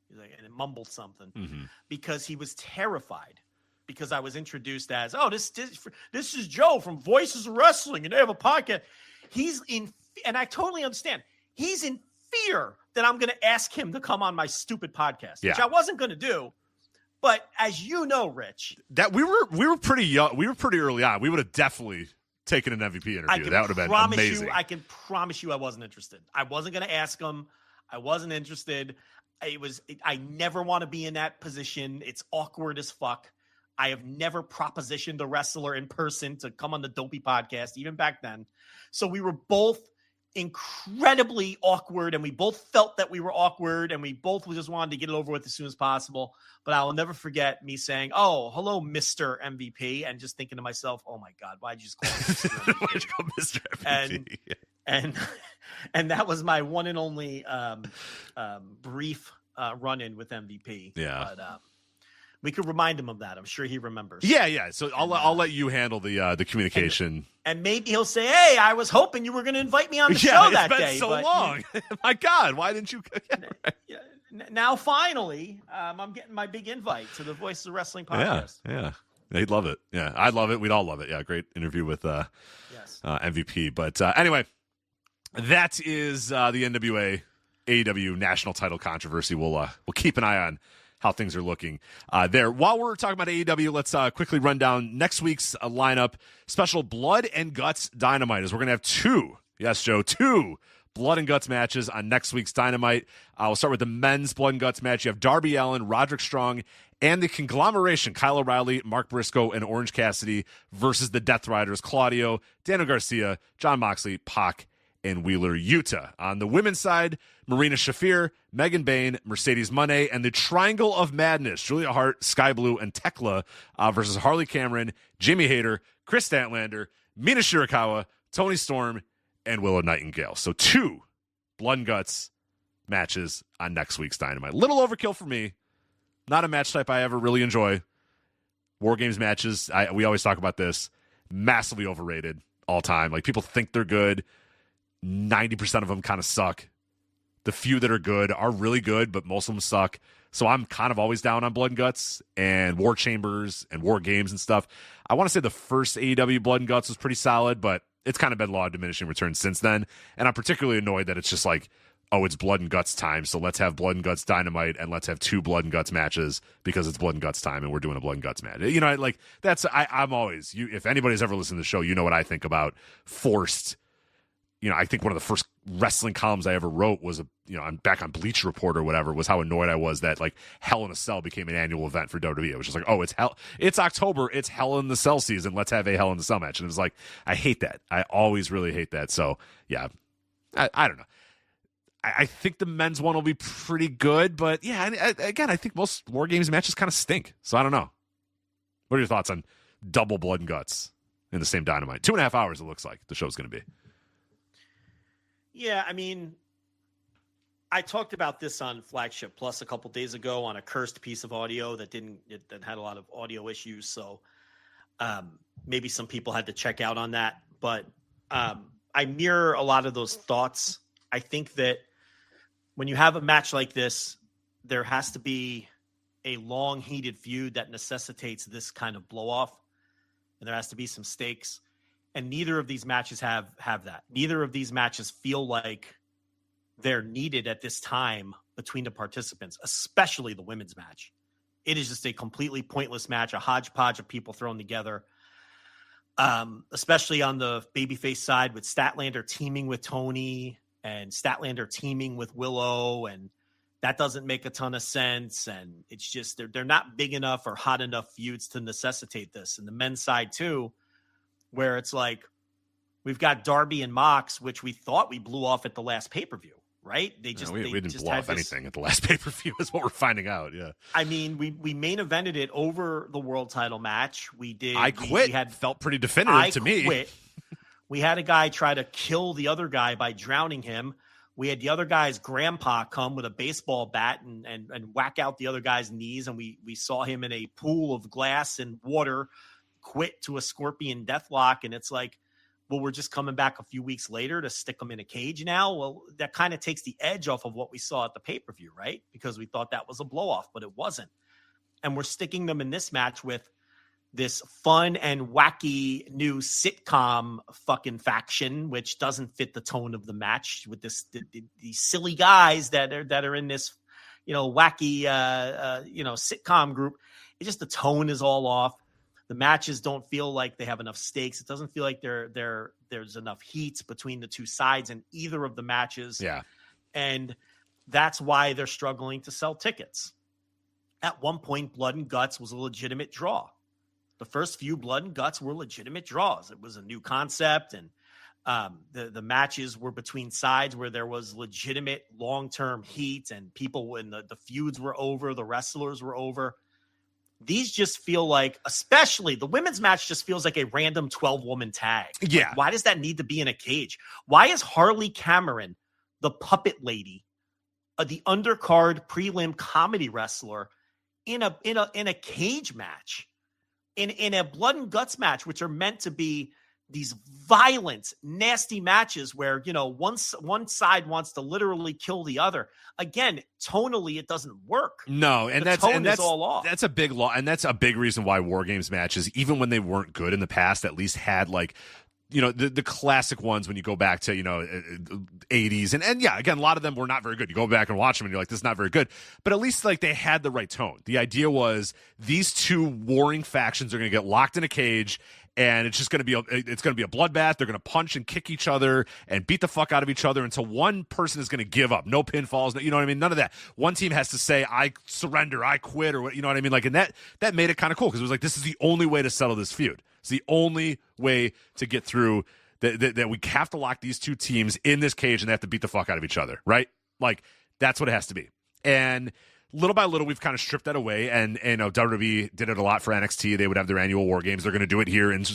and it mumbled something because he was terrified because I was introduced as, this is Joe from Voices of Wrestling, and they have a podcast. And I totally understand. He's in fear that I'm going to ask him to come on my stupid podcast, which I wasn't going to do. But as you know, Rich, that we were pretty young. We were pretty early on. We would have definitely taken an MVP interview. That would have been amazing. I can promise you I wasn't interested. I wasn't going to ask him. I wasn't interested. I never want to be in that position. It's awkward as fuck. I have never propositioned a wrestler in person to come on the Dopey podcast, even back then. So we were both incredibly awkward, and we both felt that we were awkward, and we both just wanted to get it over with as soon as possible. But I will never forget me saying, hello, Mr. MVP, and just thinking to myself, oh my God, why'd you just call me Mr. MVP? And that was my one and only brief run-in with MVP. Yeah. But we could remind him of that. I'm sure he remembers. Yeah. So I'll let you handle the communication. And maybe he'll say, hey, I was hoping you were going to invite me on the show that day. It's been so long. My God, why didn't you? Now, finally, I'm getting my big invite to the Voices of Wrestling podcast. Yeah. They'd love it. Yeah, I'd love it. We'd all love it. Yeah, great interview with MVP. But anyway, that is the NWA AEW National Title controversy. We'll keep an eye on how things are looking there. While we're talking about AEW, let's quickly run down next week's lineup. Special Blood and Guts Dynamite is we're going to have two Blood and Guts matches on next week's Dynamite. We'll start with the men's Blood and Guts match. You have Darby Allin, Roderick Strong, and the conglomeration, Kyle O'Reilly, Mark Briscoe, and Orange Cassidy versus the Death Riders, Claudio, Daniel Garcia, Jon Moxley, Pac, and Wheeler Yuta. On the women's side, Marina Shafir, Megan Bayne, Mercedes Moné, and the Triangle of Madness, Julia Hart, Sky Blue, and Tekla versus Harley Cameron, Jamie Hayter, Chris Statlander, Mina Shirakawa, Toni Storm, and Willow Nightingale. So 2 Blood and Guts matches on next week's Dynamite. Little overkill for me. Not a match type I ever really enjoy. War Games matches, we always talk about this, massively overrated all time. Like, people think they're good. 90% of them kind of suck. The few that are good are really good, but most of them suck. So I'm kind of always down on Blood and Guts and War Chambers and War Games and stuff. I want to say the first AEW Blood and Guts was pretty solid, but it's kind of been law of diminishing returns since then. And I'm particularly annoyed that it's just like oh, it's Blood and Guts time, so let's have Blood and Guts Dynamite and let's have 2 Blood and Guts matches because it's Blood and Guts time and we're doing a Blood and Guts match. You know, like that's I'm always if anybody's ever listened to the show, you know what I think about forced. You know, I think one of the first wrestling columns I ever wrote was I'm back on Bleacher Report or whatever, was how annoyed I was that like Hell in a Cell became an annual event for WWE. It was just like, oh, it's October, it's Hell in the Cell season, let's have a Hell in the Cell match. And it was like, I hate that. I always really hate that. So yeah, I don't know. I think the men's one will be pretty good, but yeah, again, I think most War Games matches kind of stink. So I don't know. What are your thoughts on double Blood and Guts in the same Dynamite? 2.5 hours, it looks like the show's going to be. Yeah, I mean, I talked about this on Flagship Plus a couple days ago on a cursed piece of audio that had a lot of audio issues. So maybe some people had to check out on that. But I mirror a lot of those thoughts. I think that when you have a match like this, there has to be a long, heated feud that necessitates this kind of blow off, and there has to be some stakes. And neither of these matches have that. Neither of these matches feel like they're needed at this time between the participants, especially the women's match. It is just a completely pointless match, a hodgepodge of people thrown together, especially on the babyface side with Statlander teaming with Tony and Statlander teaming with Willow, and that doesn't make a ton of sense. And it's just they're not big enough or hot enough feuds to necessitate this. And the men's side too, where it's like we've got Darby and Mox, which we thought we blew off at the last pay-per-view, right? We didn't blow off anything at the last pay-per-view is what we're finding out. Yeah. I mean, we main evented it over the world title match. We did. I quit. Felt pretty definitive to me. We had a guy try to kill the other guy by drowning him. We had the other guy's grandpa come with a baseball bat and whack out the other guy's knees. And we saw him in a pool of glass and water quit to a scorpion deathlock. And it's like, well, we're just coming back a few weeks later to stick him in a cage now. Well, that kind of takes the edge off of what we saw at the pay-per-view, right? Because we thought that was a blow-off, but it wasn't. And we're sticking them in this match with this fun and wacky new sitcom fucking faction, which doesn't fit the tone of the match with these silly guys that are in this, wacky, sitcom group. It's just the tone is all off. The matches don't feel like they have enough stakes. It doesn't feel like there's enough heat between the two sides in either of the matches. Yeah. And that's why they're struggling to sell tickets. At one point, Blood and Guts was a legitimate draw. The first few Blood and Guts were legitimate draws. It was a new concept, and the matches were between sides where there was legitimate long-term heat, and people when the feuds were over, the wrestlers were over. These just feel like, especially the women's match, just feels like a random 12-woman tag. Yeah. Like, why does that need to be in a cage? Why is Harley Cameron, the puppet lady, the undercard prelim comedy wrestler, in a cage match? In a Blood and Guts match, which are meant to be these violent, nasty matches where, one side wants to literally kill the other. Again, tonally, it doesn't work. No, and that's all off. That's a big law, and that's a big reason why War Games matches, even when they weren't good in the past, at least had like, the classic ones when you go back to, 80s. And yeah, again, a lot of them were not very good. You go back and watch them and you're like, this is not very good. But at least like they had the right tone. The idea was these two warring factions are going to get locked in a cage, and it's just going to be a bloodbath. They're going to punch and kick each other and beat the fuck out of each other until one person is going to give up. No pinfalls. You know what I mean? None of that. One team has to say, I surrender, I quit, or what, you know what I mean? Like, and that made it kind of cool because it was like, this is the only way to settle this feud. It's the only way to get through that we have to lock these two teams in this cage and they have to beat the fuck out of each other, right? Like, that's what it has to be. And little by little, we've kind of stripped that away. And WWE did it a lot for NXT. They would have their annual War Games. They're going to do it here in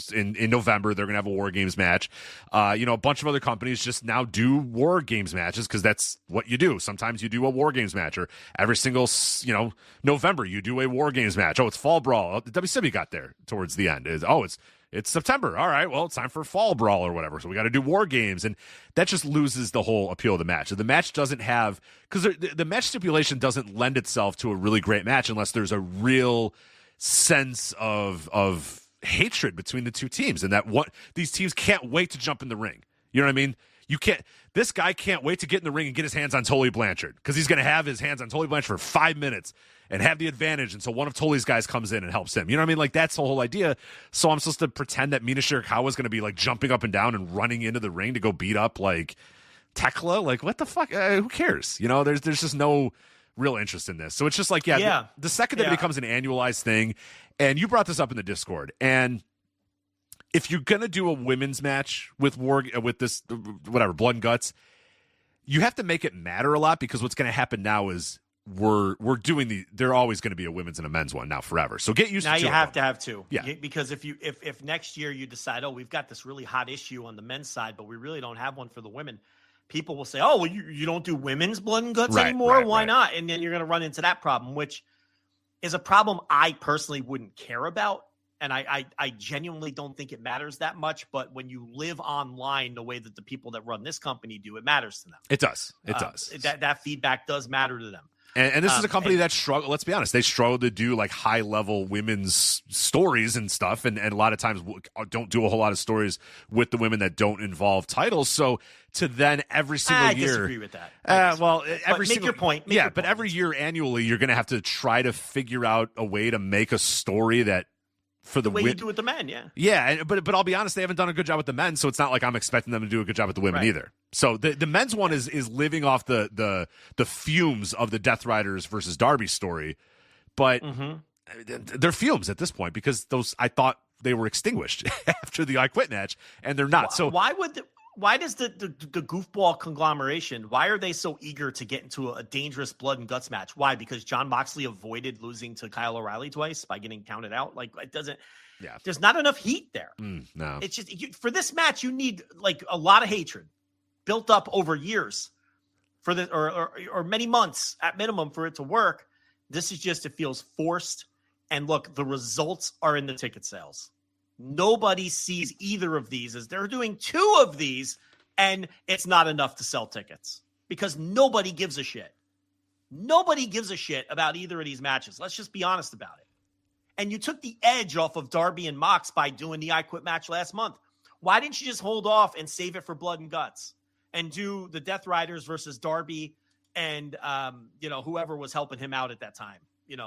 November. They're going to have a War Games match. A bunch of other companies just now do War Games matches because that's what you do. Sometimes you do a War Games match, or every single, November you do a War Games match. Oh, it's Fall Brawl. The WCW got there towards the end. It's September. All right, well, it's time for Fall Brawl or whatever. So we got to do War Games. And that just loses the whole appeal of the match. The match doesn't have, because the match stipulation doesn't lend itself to a really great match unless there's a real sense of hatred between the two teams, and that these teams can't wait to jump in the ring. You know what I mean? This guy can't wait to get in the ring and get his hands on Tully Blanchard because he's going to have his hands on Tully Blanchard for 5 minutes and have the advantage until one of Tully's guys comes in and helps him. You know what I mean? Like, that's the whole idea. So I'm supposed to pretend that Mina Shirakawa is going to be like jumping up and down and running into the ring to go beat up like Tekla? Like, what the fuck? Who cares? You know, there's just no real interest in this. So it's just like, the second that it becomes an annualized thing, and you brought this up in the Discord, and if you're gonna do a women's match with this whatever Blood and Guts, you have to make it matter a lot, because what's gonna happen now is we're doing they're always going to be a women's and a men's one now forever. So get used to now two you of have them. to have two. Yeah. Because if next year you decide, we've got this really hot issue on the men's side, but we really don't have one for the women, people will say, well, you don't do women's Blood and Guts anymore? Why not? And then you're going to run into that problem, which is a problem I personally wouldn't care about. And I genuinely don't think it matters that much. But when you live online the way that the people that run this company do, it matters to them. It does. It does. That feedback does matter to them. And this is a company that struggle. Let's be honest, they struggle to do like high level women's stories and stuff, and a lot of times don't do a whole lot of stories with the women that don't involve titles. So to then every single year, I disagree with that. Make your point. But every year annually, you're going to have to try to figure out a way to make a story that. For the way you do with the men, but I'll be honest, they haven't done a good job with the men, so it's not like I'm expecting them to do a good job with the women either. So the men's one is living off the fumes of the Death Riders versus Darby story, but they're fumes at this point, because I thought they were extinguished after the I Quit match, and they're not. So why does the goofball conglomeration, why are they so eager to get into a dangerous Blood and Guts match? Why? Because Jon Moxley avoided losing to Kyle O'Reilly twice by getting counted out? Like, it doesn't – there's not enough heat there. No. It's just for this match, you need like a lot of hatred built up over years for the or many months at minimum for it to work. This is just – it feels forced. And look, the results are in the ticket sales. Nobody sees either of these as they're doing two of these, and it's not enough to sell tickets because nobody gives a shit. Nobody gives a shit about either of these matches. Let's just be honest about it. And you took the edge off of Darby and Mox by doing the I Quit match last month. Why didn't you just hold off and save it for Blood and Guts and do the Death Riders versus Darby and whoever was helping him out at that time? You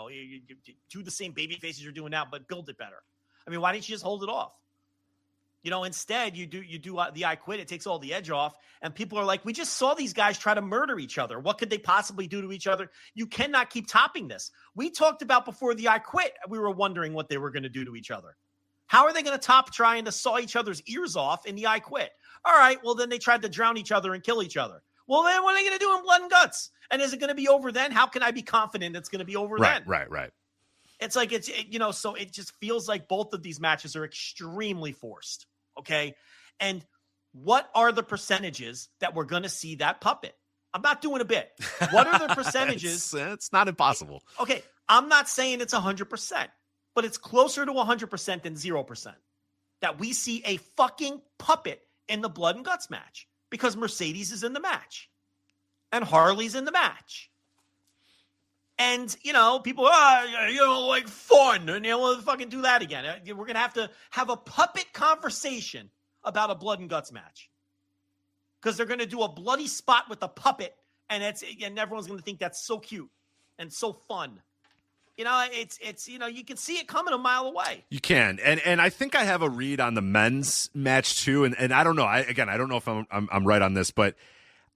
do the same baby faces you're doing now, but build it better. I mean, why didn't you just hold it off? Instead you do the I Quit. It takes all the edge off, and people are like, we just saw these guys try to murder each other. What could they possibly do to each other? You cannot keep topping this. We talked about before the I Quit, we were wondering what they were going to do to each other. How are they going to top trying to saw each other's ears off in the I Quit? All right, well, then they tried to drown each other and kill each other. Well, then what are they going to do in Blood and Guts? And is it going to be over then? How can I be confident it's going to be over then? Right. It's like, so it just feels like both of these matches are extremely forced. Okay. And what are the percentages that we're going to see that puppet? I'm not doing a bit. What are the percentages? It's not impossible. Okay. I'm not saying it's 100%, but it's closer to 100% than 0% that we see a fucking puppet in the Blood and Guts match, because Mercedes is in the match and Harley's in the match. And, people like fun, and we'll fucking do that again. We're going to have a puppet conversation about a Blood and Guts match, because they're going to do a bloody spot with a puppet, and everyone's going to think that's so cute and so fun. It's you can see it coming a mile away. You can, and I think I have a read on the men's match too, and I don't know. I don't know if I'm right on this, but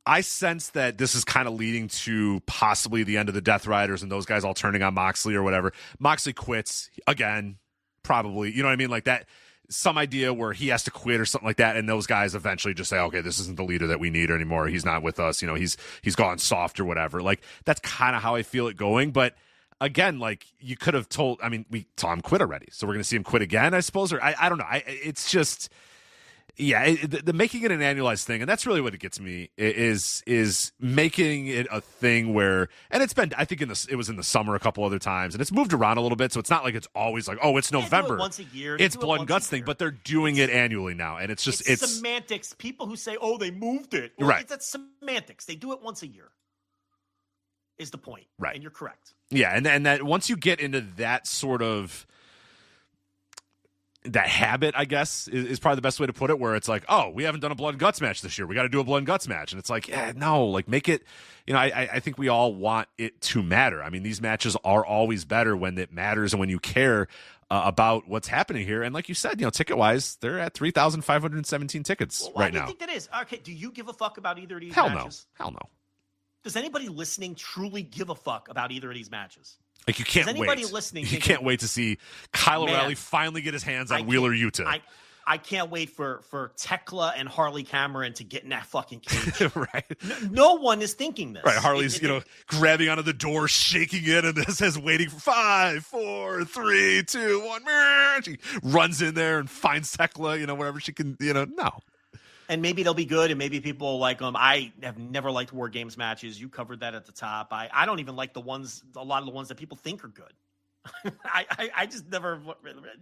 I sense that this is kind of leading to possibly the end of the Death Riders and those guys all turning on Moxley or whatever. Moxley quits again, probably. You know what I mean? Like that, some idea where he has to quit or something like that, and those guys eventually just say, okay, this isn't the leader that we need anymore. He's not with us. He's gone soft or whatever. Like, that's kind of how I feel it going. But again, like, you could have told, we saw him quit already, so we're going to see him quit again, I suppose. Or I don't know. It's just... Yeah, the making it an annualized thing, and that's really what it gets me, is making it a thing where, and it's been, I think it was in the summer a couple other times, and it's moved around a little bit, so it's not like it's always like, oh, it's November. Once a year. It's Blood and Guts thing, but they're doing it annually now, and it's just, it's semantics. People who say, oh, they moved it. Well, right. That's semantics. They do it once a year, is the point. Right. And you're correct. Yeah, and that once you get into that sort of habit, I guess, is probably the best way to put it, where it's like, oh, we haven't done a blood and guts match this year. We got to do a blood and guts match. And it's like, yeah, no, like make it, I think we all want it to matter. I mean, these matches are always better when it matters and when you care about what's happening here. And like you said, ticket wise, they're at 3,517 tickets right now. Why do you think that is? Okay, do you give a fuck about either of these Hell matches? No. Hell no. Does anybody listening truly give a fuck about either of these matches? Like, you can't wait. You can't wait to see Kyle O'Reilly finally get his hands on Wheeler Yuta. I can't wait for Tekla and Harley Cameron to get in that fucking cage. Right. No one is thinking this. Right. Harley's, grabbing onto the door, shaking it, and this says waiting for 5, 4, 3, 2, 1. She runs in there and finds Tekla, wherever she can, no. And maybe they'll be good, and maybe people will like them. I have never liked War Games matches. You covered that at the top. I don't even like a lot of the ones that people think are good. I just never,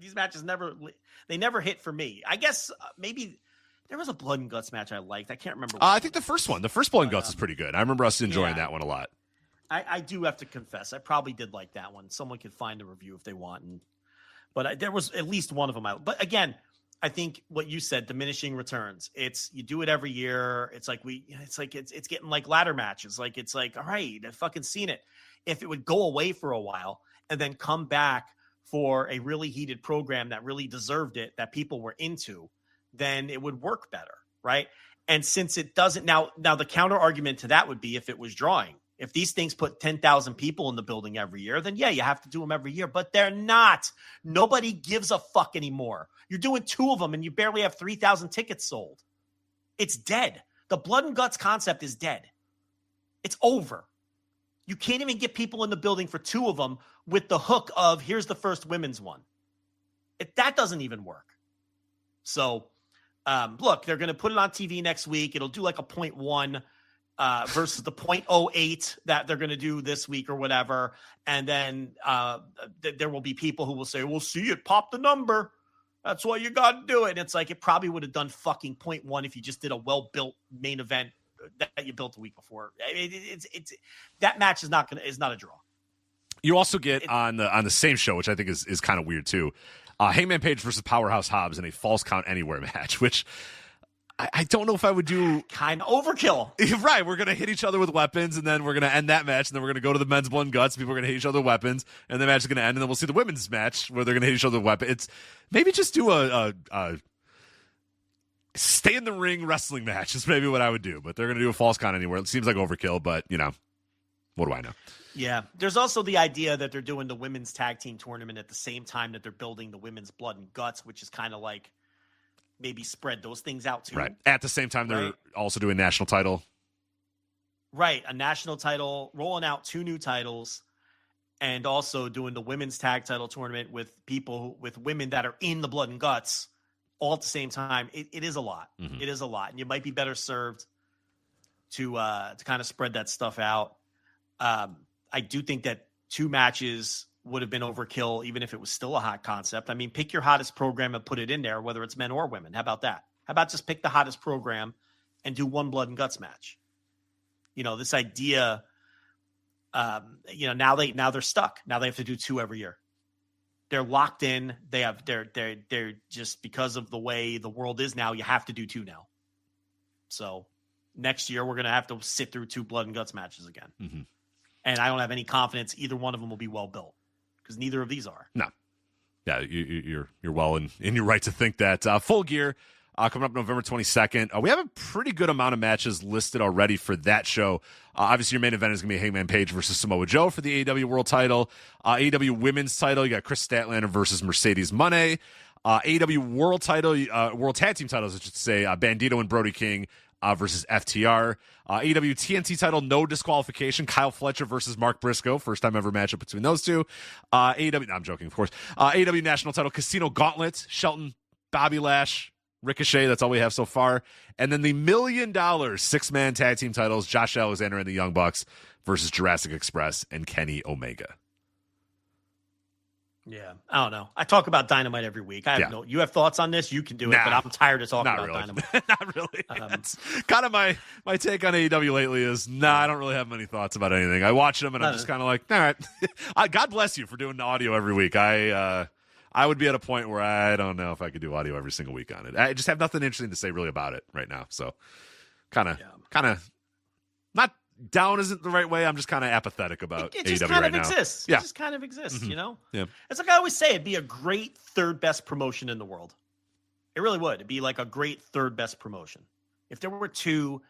these matches never hit for me. I guess maybe there was a Blood and Guts match I liked. I can't remember. I think the first Blood and Guts is pretty good. I remember us enjoying that one a lot. I do have to confess, I probably did like that one. Someone could find a review if they want. But there was at least one of them. But again, I think what you said, diminishing returns. It's you do it every year. It's like it's getting like ladder matches. Like it's like, all right, I've fucking seen it. If it would go away for a while and then come back for a really heated program that really deserved it, that people were into, then it would work better, right? And since it doesn't now the counter argument to that would be if it was drawing. If these things put 10,000 people in the building every year, then yeah, you have to do them every year, but they're not. Nobody gives a fuck anymore. You're doing 2 of them and you barely have 3,000 tickets sold. It's dead. The Blood and Guts concept is dead. It's over. You can't even get people in the building for 2 of them with the hook of here's the first women's one. That doesn't even work. So, look, they're going to put it on TV next week. It'll do like a 0.1 versus the 0.08 that they're going to do this week or whatever. And then there will be people who will say, well, see, it popped the number. That's why you got to do it. And it's like, it probably would have done fucking 0.1 if you just did a well-built main event that you built the week before. It's that match is not a draw. You also get on the same show, which I think is kind of weird too. Hangman Page versus Powerhouse Hobbs in a Falls Count Anywhere match, which I don't know if I would do. Kind of overkill. Right. We're going to hit each other with weapons, and then we're going to end that match, and then we're going to go to the men's Blood and Guts. People are going to hit each other with weapons, and the match is going to end, and then we'll see the women's match where they're going to hit each other with weapons. It's maybe just do a stay in the ring wrestling match is maybe what I would do, but they're going to do a Falls Count Anywhere. It seems like overkill, but, what do I know? Yeah. There's also the idea that they're doing the women's tag team tournament at the same time that they're building the women's Blood and Guts, which is kind of like, maybe spread those things out too. Right. At the same time, they're also doing national title. Right. A national title, rolling out 2 new titles, and also doing the women's tag title tournament with with women that are in the Blood and Guts all at the same time. It is a lot. Mm-hmm. It is a lot. And you might be better served to kind of spread that stuff out. I do think that 2 matches would have been overkill, even if it was still a hot concept. I mean, pick your hottest program and put it in there, whether it's men or women. How about that? How about just pick the hottest program and do 1 Blood and Guts match? This idea, now they're stuck. Now they have to do 2 every year. They're locked in. They're just, because of the way the world is now, you have to do 2 now. So next year we're going to have to sit through 2 Blood and Guts matches again. Mm-hmm. And I don't have any confidence either one of them will be well built, because neither of these are. No. Yeah, you're well in your right to think that. Full Gear coming up November 22nd. We have a pretty good amount of matches listed already for that show. Obviously, your main event is going to be Hangman Page versus Samoa Joe for the AEW World Title. AEW Women's Title, you got Chris Statlander versus Mercedes Moné. AEW World Title, World Tag Team Titles, I should say, Bandito and Brody King versus FTR. AEW TNT title, no disqualification. Kyle Fletcher versus Mark Briscoe. First time ever matchup between those two. AEW, no, I'm joking, of course. AEW National Title, Casino Gauntlet. Shelton, Bobby Lash, Ricochet. That's all we have so far. And then the $1 million 6-man tag team titles, Josh Alexander and the Young Bucks versus Jurassic Express and Kenny Omega. Yeah, I don't know. I talk about Dynamite every week. You have thoughts on this? You can do it, but I'm tired of talking about Dynamite. Not really. That's kind of my take on AEW lately is, I don't really have many thoughts about anything. I watch them and I'm just kind of like, all right. God bless you for doing the audio every week. I I would be at a point where I don't know if I could do audio every single week on it. I just have nothing interesting to say really about it right now. So kind of not down isn't the right way. I'm just kind of apathetic about it just AEW kind right of now. exists. Yeah. It just kind of exists, Mm-hmm. you know? Yeah. It's like I always say, it'd be a great third best promotion in the world. It really would. It'd be like a great third best promotion. If there were two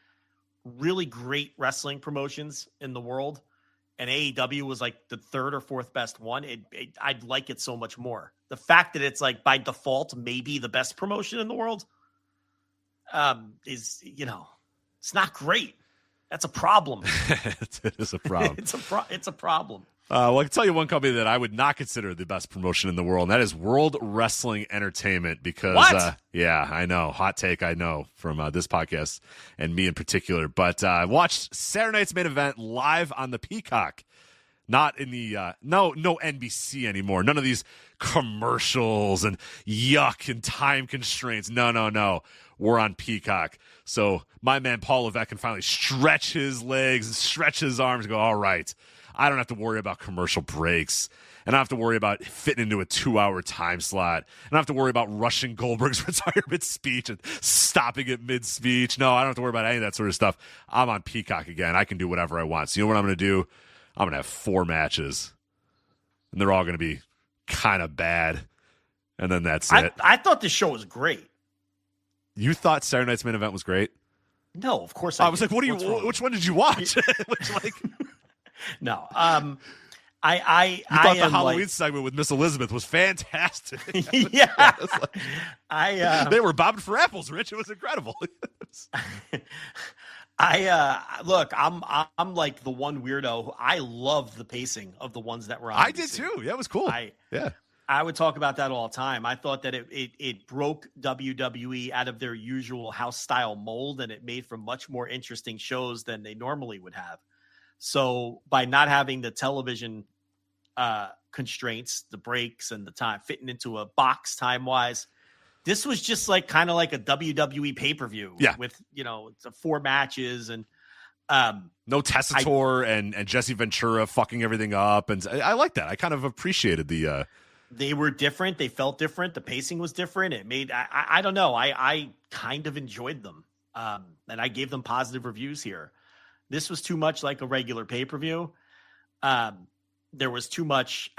really great wrestling promotions in the world and AEW was like the third or fourth best one, I'd like it so much more. The fact that it's like by default maybe the best promotion in the world is, it's not great. That's a problem. It is a problem. It's a problem. Well, I can tell you one company that I would not consider the best promotion in the world, and that is World Wrestling Entertainment. Because, yeah, I know, hot take, I know from this podcast and me in particular. But I watched Saturday night's main event live on the Peacock, not in the no NBC anymore. None of these commercials and yuck and time constraints. No. We're on Peacock. So my man Paul Levesque can finally stretch his legs and stretch his arms and go, all right, I don't have to worry about commercial breaks. And I don't have to worry about fitting into a 2-hour time slot. And I don't have to worry about rushing Goldberg's retirement speech and stopping it mid-speech. No, I don't have to worry about any of that sort of stuff. I'm on Peacock again. I can do whatever I want. So you know what I'm going to do? I'm going to have 4 matches. And they're all going to be kind of bad. And then that's it. I thought this show was great. You thought Saturday night's main event was great? No, of course I was like, which one did you watch? No. You thought the Halloween segment with Miss Elizabeth was fantastic. Yeah. They were bobbing for apples, Rich. It was incredible. Look, I'm like the one weirdo. I love the pacing of the ones that were on. I did too. Yeah, it was cool. I would talk about that all the time. I thought that it broke WWE out of their usual house style mold, and it made for much more interesting shows than they normally would have. So by not having the television constraints, the breaks and the time fitting into a box time wise, this was just like kind of like a WWE pay-per-view with, it's 4 matches and no Tessitore and Jesse Ventura fucking everything up. And I like that. I kind of appreciated the, they were different. They felt different. The pacing was different. It made, I don't know. I kind of enjoyed them. And I gave them positive reviews here. This was too much like a regular pay-per-view. There was too much,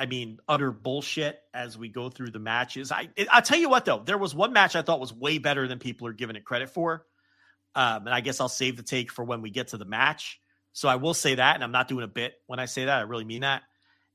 utter bullshit as we go through the matches. I'll tell you what, though. There was one match I thought was way better than people are giving it credit for. And I guess I'll save the take for when we get to the match. So I will say that, and I'm not doing a bit when I say that. I really mean that.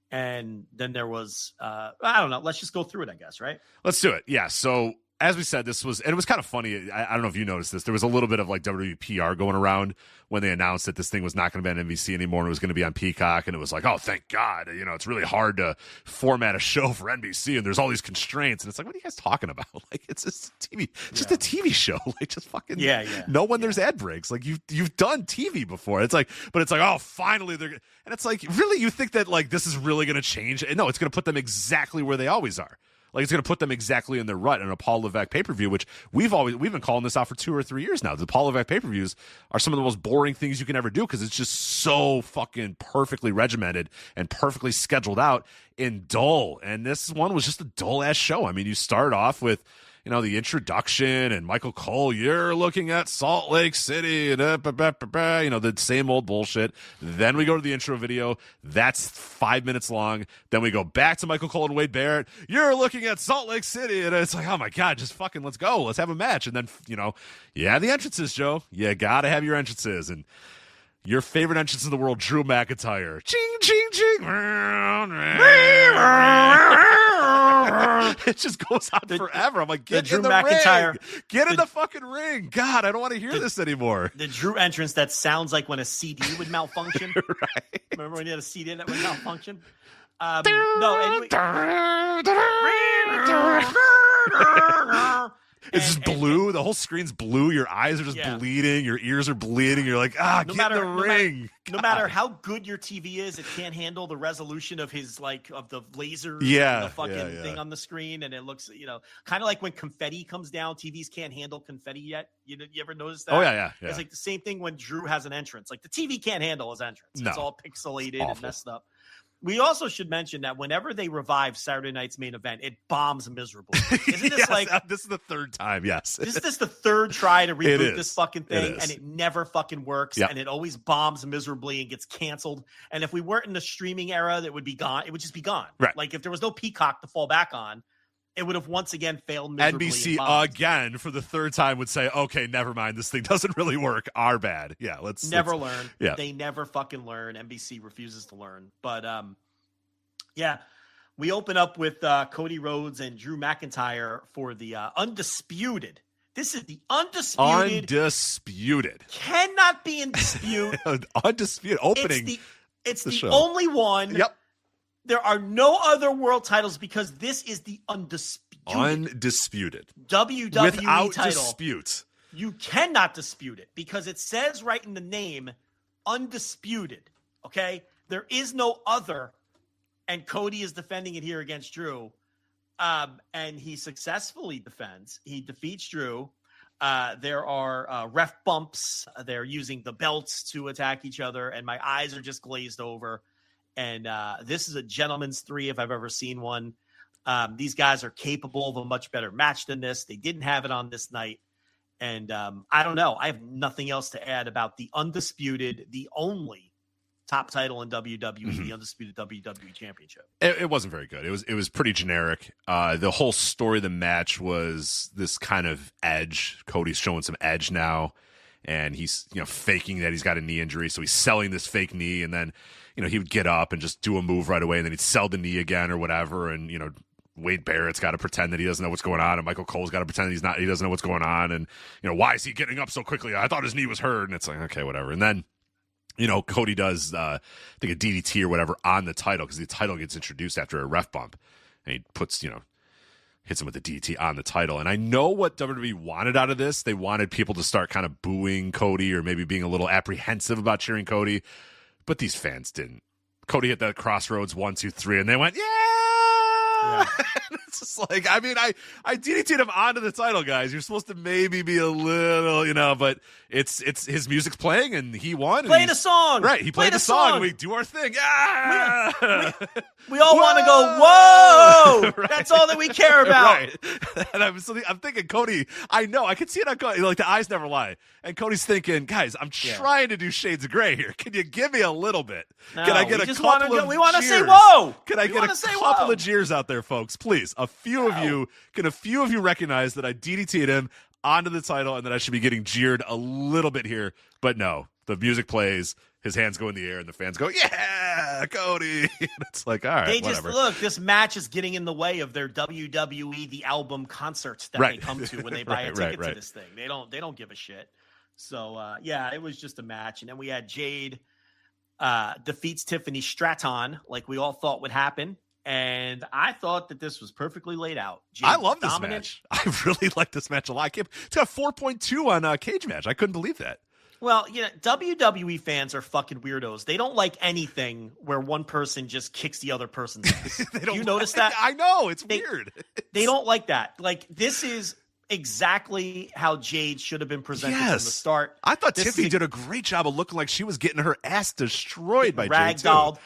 And then there was, I don't know. Let's just go through it, I guess, right? Let's do it. Yeah. So as we said, it was kind of funny. I don't know if you noticed this. There was a little bit of like WWE PR going around when they announced that this thing was not going to be on NBC anymore and it was going to be on Peacock. And it was like, oh, thank God. It's really hard to format a show for NBC and there's all these constraints. And it's like, what are you guys talking about? Like, it's just TV, just a TV show. Like, just fucking know when there's ad breaks. Like, you've done TV before. It's like, but it's like, oh, finally they're, and it's like, really, you think that like this is really going to change? And no, it's going to put them exactly where they always are. Like, it's going to put them exactly in their rut in a Paul Levesque pay-per-view, which we've been calling this out for 2 or 3 years now. The Paul Levesque pay-per-views are some of the most boring things you can ever do because it's just so fucking perfectly regimented and perfectly scheduled out and dull. And this one was just a dull-ass show. You start off with, the introduction and Michael Cole, you're looking at Salt Lake City and the same old bullshit. Then we go to the intro video. That's 5 minutes long. Then we go back to Michael Cole and Wade Barrett. You're looking at Salt Lake City. And it's like, oh my God, just fucking let's go. Let's have a match. And then, the entrances, Joe. You got to have your entrances. And your favorite entrance in the world, Drew McIntyre. Ching, ching, ching. It just goes on forever. I'm like, get in the McIntyre ring. Get in the fucking ring. God, I don't want to hear this anymore. The Drew entrance that sounds like when a CD would malfunction. Right. Remember when you had a CD that would malfunction? No, anyway. It's just blue. The whole screen's blue. Your eyes are just bleeding. Your ears are bleeding. You're like, get in the ring. No matter how good your TV is, it can't handle the resolution of his of the lasers and the fucking thing on the screen. And it looks, kind of like when confetti comes down, TVs can't handle confetti yet. You ever notice that? Oh, yeah. It's like the same thing when Drew has an entrance. Like the TV can't handle his entrance. No. It's all pixelated and messed up. We also should mention that whenever they revive Saturday night's main event, it bombs miserably. Isn't this this is the third time? Yes. Isn't this the third try to reboot this fucking thing, and it never fucking works, and it always bombs miserably and gets canceled? And if we weren't in the streaming era, that would be gone. It would just be gone. Right. Like if there was no Peacock to fall back on, it would have once again failed miserably. NBC again for the third time would say, "Okay, never mind. This thing doesn't really work. Our bad." Yeah, let's learn. Yeah, they never fucking learn. NBC refuses to learn. But yeah, we open up with Cody Rhodes and Drew McIntyre for the undisputed. This is the undisputed. Cannot be in dispute. Undisputed opening. It's the only one. Yep. There are no other world titles because this is the undisputed WWE without title. Dispute. You cannot dispute it because it says right in the name, undisputed. Okay? There is no other, and Cody is defending it here against Drew, and he successfully defends. He defeats Drew. There are ref bumps. They're using the belts to attack each other, and my eyes are just glazed over. And this is a gentleman's three if I've ever seen one. These guys are capable of a much better match than this. They didn't have it on this night. And I don't know. I have nothing else to add about the undisputed, the only top title in WWE, the undisputed WWE Championship. It wasn't very good. It was pretty generic. The whole story of the match was this kind of edge. Cody's showing some edge now, and he's faking that he's got a knee injury, so he's selling this fake knee, and then he would get up and just do a move right away, and then he'd sell the knee again or whatever. And, Wade Barrett's got to pretend that he doesn't know what's going on, and Michael Cole's got to pretend he doesn't know what's going on. And, why is he getting up so quickly? I thought his knee was hurt. And it's like, okay, whatever. And then, Cody does, I think a DDT or whatever on the title because the title gets introduced after a ref bump. And he puts, hits him with the DDT on the title. And I know what WWE wanted out of this. They wanted people to start kind of booing Cody or maybe being a little apprehensive about cheering Cody. But these fans didn't. Cody hit that crossroads 1, 2, 3, and they went, yeah! It's just like, I DDT'd him onto the title, guys. You're supposed to maybe be a little, but it's his music's playing, and he won. Played a song. Right, he played a song. We do our thing. Yeah! We all want to go, whoa! Right. That's all that we care about. Right. And I'm thinking, Cody, I know, I can see it on Cody. Like, the eyes never lie. And Cody's thinking, guys, I'm trying to do Shades of Gray here. Can you give me a little bit? No, can I get a couple of cheers? We want to say whoa! Can I get a couple of cheers out there, folks? Please. A few of you recognize that I DDT'd him onto the title and that I should be getting jeered a little bit here? But no, the music plays, his hands go in the air, and the fans go, yeah, Cody. It's like, all right, whatever. Look, this match is getting in the way of their WWE The Album concerts that they come to when they buy a ticket to this thing. They don't give a shit. So, it was just a match. And then we had Jade defeats Tiffany Stratton like we all thought would happen. And I thought that this was perfectly laid out. Jade I love this match. I really like this match a lot. It's got 4.2 on Cage Match. I couldn't believe that. Well, WWE fans are fucking weirdos. They don't like anything where one person just kicks the other person's ass. Do you notice that? I know. It's weird. They don't like that. Like, this is exactly how Jade should have been presented from the start. I thought Tiffany did a great job of looking like she was getting her ass destroyed by ragdolled.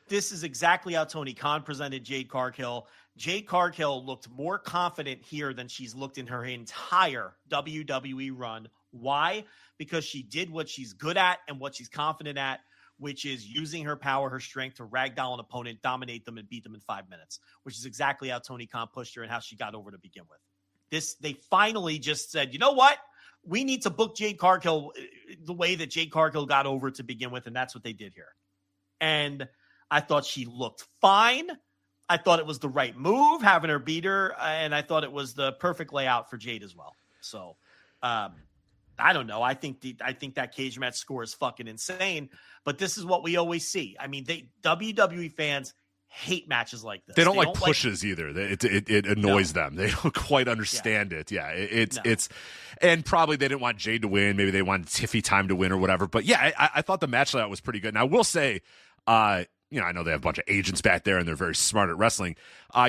This is exactly how Tony Khan presented Jade Cargill. Jade Cargill looked more confident here than she's looked in her entire WWE run. Why? Because she did what she's good at and what she's confident at, which is using her power, her strength to ragdoll an opponent, dominate them, and beat them in 5 minutes, which is exactly how Tony Khan pushed her and how she got over to begin with. They finally just said, you know what? We need to book Jade Cargill the way that Jade Cargill got over to begin with, and that's what they did here. And I thought she looked fine. I thought it was the right move, having her beat her, and I thought it was the perfect layout for Jade as well. So, I don't know. I think that cage match score is fucking insane, but this is what we always see. I mean, WWE fans hate matches like this. They don't like pushes either. It annoys them. They don't quite understand it. Yeah, it's and probably they didn't want Jade to win. Maybe they wanted Tiffy time to win or whatever. But yeah, I thought the match layout was pretty good. And I will say, I know they have a bunch of agents back there and they're very smart at wrestling.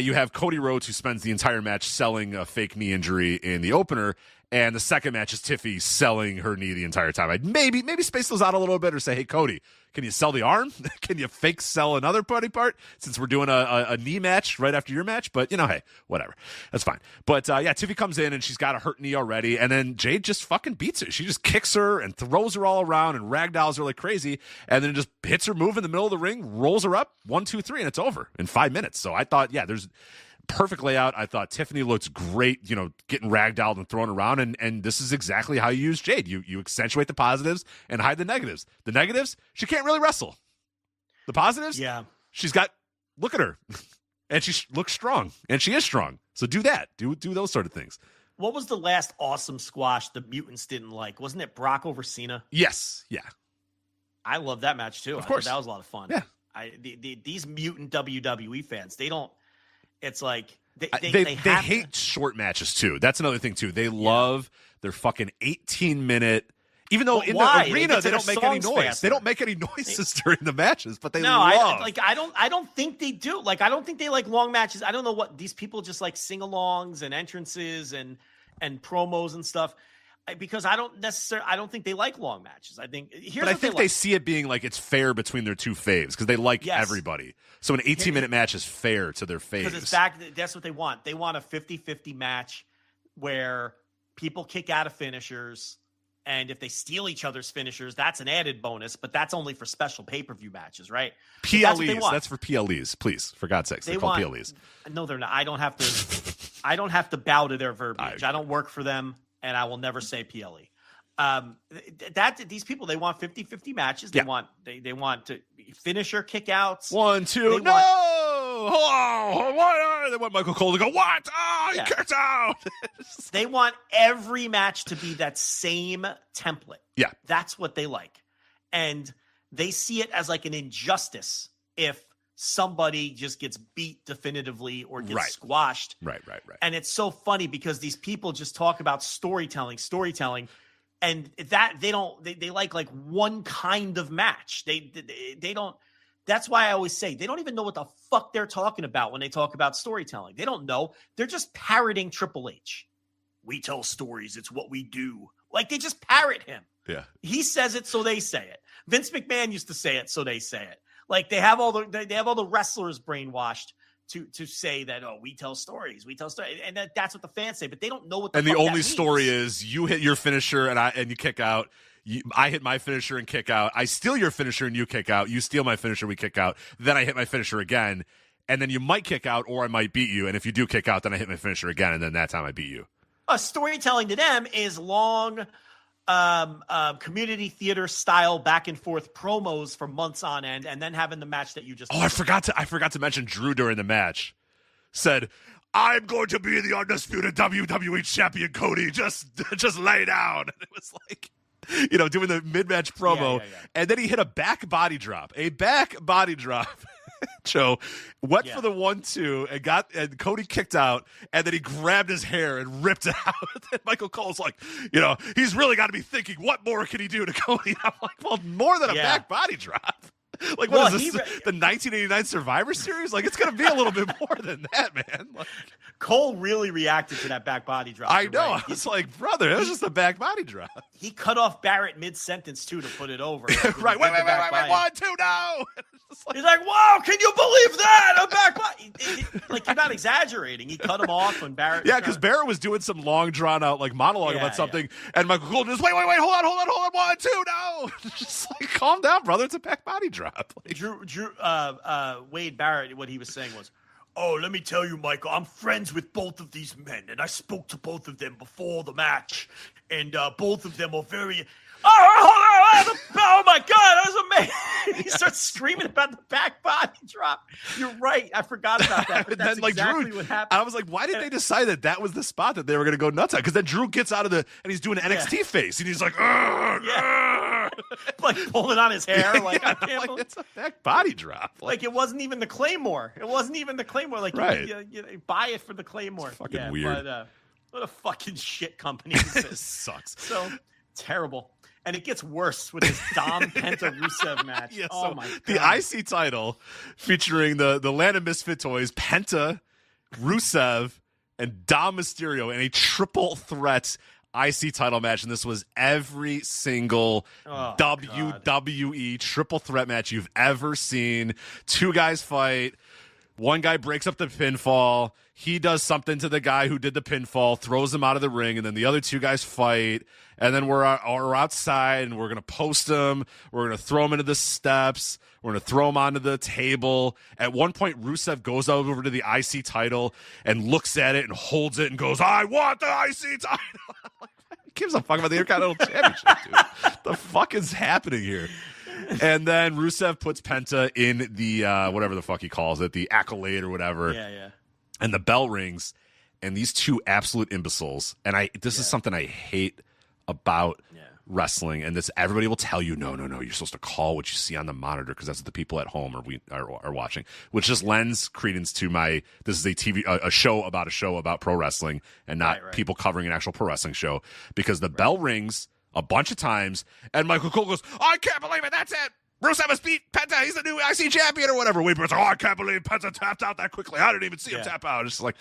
You have Cody Rhodes, who spends the entire match selling a fake knee injury in the opener. And the second match is Tiffy selling her knee the entire time. I'd maybe space those out a little bit or say, hey, Cody, can you sell the arm? Can you fake sell another body part since we're doing a knee match right after your match? But, hey, whatever. That's fine. But, Tiffy comes in and she's got a hurt knee already. And then Jade just fucking beats her. She just kicks her and throws her all around and ragdolls her like crazy. And then just hits her move in the middle of the ring, rolls her up, 1, 2, 3, and it's over in 5 minutes. So I thought, there's perfect layout. I thought Tiffany looks great, getting ragdolled and thrown around, and this is exactly how you use Jade. You accentuate the positives and hide the negatives. The negatives, she can't really wrestle. The positives, she's got, look at her, and she looks strong, and she is strong. So do that. Do those sort of things. What was the last awesome squash the Mutants didn't like? Wasn't it Brock over Cena? Yes. Yeah. I love that match too. Of course. That was a lot of fun. Yeah. These mutant WWE fans, they don't. It's like they hate short matches too. That's another thing too. They love their fucking 18-minute. Even though in the arena they don't make any noise. Faster. They don't make any noises during the matches, but they love. I don't think they do. Like I don't think they like long matches. I don't know what these people just like sing-alongs and entrances and promos and stuff. Because I don't think they like long matches. I think they see it being like it's fair between their two faves because they like everybody. So an 18-minute match is fair to their faves. Because that's what they want. They want a 50-50 match where people kick out of finishers, and if they steal each other's finishers, that's an added bonus. But that's only for special pay-per-view matches, right? PLEs. That's for PLEs, please, for God's sakes. They're called PLEs. No, they're not. I don't have to bow to their verbiage. I don't work for them. And I will never say PLE. These people, they want 50-50 matches. They want they want to finisher kickouts. 1, 2, they want Michael Cole to go, what? Oh, he kicked out. They want every match to be that same template. Yeah. That's what they like. And they see it as like an injustice if somebody just gets beat definitively or gets squashed. Right. And it's so funny because these people just talk about storytelling, and that they like one kind of match. They don't. That's why I always say they don't even know what the fuck they're talking about when they talk about storytelling. They don't know. They're just parroting Triple H. We tell stories. It's what we do. Like they just parrot him. Yeah. He says it, so they say it. Vince McMahon used to say it, so they say it. Like they have all the wrestlers brainwashed to say that, oh, we tell stories, and that's what the fans say, but they don't know what. And the only story is you hit your finisher and you kick out. I hit my finisher and kick out. I steal your finisher and you kick out. You steal my finisher, we kick out. Then I hit my finisher again, and then you might kick out, or I might beat you. And if you do kick out, then I hit my finisher again, and then that time I beat you. Storytelling to them is long. Community theater style back and forth promos for months on end, and then having the match that you just. Oh, I forgot to mention Drew during the match. Said, "I'm going to be the undisputed WWE champion, Cody. Just lay down." And it was like, doing the mid-match promo, and then he hit a back body drop. Joe went for the 1-2 and Cody kicked out, and then he grabbed his hair and ripped it out. And Michael Cole's like, he's really got to be thinking, what more can he do to Cody? I'm like, well, more than a back body drop. Like, what is this? The 1989 Survivor Series? Like, it's going to be a little bit more than that, man. Like, Cole really reacted to that back body drop. I know. Right. I was like, brother, it was just a back body drop. He cut off Barrett mid-sentence, too, to put it over. Right. Wait, 1, 2, no. He's like, whoa, can you believe that? A back body. Like, you're not exaggerating. He cut him off when Barrett. Yeah, because Barrett was doing some long, drawn-out, monologue about something, and Michael Cole just, wait, hold on, 1, 2, no. Just calm down, brother. It's a back body drop. Wade Barrett, what he was saying was, oh, let me tell you, Michael, I'm friends with both of these men, and I spoke to both of them before the match, and both of them are very... Oh my God, that was amazing. He starts screaming about the back body drop. You're right. I forgot about that. But that's exactly Drew, what happened. I was like, why did they decide that was the spot that they were going to go nuts on? Because then Drew gets out of and he's doing an NXT face, and he's like, like pulling on his hair. Like, I can't believe it's a back body drop. Like, it wasn't even the Claymore. Like, right. you buy it for the Claymore. It's fucking weird. But, what a fucking shit company this is. This sucks. So terrible. And it gets worse with this Dom Penta Rusev match. Yeah, oh my God. The IC title featuring the Land of Misfit Toys, Penta, Rusev, and Dom Mysterio in a triple threat IC title match, and this was every single WWE triple threat match you've ever seen. Two guys fight. One guy breaks up the pinfall. He does something to the guy who did the pinfall, throws him out of the ring, and then the other two guys fight. And then we're outside, and we're going to post him. We're going to throw him into the steps. We're going to throw him onto the table. At one point, Rusev goes over to the IC title and looks at it and holds it and goes, I want the IC title. Who gives a fuck about the Intercontinental Championship, dude? The fuck is happening here? And then Rusev puts Penta in the, whatever the fuck he calls it, the accolade or whatever. Yeah. And the bell rings, and these two absolute imbeciles, and this is something I hate about wrestling, and this everybody will tell you, no, you're supposed to call what you see on the monitor because that's what the people at home are watching, which just lends credence to this is a show about pro wrestling and not people covering an actual pro wrestling show, because the bell rings a bunch of times, and Michael Cole goes, I can't believe it, that's it. Rusev has beat Penta. He's the new IC champion or whatever. Wade Barrett's like, I can't believe Penta tapped out that quickly. I didn't even see him tap out. It's like,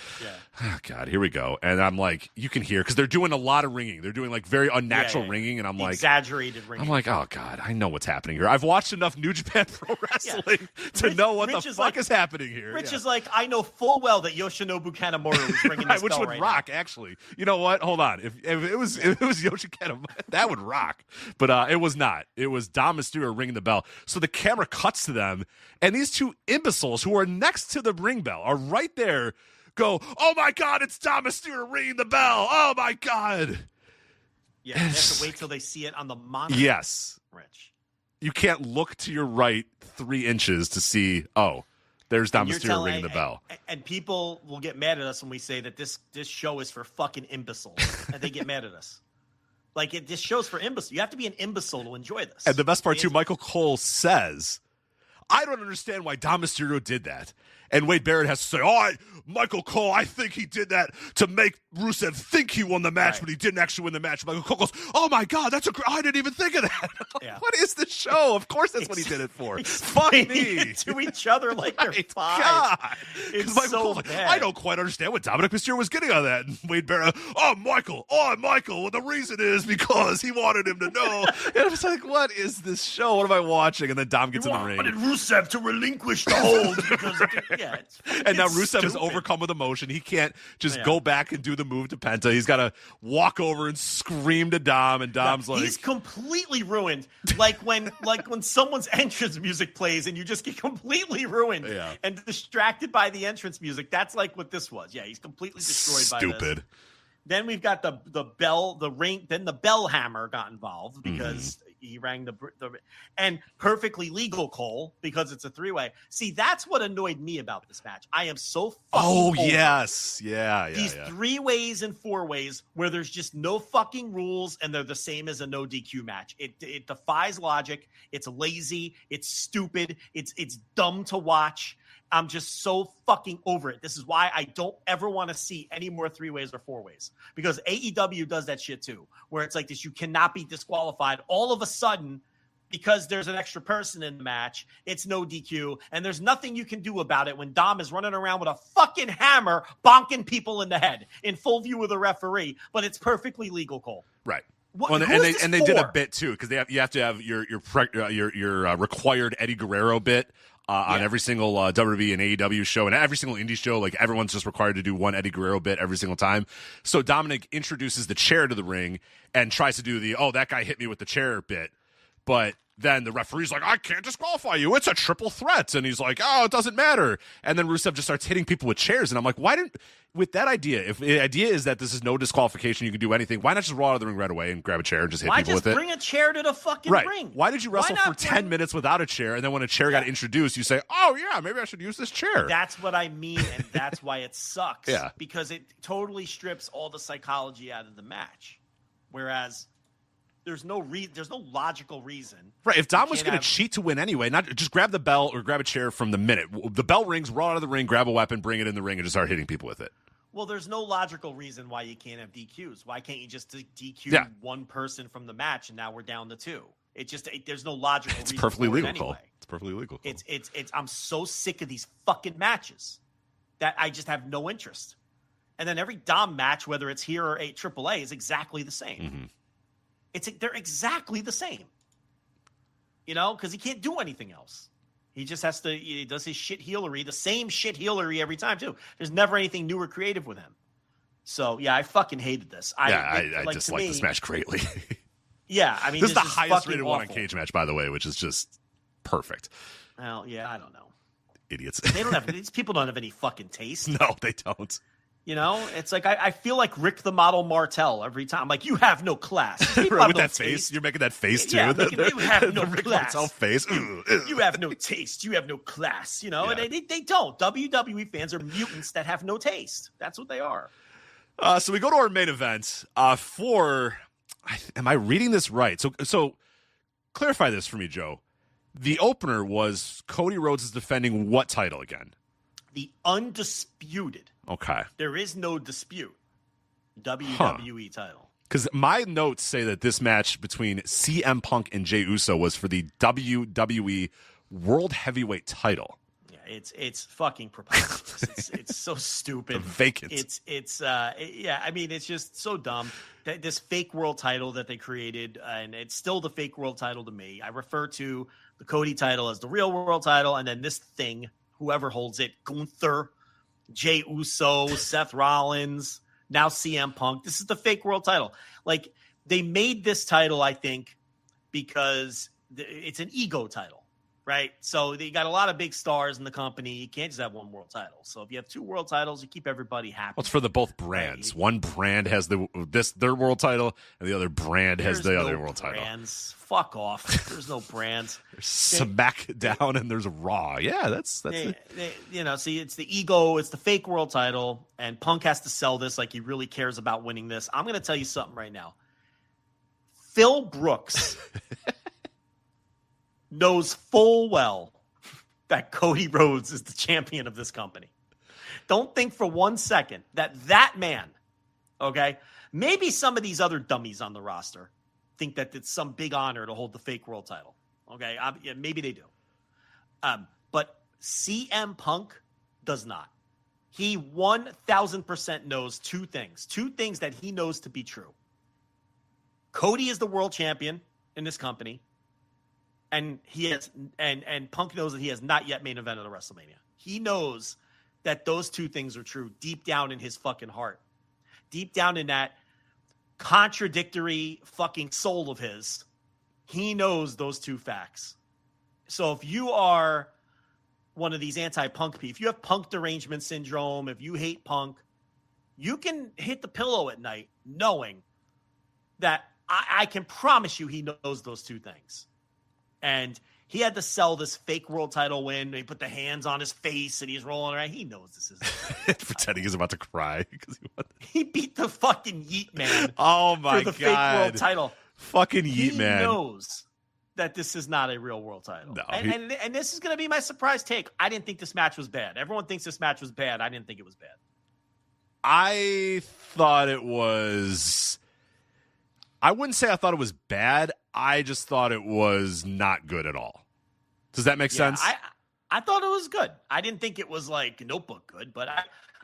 oh, God, here we go. And I'm like, you can hear, because they're doing a lot of ringing. They're doing like very unnatural ringing. And I'm like, exaggerated ringing. I'm like, oh, God, I know what's happening here. I've watched enough New Japan Pro Wrestling to know what the fuck is happening here. Rich is like, I know full well that Yoshinobu Kanemaru is ringing this which bell would rock, now. Actually. You know what? Hold on. If it was Yoshi Kanemaru, that would rock. But it was not. It was Dom Mysterio ringing the bell. So the camera cuts to them, and these two imbeciles who are next to the ring bell are right there, go, oh my God, it's Dom Mysterio ringing the bell. Oh my God. Yeah, they have to wait till they see it on the monitor. Yes. Rich. You can't look to your right 3 inches to see, oh, there's Dom Mysterio ringing the bell. And people will get mad at us when we say that this show is for fucking imbeciles. And they get mad at us. Like, this show's for imbeciles. You have to be an imbecile to enjoy this. And the best part, too, Michael Cole says, I don't understand why Dom Mysterio did that. And Wade Barrett has to say, Michael Cole, I think he did that to make Rusev think he won the match, but he didn't actually win the match. Michael Cole goes, oh my God, I didn't even think of that. What is the show? Of course that's what he did it for. Fuck me. To each other like they're five. It's Michael so Cole's bad. I don't quite understand what Dominic Mysterio was getting out of that. And Wade Barrett, Michael. Well, the reason is because he wanted him to know. And I was like, what is this show? What am I watching? And then Dom gets in the ring. Wanted Rusev to relinquish the hold. And now Rusev is overcome with emotion. He can't just go back and do the move to Penta. He's got to walk over and scream to Dom, and Dom's like, he's completely ruined. Like when someone's entrance music plays and you just get completely ruined and distracted by the entrance music. That's like what this was. Yeah, he's completely destroyed by this. Then we've got the bell, the ring. Then the bell hammer got involved because he rang the and perfectly legal Cole because it's a 3-way. See, that's what annoyed me about this match. I am so fucking these 3-ways and 4-ways where there's just no fucking rules and they're the same as a no DQ match. It defies logic. It's lazy. It's stupid. It's dumb to watch. I'm just so fucking over it. This is why I don't ever want to see any more 3-ways or 4-ways, because AEW does that shit too, where it's like this. You cannot be disqualified all of a sudden because there's an extra person in the match. It's no DQ, and there's nothing you can do about it when Dom is running around with a fucking hammer bonking people in the head in full view of the referee, but it's perfectly legal, Cole. Right. And they did a bit too, because you have to have your required Eddie Guerrero bit on every single WWE and AEW show and every single indie show. Like, everyone's just required to do one Eddie Guerrero bit every single time. So Dominic introduces the chair to the ring and tries to do that guy hit me with the chair bit, but then the referee's like, I can't disqualify you. It's a triple threat. And he's like, it doesn't matter. And then Rusev just starts hitting people with chairs. And I'm like, with that idea, if the idea is that this is no disqualification, you can do anything, why not just roll out of the ring right away and grab a chair and just hit people with it? Why just bring a chair to the fucking ring? Why did you wrestle for 10 minutes without a chair, and then when a chair got introduced, you say, oh, yeah, maybe I should use this chair? That's what I mean, and that's why it sucks. Because it totally strips all the psychology out of the match. Whereas there's no logical reason. Right. If Dom was going to cheat to win anyway, not just grab the bell or grab a chair from the minute. The bell rings, roll out of the ring, grab a weapon, bring it in the ring, and just start hitting people with it. Well, there's no logical reason why you can't have DQs. Why can't you just DQ one person from the match and now we're down to 2? There's no logical reason. It's perfectly legal, anyway. Cole. It's perfectly legal, Cole. I'm so sick of these fucking matches that I just have no interest. And then every Dom match, whether it's here or at AAA, is exactly the same. They're exactly the same. You know, because he can't do anything else. He just has to, he does his shit healery, the same shit healery every time, too. There's never anything new or creative with him. So, yeah, I fucking hated this. I dislike this match greatly. Yeah, I mean, this is the highest rated one on Cage Match, by the way, which is just perfect. Well, yeah, I don't know. Idiots. These people don't have any fucking taste. No, they don't. You know, it's like I feel like Rick the Model Martel every time. Like, you have no class. Right, with that face, you're making that face too. Yeah, you have no Rick class. Martel face. You have no taste. You have no class. You know, and they don't. WWE fans are mutants that have no taste. That's what they are. So we go to our main event am I reading this right? So clarify this for me, Joe. The opener was Cody Rhodes is defending what title again? The undisputed. Okay. There is no dispute. WWE title. Because my notes say that this match between CM Punk and Jey Uso was for the WWE World Heavyweight title. Yeah, it's fucking preposterous. it's so stupid. Vacant. I mean, it's just so dumb. This fake world title that they created, and it's still the fake world title to me. I refer to the Cody title as the real world title, and then this thing, whoever holds it, Gunther, Jey Uso, Seth Rollins, now CM Punk. This is the fake world title. Like, they made this title, I think, because it's an ego title, right? So they got a lot of big stars in the company. You can't just have one world title. So if you have two world titles, you keep everybody happy. Well, it's for the both brands. One brand has their world title, and the other brand has the other world title. Fuck off. There's no brands. There's SmackDown and there's Raw. Yeah, that's see, it's the ego, it's the fake world title, and Punk has to sell this like he really cares about winning this. I'm going to tell you something right now. Phil Brooks knows full well that Cody Rhodes is the champion of this company. Don't think for 1 second that man, okay, maybe some of these other dummies on the roster think that it's some big honor to hold the fake world title. Okay, maybe they do. But CM Punk does not. He 1,000% knows two things that he knows to be true. Cody is the world champion in this company, and and Punk knows that he has not yet main evented a WrestleMania. He knows that those two things are true deep down in his fucking heart, deep down in that contradictory fucking soul of his. He knows those two facts. So if you are one of these anti-Punk people, if you have Punk derangement syndrome, if you hate Punk, you can hit the pillow at night knowing that I can promise you he knows those two things. And he had to sell this fake world title win. He put the hands on his face and he's rolling around. He knows this is pretending he's about to cry because he beat the fucking Yeet Man. Oh my for the God. fake world title. Fucking Yeet Man. He knows that this is not a real world title. No, and this is going to be my surprise take. I didn't think this match was bad. Everyone thinks this match was bad. I didn't think it was bad. I thought it was... I wouldn't say I thought it was bad. I just thought it was not good at all. Does that make sense? I thought it was good. I didn't think it was like Notebook good, but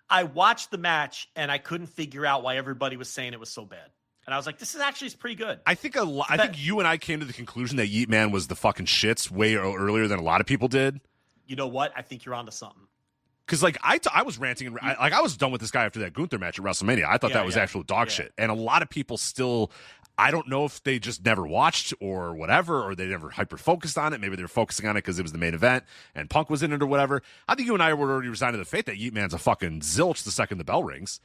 I watched the match and I couldn't figure out why everybody was saying it was so bad. And I was like, this is actually pretty good. I think you and I came to the conclusion that Yeet Man was the fucking shits way earlier than a lot of people did. You know what? I think you're onto something. Because like I was ranting and I was done with this guy after that Gunther match at WrestleMania. I thought that was actual dog shit, and a lot of people still. I don't know if they just never watched or whatever, or they never hyper focused on it. Maybe they were focusing on it because it was the main event and Punk was in it or whatever. I think you and I were already resigned to the fate that Yeet Man's a fucking zilch the second the bell rings.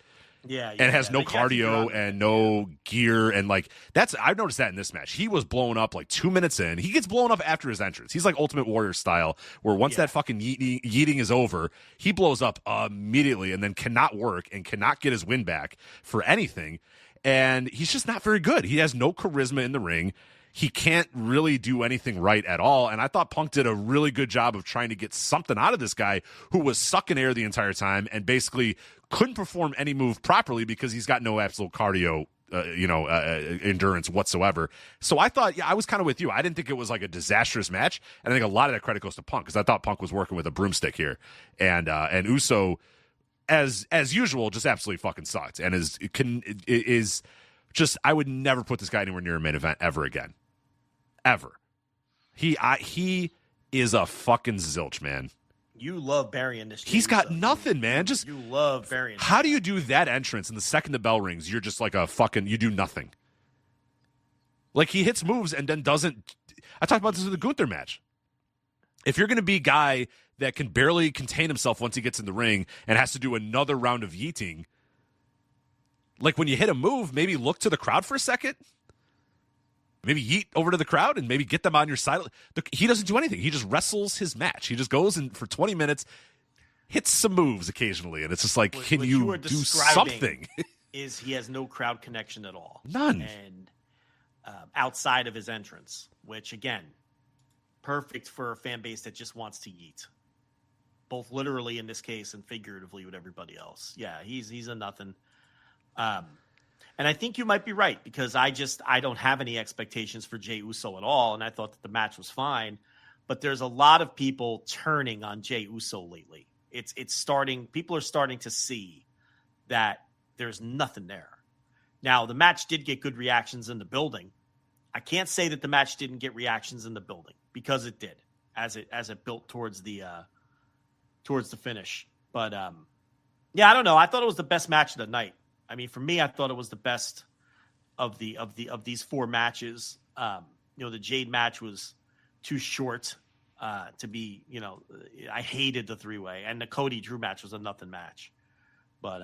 Yeah, and has no cardio and no gear, and like I've noticed that in this match. He was blown up like 2 minutes in. He gets blown up after his entrance. He's like Ultimate Warrior style, where once that fucking yeeting is over, he blows up immediately and then cannot work and cannot get his win back for anything. And he's just not very good. He has no charisma in the ring. He can't really do anything right at all. And I thought Punk did a really good job of trying to get something out of this guy who was sucking air the entire time and basically couldn't perform any move properly because he's got no absolute cardio, endurance whatsoever. So I thought, I was kind of with you. I didn't think it was like a disastrous match. And I think a lot of that credit goes to Punk because I thought Punk was working with a broomstick here. And Uso... as usual, just absolutely fucking sucked, and is just, I would never put this guy anywhere near a main event ever again, ever. He is a fucking zilch, man. You love burying this. He's got nothing, man. Just you love burying. How do you do that entrance, and the second the bell rings, you're just like you do nothing. Like, he hits moves and then doesn't. I talked about this in the Gunther match. If you're going to be a guy that can barely contain himself once he gets in the ring and has to do another round of yeeting, like, when you hit a move, maybe look to the crowd for a second. Maybe yeet over to the crowd and maybe get them on your side. He doesn't do anything. He just wrestles his match. He just goes in for 20 minutes, hits some moves occasionally, and it's just like, can you do something? Is he has no crowd connection at all. None. And outside of his entrance, which, again, perfect for a fan base that just wants to yeet. Both literally in this case and figuratively with everybody else. Yeah, he's a nothing. And I think you might be right, because I don't have any expectations for Jey Uso at all, and I thought that the match was fine. But there's a lot of people turning on Jey Uso lately. It's starting. People are starting to see that there's nothing there. Now, the match did get good reactions in the building. I can't say that the match didn't get reactions in the building, because it did, as it built towards the finish. But yeah, I don't know. I thought it was the best match of the night. I mean, for me, I thought it was the best of these four matches. The Jade match was too short to be. I hated the 3-way, and the Cody Drew match was a nothing match. But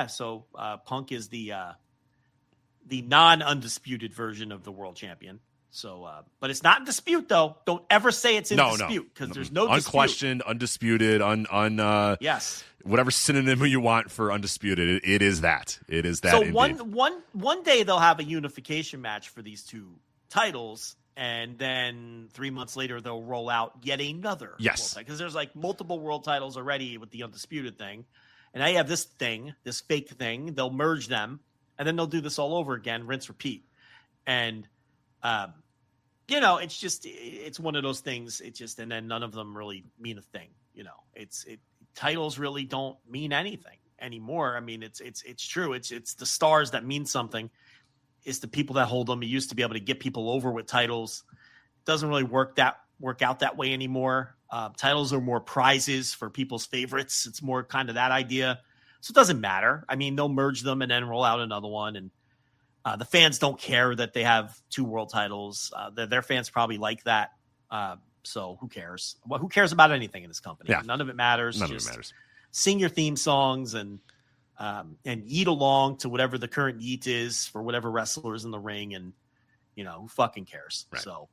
so Punk is the non-undisputed version of the world champion. So, but it's not in dispute, though. Don't ever say it's in dispute, because there's no unquestioned, dispute. Undisputed, yes, whatever synonym you want for undisputed. It is that. It is that. So indeed. one day they'll have a unification match for these two titles, and then 3 months later they'll roll out yet another. Yes, because there's like multiple world titles already with the undisputed thing, and now you have this fake thing. They'll merge them, and then they'll do this all over again, rinse, repeat, and. It's one of those things. And then none of them really mean a thing. Titles really don't mean anything anymore. I mean, it's true. It's the stars that mean something. It's the people that hold them. It used to be able to get people over with titles. It doesn't really work out that way anymore. Titles are more prizes for people's favorites. It's more kind of that idea. So it doesn't matter. I mean, they'll merge them and then roll out another one, and the fans don't care that they have two world titles. Their fans probably like that. So who cares? Well, who cares about anything in this company? Yeah. None of it matters. None of it matters. Sing your theme songs and yeet along to whatever the current yeet is for whatever wrestler is in the ring. And, who fucking cares? Right. So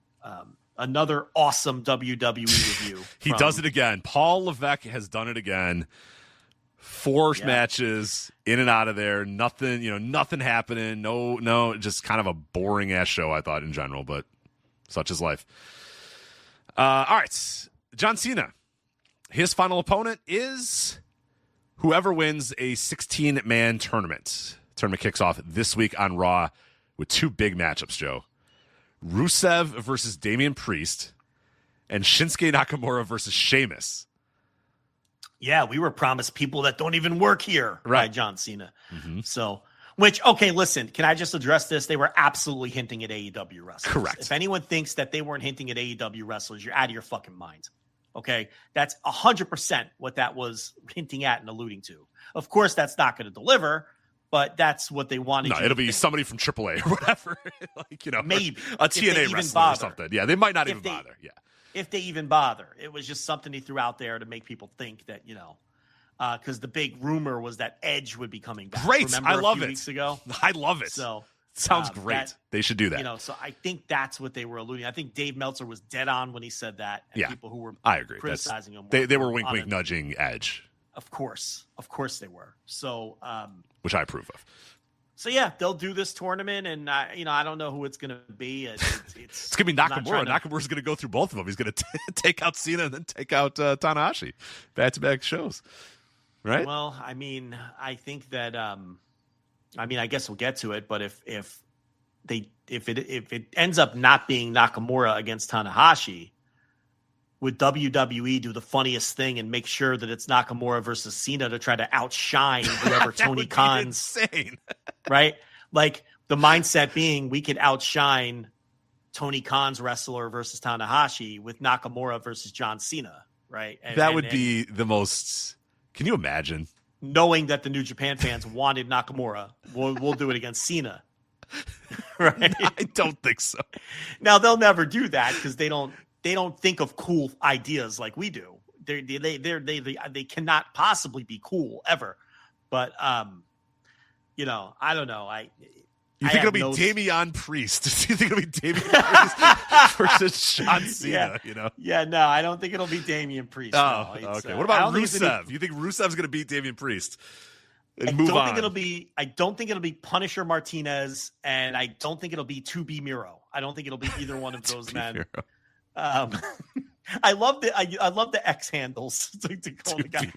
another awesome WWE review. He does it again. Paul Levesque has done it again. 4 matches in and out of there. Nothing, nothing happening. No, just kind of a boring ass show, I thought, in general, but such is life. All right. John Cena. His final opponent is whoever wins a 16-man tournament. Tournament kicks off this week on Raw with 2 big matchups, Joe. Rusev versus Damian Priest and Shinsuke Nakamura versus Sheamus. Yeah, we were promised people that don't even work here by John Cena. Mm-hmm. So, okay, listen, can I just address this? They were absolutely hinting at AEW wrestlers. Correct. If anyone thinks that they weren't hinting at AEW wrestlers, you're out of your fucking mind. Okay? That's 100% what that was hinting at and alluding to. Of course, that's not going to deliver, but that's what they wanted. No, it'll be somebody from AAA or whatever. Maybe. A TNA wrestler or something. Yeah, they might not even bother. Yeah. If they even bother. It was just something he threw out there to make people think that, because the big rumor was that Edge would be coming back. Great. Remember I love it. Weeks ago? I love it. So sounds great. They should do that. So I think that's what they were alluding. I think Dave Meltzer was dead on when he said that. And people who were I agree. Criticizing him. They were wink nudging Edge. Of course they were. So which I approve of. So yeah, they'll do this tournament, and I don't know who it's going to be. It's going to be Nakamura. Nakamura's going to go through both of them. He's going to take out Cena and then take out Tanahashi, back-to-back shows, right? Well, I mean, I think that I guess we'll get to it, but if it ends up not being Nakamura against Tanahashi, would WWE do the funniest thing and make sure that it's Nakamura versus Cena to try to outshine whoever Tony Khan's insane. Right? Like the mindset being we could outshine Tony Khan's wrestler versus Tanahashi with Nakamura versus John Cena, right? That would be the most. Can you imagine? Knowing that the New Japan fans wanted Nakamura, we'll do it against Cena. Right? I don't think so. Now they'll never do that because they don't think of cool ideas like we do. They cannot possibly be cool ever. But I don't know. You think it'll be Damian Priest? Do you think it'll be Damian Priest versus John Cena? Yeah, no, I don't think it'll be Damian Priest. Oh, okay. What about Rusev? You think Rusev's going to beat Damian Priest? I don't think it'll be Punisher Martinez, and I don't think it'll be 2B Miro. I don't think it'll be either one of those men. I love the X handles to call the guy.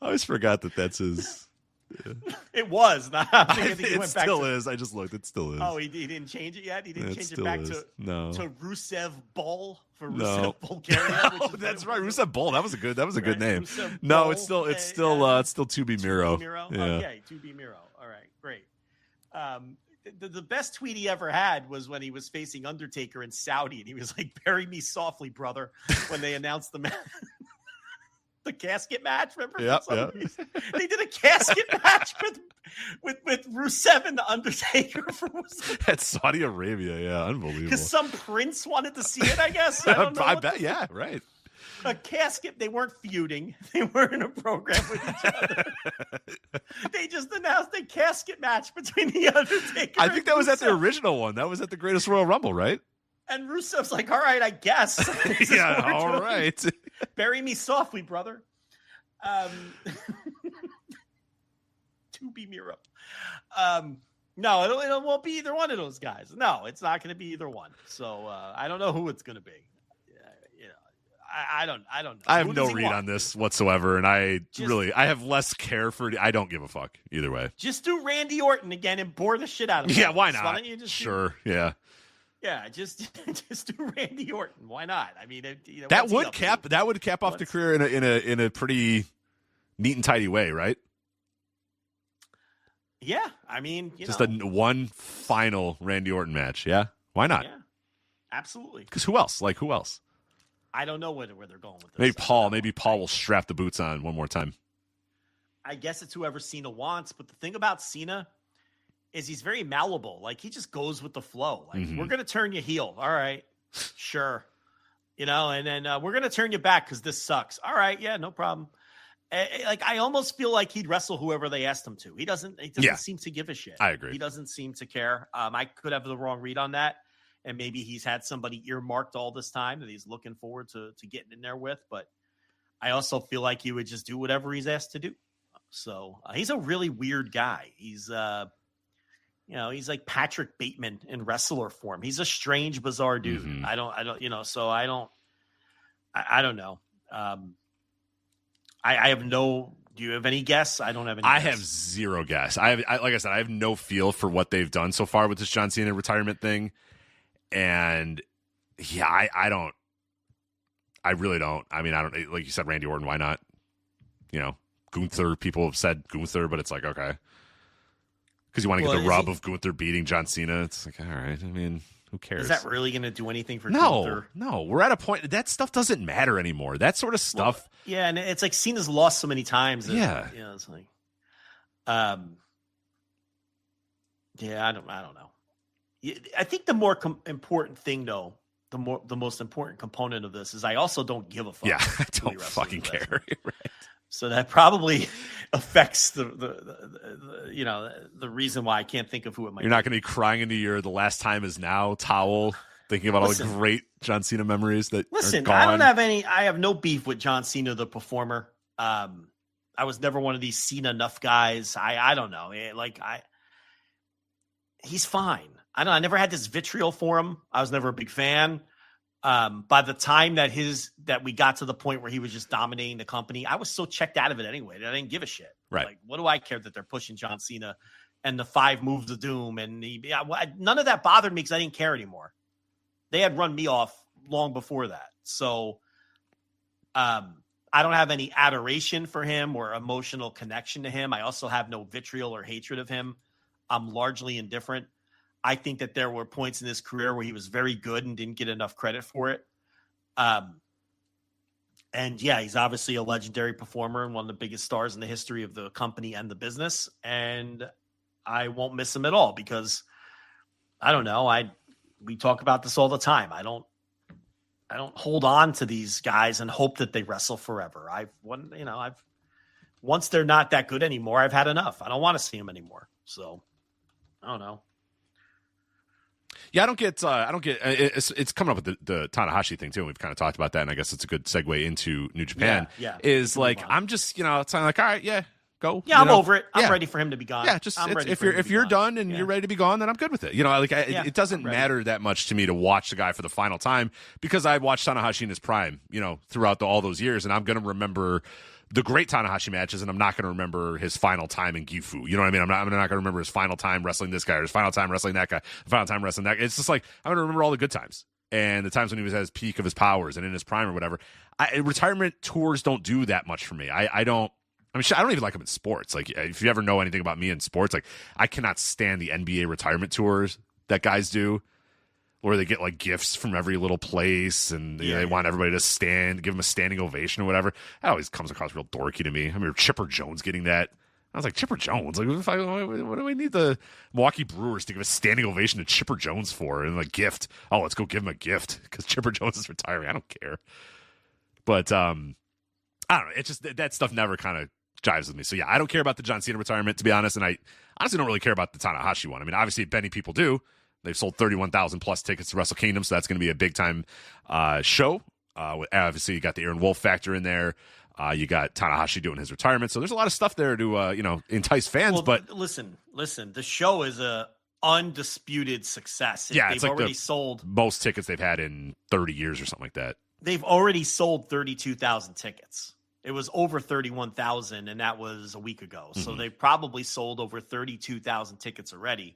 I always forgot that's his. Yeah. It was. It still is. I just looked. It still is. Oh, he didn't change it yet? He didn't change it back to Rusev Ball for Rusev Bulgaria? No, that's right. Rusev Ball. That was a good name. No, it's still 2B Miro. Yeah. Okay, 2B Miro. All right, great. The best tweet he ever had was when he was facing Undertaker in Saudi, and he was like, "Bury me softly, brother," when they announced the match. The casket match, remember? Yeah. They did a casket match with Rusev and the Undertaker at Saudi Arabia. Yeah, unbelievable. Because some prince wanted to see it, I guess. I don't know. I bet. Yeah, right. A casket. They weren't feuding. They weren't in a program with each other. They just announced a casket match between the Undertaker. I think that was at the original one. That was at the Greatest Royal Rumble, right? And Rusev's like, all right, I guess. Yeah, all right. Bury me softly, brother. 2B Miro. No, it won't be either one of those guys. No, it's not going to be either one. So I don't know who it's going to be. I don't know. I have no read on this whatsoever, and I have less care for it. I don't give a fuck either way. Just do Randy Orton again and bore the shit out of him. Yeah, why not? Why don't you just yeah. Yeah, just do Randy Orton. Why not? I mean, that would cap off the career in a pretty neat and tidy way, right? Yeah, I mean, one final Randy Orton match. Yeah, why not? Yeah, absolutely. Because who else? Who else? I don't know where they're going with this. Maybe Paul will strap the boots on one more time. I guess it's whoever Cena wants, but the thing about Cena is he's very malleable. He just goes with the flow. We're going to turn you heel. All right, sure. And then we're going to turn you back because this sucks. All right, yeah, no problem. I almost feel like he'd wrestle whoever they asked him to. He doesn't seem to give a shit. I agree. He doesn't seem to care. I could have the wrong read on that. And maybe he's had somebody earmarked all this time that he's looking forward to getting in there with. But I also feel like he would just do whatever he's asked to do. So he's a really weird guy. He's he's like Patrick Bateman in wrestler form. He's a strange, bizarre dude. Mm-hmm. I don't know. I have no. Do you have any guess? I don't have any. I have zero guess. Like I said, I have no feel for what they've done so far with this John Cena retirement thing. And yeah, I don't. I really don't. I mean, I don't. Like you said, Randy Orton. Why not? Gunther. People have said Gunther, but it's like, okay. Because you want to get the rub of Gunther beating John Cena. It's like, all right. I mean, who cares? Is that really going to do anything for Gunther? No. We're at a point that stuff doesn't matter anymore. That sort of stuff. Well, yeah, and it's like Cena's lost so many times. Yeah. It's like, yeah, I don't know. I think the more important thing, though, the most important component of this is I also don't give a fuck. Yeah, I don't fucking care. Right. So that probably affects the reason why I can't think of who it might be. You're not going to be crying into your "the last time is now" towel, thinking about all the great John Cena memories that are gone. I have no beef with John Cena, the performer. I was never one of these Cena enough guys. I don't know. He's fine. I never had this vitriol for him. I was never a big fan. By the time that we got to the point where he was just dominating the company, I was so checked out of it anyway that I didn't give a shit. Right. Like, what do I care that they're pushing John Cena and the 5 moves of doom. And none of that bothered me because I didn't care anymore. They had run me off long before that. So I don't have any adoration for him or emotional connection to him. I also have no vitriol or hatred of him. I'm largely indifferent. I think that there were points in his career where he was very good and didn't get enough credit for it. And yeah, he's obviously a legendary performer and one of the biggest stars in the history of the company and the business. And I won't miss him at all because I don't know. We talk about this all the time. I don't hold on to these guys and hope that they wrestle forever. Once they're not that good anymore, I've had enough. I don't want to see them anymore. So I don't know. Yeah, I don't get. It's coming up with the Tanahashi thing too. And we've kind of talked about that, and I guess it's a good segue into New Japan. Yeah. Is like I'm just it's kind of like all right, yeah, go. Yeah, I'm over it. I'm ready for him to be gone. Yeah, just if you're done and you're ready to be gone, then I'm good with it. It doesn't matter that much to me to watch the guy for the final time because I watched Tanahashi in his prime, throughout all those years, and I'm gonna remember the great Tanahashi matches, and I'm not going to remember his final time in Gifu. You know what I mean? I'm not going to remember his final time wrestling this guy or his final time wrestling that guy, final time wrestling that guy. It's just like I'm going to remember all the good times and the times when he was at his peak of his powers and in his prime or whatever. Retirement tours don't do that much for me. I don't even like them in sports. Like, if you ever know anything about me in sports, like I cannot stand the NBA retirement tours that guys do, where they get like gifts from every little place and they want everybody to stand, give them a standing ovation or whatever. That always comes across real dorky to me. I remember Chipper Jones getting that. I was like, Chipper Jones? Like, what do we need the Milwaukee Brewers to give a standing ovation to Chipper Jones for? And like gift. Oh, let's go give him a gift because Chipper Jones is retiring. I don't care. But I don't know. It's just that stuff never kind of jives with me. So yeah, I don't care about the John Cena retirement, to be honest. And I honestly don't really care about the Tanahashi one. I mean, obviously many people do. They've sold 31,000 plus tickets to Wrestle Kingdom, so that's going to be a big time show. Obviously, you got the Aaron Wolf factor in there. You got Tanahashi doing his retirement, so there's a lot of stuff there to entice fans. Well, but listen, the show is a undisputed success. Yeah, they've already sold most tickets they've had in 30 years or something like that. They've already sold 32,000 tickets. It was over 31,000, and that was a week ago. Mm-hmm. So they've probably sold over 32,000 tickets already,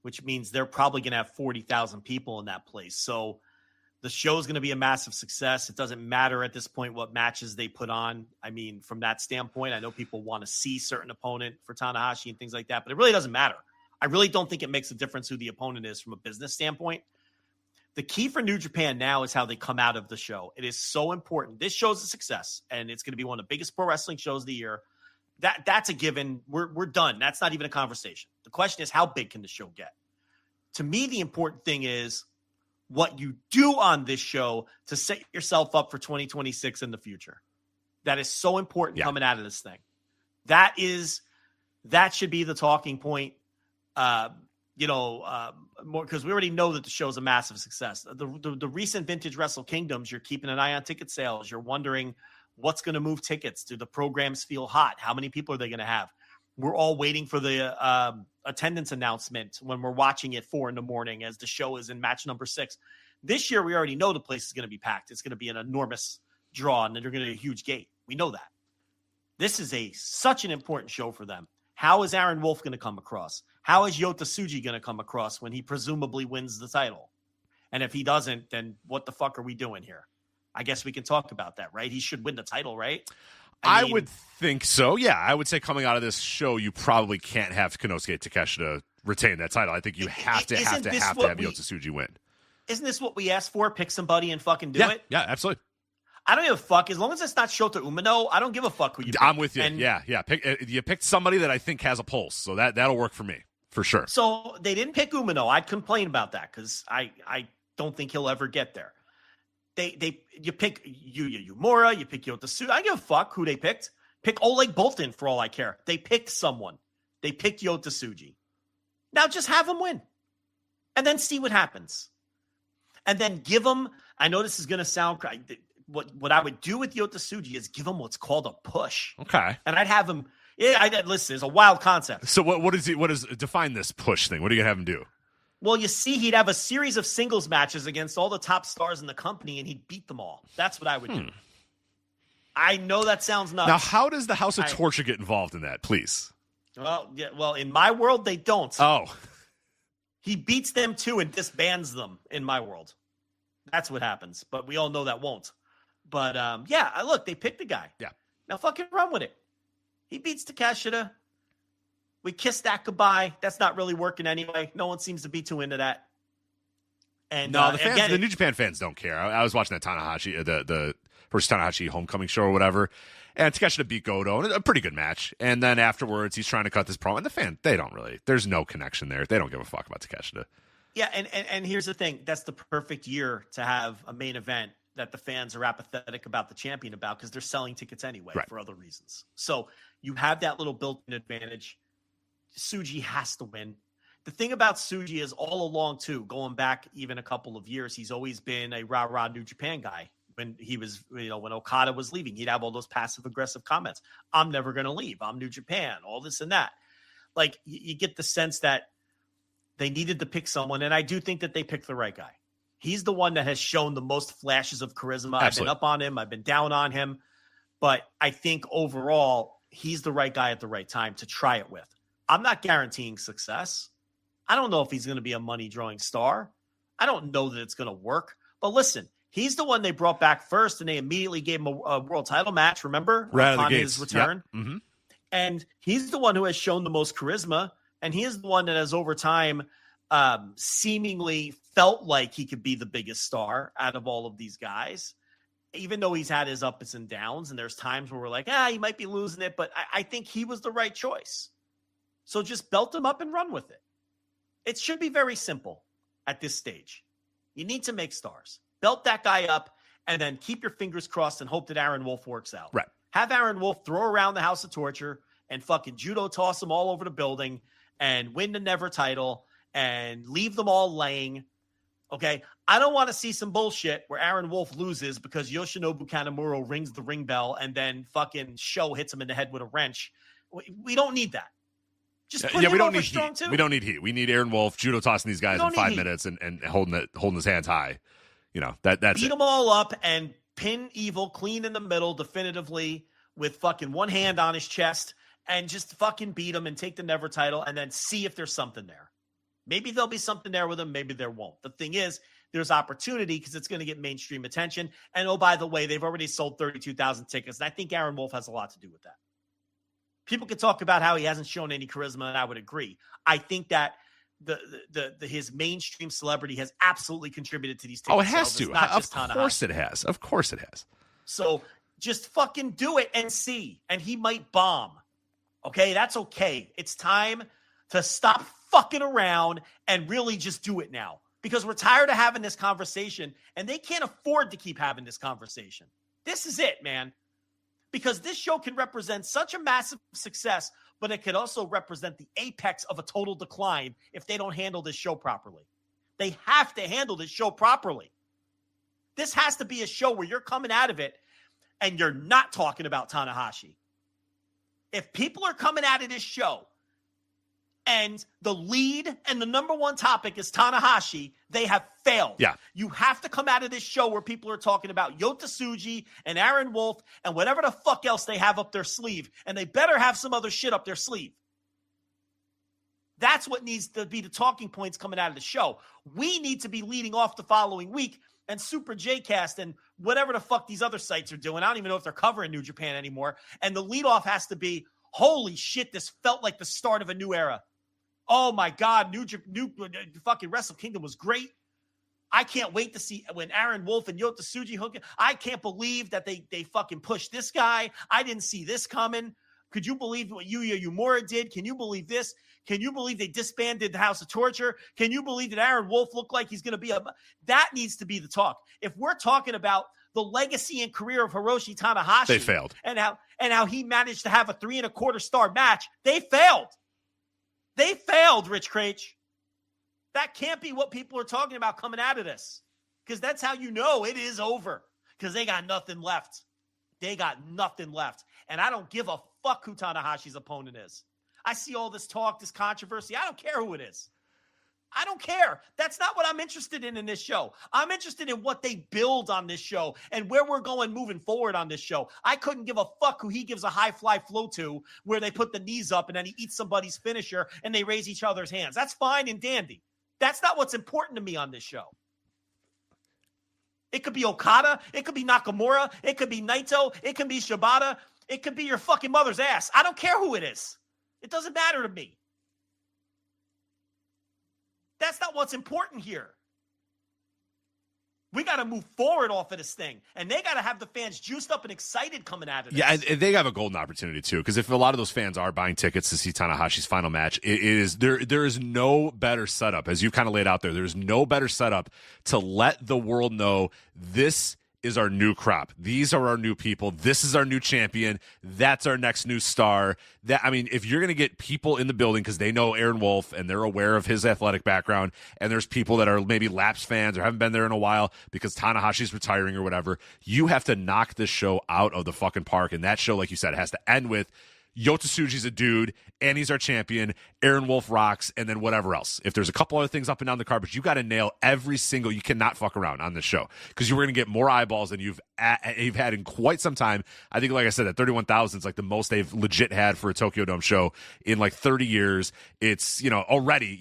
which means they're probably going to have 40,000 people in that place. So the show is going to be a massive success. It doesn't matter at this point what matches they put on. I mean, from that standpoint, I know people want to see certain opponent for Tanahashi and things like that, but it really doesn't matter. I really don't think it makes a difference who the opponent is from a business standpoint. The key for New Japan now is how they come out of the show. It is so important. This show's a success, and it's going to be one of the biggest pro wrestling shows of the year. That's a given. We're done. That's not even a conversation. The question is, how big can the show get? To me, the important thing is what you do on this show to set yourself up for 2026 in the future. That is so important coming out of this thing. That should be the talking point. More because we already know that the show is a massive success. The recent Vintage Wrestle Kingdoms, you're keeping an eye on ticket sales. You're wondering what's going to move tickets. Do the programs feel hot? How many people are they going to have? We're all waiting for the attendance announcement when we're watching at 4 a.m. as the show is in match number 6. This year, we already know the place is going to be packed. It's going to be an enormous draw, and they're going to be a huge gate. We know that. This is such an important show for them. How is Aaron Wolf going to come across? How is Yota Tsuji going to come across when he presumably wins the title? And if he doesn't, then what the fuck are we doing here? I guess we can talk about that, right? He should win the title, right? I would think so. Yeah, I would say coming out of this show, you probably can't have Konosuke Takeshita to retain that title. I think you have to have Yota Tsuji win. Isn't this what we asked for? Pick somebody and fucking do it? Yeah, absolutely. I don't give a fuck. As long as it's not Shota Umino, I don't give a fuck who you pick. I'm with you. Yeah. You picked somebody that I think has a pulse, so that'll work for me, for sure. So they didn't pick Umino. I'd complain about that because I don't think he'll ever get there. You pick Yuya Uemura, you pick Yota Tsuji. I don't give a fuck who they picked. Pick Oleg Boltin for all I care. They picked someone. They picked Yota Tsuji. Now just have him win. And then see what happens. And then give him, I know this is going to sound crazy. What I would do with Yota Tsuji is give him what's called a push. Okay. And I'd have him, listen, it's a wild concept. So what is define this push thing? What are you going to have him do? Well, you see, he'd have a series of singles matches against all the top stars in the company, and he'd beat them all. That's what I would do. I know that sounds nuts. Now, how does the House of Torture get involved in that, please? Well, yeah, well, in my world, they don't. Oh. He beats them too and disbands them in my world. That's what happens. But we all know that won't. But, look, they picked the guy. Yeah. Now fucking run with it. He beats Takeshita. We kissed that goodbye. That's not really working anyway. No one seems to be too into that. And no, the New Japan fans don't care. I was watching that Tanahashi, the first Tanahashi homecoming show or whatever, and Takeshita beat Goto, and a pretty good match. And then afterwards, he's trying to cut this promo, and the fan, they don't really. There's no connection there. They don't give a fuck about Takeshita. Yeah, and here's the thing. That's the perfect year to have a main event that the fans are apathetic about the champion about because they're selling tickets anyway for other reasons. So you have that little built-in advantage. Tsuji has to win. The thing about Tsuji is all along, too, going back even a couple of years, he's always been a rah-rah New Japan guy. When he was, when Okada was leaving, he'd have all those passive-aggressive comments. I'm never going to leave. I'm New Japan, all this and that. Like, you get the sense that they needed to pick someone, and I do think that they picked the right guy. He's the one that has shown the most flashes of charisma. Absolutely. I've been up on him. I've been down on him. But I think overall, he's the right guy at the right time to try it with. I'm not guaranteeing success. I don't know if he's going to be a money-drawing star. I don't know that it's going to work. But listen, he's the one they brought back first, and they immediately gave him a world title match, remember? Right upon his return. Yep. Mm-hmm. And he's the one who has shown the most charisma, and he is the one that has over time seemingly felt like he could be the biggest star out of all of these guys, even though he's had his ups and downs, and there's times where we're like, he might be losing it, but I think he was the right choice. So just belt him up and run with it. It should be very simple at this stage. You need to make stars. Belt that guy up, and then keep your fingers crossed and hope that Aaron Wolf works out. Right. Have Aaron Wolf throw around the House of Torture and fucking judo toss them all over the building and win the Never title and leave them all laying. Okay? I don't want to see some bullshit where Aaron Wolf loses because Yoshinobu Kanemaru rings the ring bell and then fucking Sho hits him in the head with a wrench. We don't need that. Just put him we don't over need strong heat. too. We don't need heat. We need Aaron Wolf judo tossing these guys in 5 minutes and holding his hands high. That's beat it. them all up and pin Evil clean in the middle definitively with fucking one hand on his chest and just fucking beat him and take the Never title and then see if there's something there. Maybe there'll be something there with him. Maybe there won't. The thing is, there's opportunity because it's going to get mainstream attention. And oh, by the way, they've already sold 32,000 tickets. And I think Aaron Wolf has a lot to do with that. People can talk about how he hasn't shown any charisma, and I would agree. I think that his mainstream celebrity has absolutely contributed to these tickets. Oh, it has to. Of course it has. Of course it has. So just fucking do it and see. And he might bomb. Okay? That's okay. It's time to stop fucking around and really just do it now. Because we're tired of having this conversation, and they can't afford to keep having this conversation. This is it, man. Because this show can represent such a massive success, but it could also represent the apex of a total decline if they don't handle this show properly. They have to handle this show properly. This has to be a show where you're coming out of it and you're not talking about Tanahashi. If people are coming out of this show and the lead and the number one topic is Tanahashi, they have failed. Yeah. You have to come out of this show where people are talking about Yota Tsuji and Aaron Wolf and whatever the fuck else they have up their sleeve. And they better have some other shit up their sleeve. That's what needs to be the talking points coming out of the show. We need to be leading off the following week, and Super J-Cast and whatever the fuck these other sites are doing. I don't even know if they're covering New Japan anymore. And the leadoff has to be, holy shit, this felt like the start of a new era. Oh my God, new fucking Wrestle Kingdom was great. I can't wait to see when Aaron Wolf and Yota Tsuji hook it. I can't believe that they fucking pushed this guy. I didn't see this coming. Could you believe what Yuya Uemura did? Can you believe this? Can you believe they disbanded the House of Torture? Can you believe that Aaron Wolf looked like he's going to be that needs to be the talk. If we're talking about the legacy and career of Hiroshi Tanahashi, they failed. And how he managed to have a 3.25-star match, they failed. They failed, Rich Craich. That can't be what people are talking about coming out of this. Because that's how you know it is over. Because they got nothing left. They got nothing left. And I don't give a fuck who Tanahashi's opponent is. I see all this talk, this controversy. I don't care who it is. I don't care. That's not what I'm interested in this show. I'm interested in what they build on this show and where we're going moving forward on this show. I couldn't give a fuck who he gives a high fly flow to, where they put the knees up and then he eats somebody's finisher and they raise each other's hands. That's fine and dandy. That's not what's important to me on this show. It could be Okada. It could be Nakamura. It could be Naito. It could be Shibata. It could be your fucking mother's ass. I don't care who it is. It doesn't matter to me. That's not what's important here. We got to move forward off of this thing, and they got to have the fans juiced up and excited coming out of this. Yeah, and they have a golden opportunity too, because if a lot of those fans are buying tickets to see Tanahashi's final match, it is there is no better setup, as you've kind of laid out there. There's no better setup to let the world know this is our new crop. These are our new people. This is our new champion. That's our next new star. If you're going to get people in the building because they know Aaron Wolf and they're aware of his athletic background, and there's people that are maybe lapsed fans or haven't been there in a while because Tanahashi's retiring or whatever, you have to knock this show out of the fucking park. And that show, like you said, has to end with Yota Tsuji's a dude, and he's our champion. Aaron Wolf rocks, and then whatever else. If there's a couple other things up and down the card, but you got to nail every single. You cannot fuck around on this show because you're going to get more eyeballs than you've had in quite some time. I think, like I said, that 31,000 is like the most they've legit had for a Tokyo Dome show in like 30 years. It's already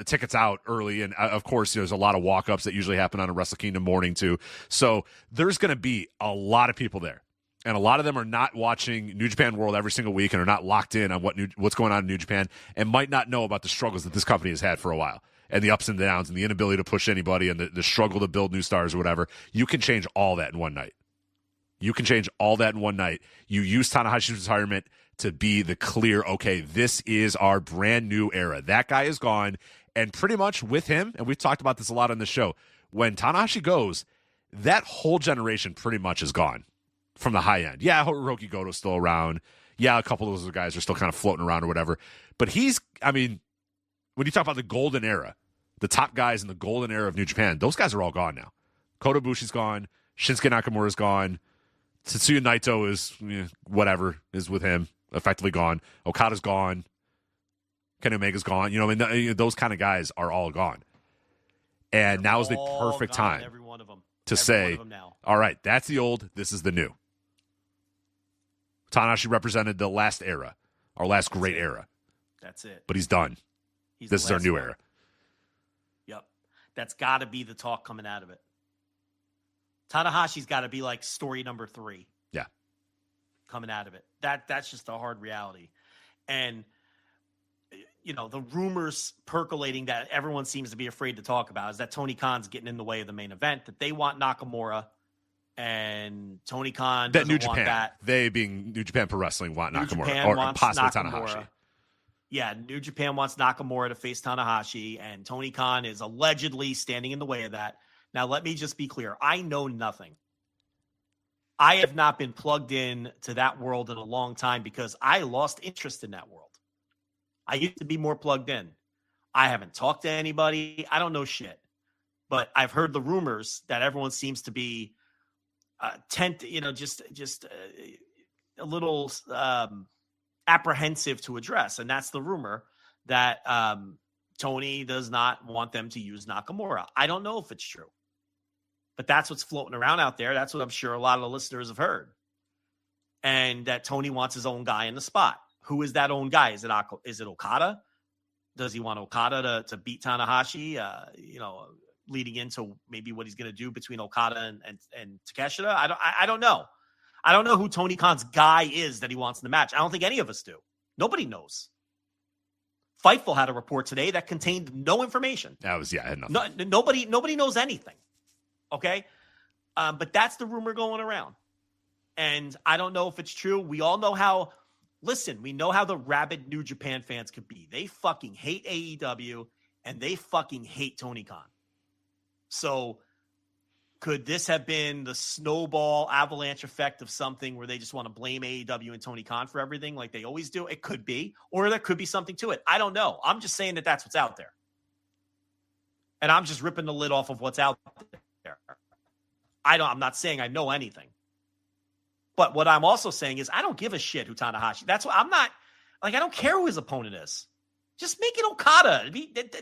tickets out early, and of course there's a lot of walk-ups that usually happen on a Wrestle Kingdom morning too. So there's going to be a lot of people there. And a lot of them are not watching New Japan World every single week and are not locked in on what's going on in New Japan and might not know about the struggles that this company has had for a while and the ups and downs and the inability to push anybody and the struggle to build new stars or whatever. You can change all that in one night. You can change all that in one night. You use Tanahashi's retirement to be the clear, okay, this is our brand new era. That guy is gone. And pretty much with him, and we've talked about this a lot on the show, when Tanahashi goes, that whole generation pretty much is gone. From the high end. Yeah, Hiroki Goto's still around. Yeah, a couple of those guys are still kind of floating around or whatever. But when you talk about the golden era, the top guys in the golden era of New Japan, those guys are all gone now. Kota Ibushi's gone. Shinsuke Nakamura's gone. Tetsuya Naito is, whatever, is with him, effectively gone. Okada's gone. Kenny Omega's gone. Those kind of guys are all gone. And now is the perfect time every one of them. To say, all right, that's the old, this is the new. Tanahashi represented the last era, our last great era. That's it. But he's done. This is our new era. Yep. That's got to be the talk coming out of it. Tanahashi's got to be like story number 3. Yeah. Coming out of it. That's just a hard reality. And, the rumors percolating that everyone seems to be afraid to talk about is that Tony Khan's getting in the way of the main event, that they want Nakamura. And Tony Khan doesn't New Japan, want that. They being New Japan Pro Wrestling want New Nakamura Japan or wants possibly Nakamura. Tanahashi. Yeah, New Japan wants Nakamura to face Tanahashi, and Tony Khan is allegedly standing in the way of that. Now, let me just be clear. I know nothing. I have not been plugged in to that world in a long time because I lost interest in that world. I used to be more plugged in. I haven't talked to anybody. I don't know shit. But I've heard the rumors that everyone seems to be just a little apprehensive to address. And that's the rumor that Tony does not want them to use Nakamura. I don't know if it's true. But that's what's floating around out there. That's what I'm sure a lot of the listeners have heard. And that Tony wants his own guy in the spot. Who is that own guy? Is it Okada? Does he want Okada to beat Tanahashi? Leading into maybe what he's going to do between Okada and Takeshita. I don't know. I don't know who Tony Khan's guy is that he wants in the match. I don't think any of us do. Nobody knows. Fightful had a report today that contained no information. I had nothing. Nobody knows anything. Okay? But that's the rumor going around. And I don't know if it's true. We all know how... Listen, we know how the rabid New Japan fans could be. They fucking hate AEW, and they fucking hate Tony Khan. So could this have been the snowball avalanche effect of something where they just want to blame AEW and Tony Khan for everything like they always do? It could be. Or there could be something to it. I don't know. I'm just saying that that's what's out there. And I'm just ripping the lid off of what's out there. I'm not saying I know anything. But what I'm also saying is I don't give a shit who Tanahashi. That's what I'm not like. I don't care who his opponent is. Just make it Okada.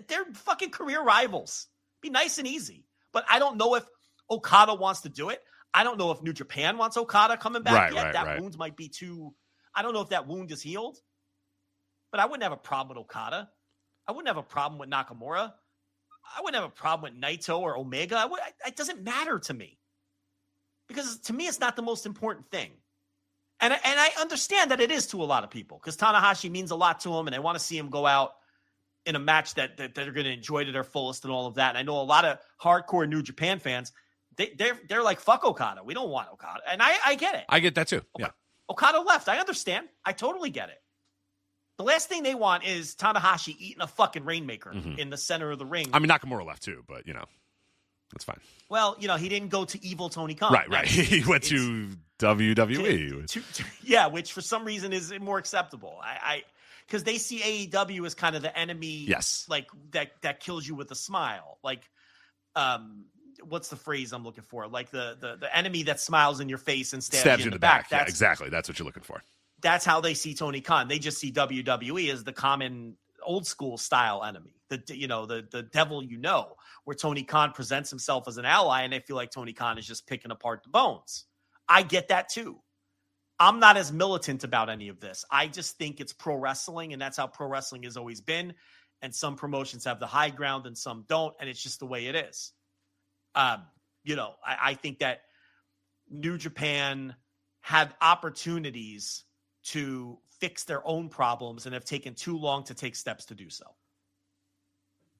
They're fucking career rivals. Be nice and easy. But I don't know if Okada wants to do it. I don't know if New Japan wants Okada coming back yet. That wound might be too... I don't know if that wound is healed. But I wouldn't have a problem with Okada. I wouldn't have a problem with Nakamura. I wouldn't have a problem with Naito or Omega. It doesn't matter to me. Because to me, it's not the most important thing. And I understand that it is to a lot of people. Because Tanahashi means a lot to them. And they want to see him go out in a match that they're going to enjoy to their fullest and all of that. And I know a lot of hardcore New Japan fans, they're like, fuck Okada. We don't want Okada. And I get it. I get that too. Yeah. Okada left. I understand. I totally get it. The last thing they want is Tanahashi eating a fucking Rainmaker in the center of the ring. I mean, Nakamura left too, but, that's fine. Well, he didn't go to evil Tony Khan. Right. He went to WWE. Which for some reason is more acceptable. Because they see AEW as kind of the enemy. Yes. Like that kills you with a smile. Like, what's the phrase I'm looking for? Like the enemy that smiles in your face and stabs you in the back. Yeah, exactly. That's what you're looking for. That's how they see Tony Khan. They just see WWE as the common old school style enemy. The devil, where Tony Khan presents himself as an ally, and they feel like Tony Khan is just picking apart the bones. I get that too. I'm not as militant about any of this. I just think it's pro wrestling, and that's how pro wrestling has always been. And some promotions have the high ground and some don't, and it's just the way it is. I think that New Japan had opportunities to fix their own problems and have taken too long to take steps to do so.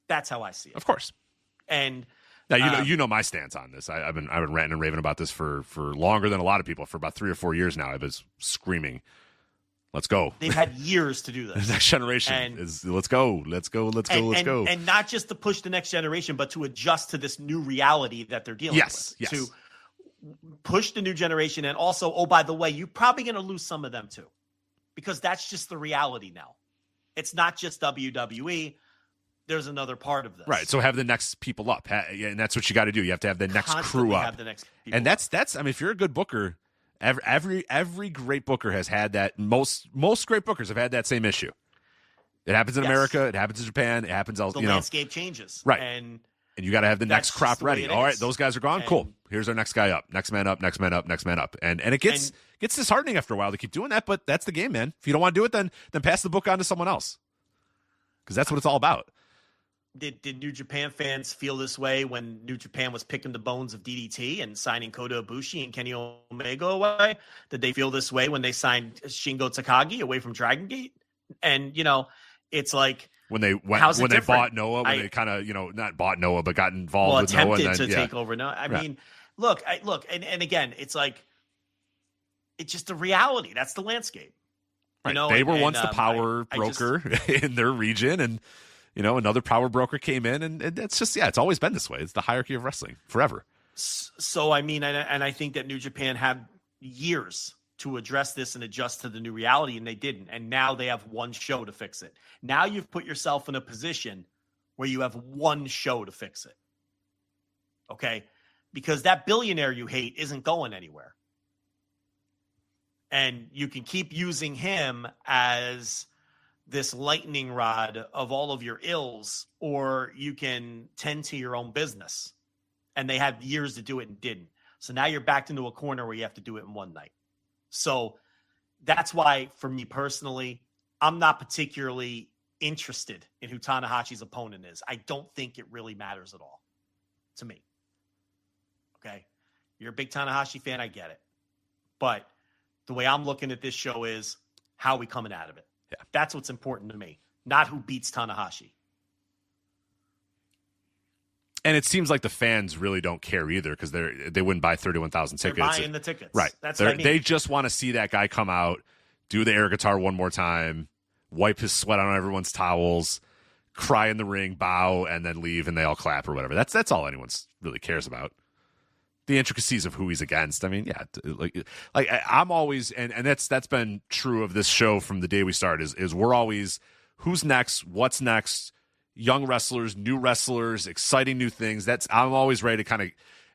That's how I see it. Of course. And now, you know my stance on this. I've been ranting and raving about this for longer than a lot of people. For about 3 or 4 years now, I was screaming, "Let's go!" They've had years to do this. The next generation is let's go. And not just to push the next generation, but to adjust to this new reality that they're dealing with. Yes. To push the new generation, and also, oh, by the way, you're probably going to lose some of them too, because that's just the reality now. It's not just WWE. There's another part of this. Right. So have the next people up. And that's what you got to do. You have to have the next crew up. Have the next people and that's, I mean, if you're a good booker, every great booker has had that. Most great bookers have had that same issue. It happens in America. It happens in Japan. It happens elsewhere. The landscape changes. Right. And you got to have the next crop ready. All right, those guys are gone. Cool. Here's our next guy up. Next man up. Next man up. Next man up. And it gets disheartening after a while to keep doing that. But that's the game, man. If you don't want to do it, then pass the book on to someone else, because that's what it's all about. Did New Japan fans feel this way when New Japan was picking the bones of DDT and signing Kota Ibushi and Kenny Omega away? Did they feel this way when they signed Shingo Takagi away from Dragon Gate? And it's like when they bought Noah, when they kind of not bought Noah but got involved with Noah, attempted to take over Noah. I mean, look, and again, it's like it's just the reality. That's the landscape. Right. They were once the power broker in their region, and another power broker came in, and it's just, it's always been this way. It's the hierarchy of wrestling forever. So, I mean, and I think that New Japan had years to address this and adjust to the new reality, and they didn't. And now they have one show to fix it. Now you've put yourself in a position where you have one show to fix it. Okay? Because that billionaire you hate isn't going anywhere. And you can keep using him as this lightning rod of all of your ills, or you can tend to your own business. And they had years to do it and didn't. So now you're backed into a corner where you have to do it in one night. So that's why, for me personally, I'm not particularly interested in who Tanahashi's opponent is. I don't think it really matters at all to me. Okay? You're a big Tanahashi fan, I get it. But the way I'm looking at this show is, how are we coming out of it? Yeah. That's what's important to me, not who beats Tanahashi. And it seems like the fans really don't care either, because they wouldn't buy 31,000 tickets. They're buying the tickets. Right. That's what I mean. They just want to see that guy come out, do the air guitar one more time, wipe his sweat on everyone's towels, cry in the ring, bow, and then leave, and they all clap or whatever. That's all anyone really cares about. The intricacies of who he's against. I mean, like I'm always, and that's been true of this show from the day we started, is we're always, who's next, what's next, young wrestlers, new wrestlers, exciting new things. I'm always ready to kind of,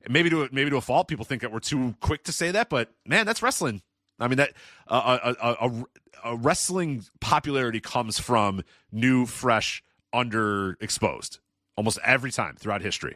maybe to a fault, people think that we're too quick to say that, but man, that's wrestling. I mean, that a wrestling popularity comes from new, fresh, underexposed almost every time throughout history.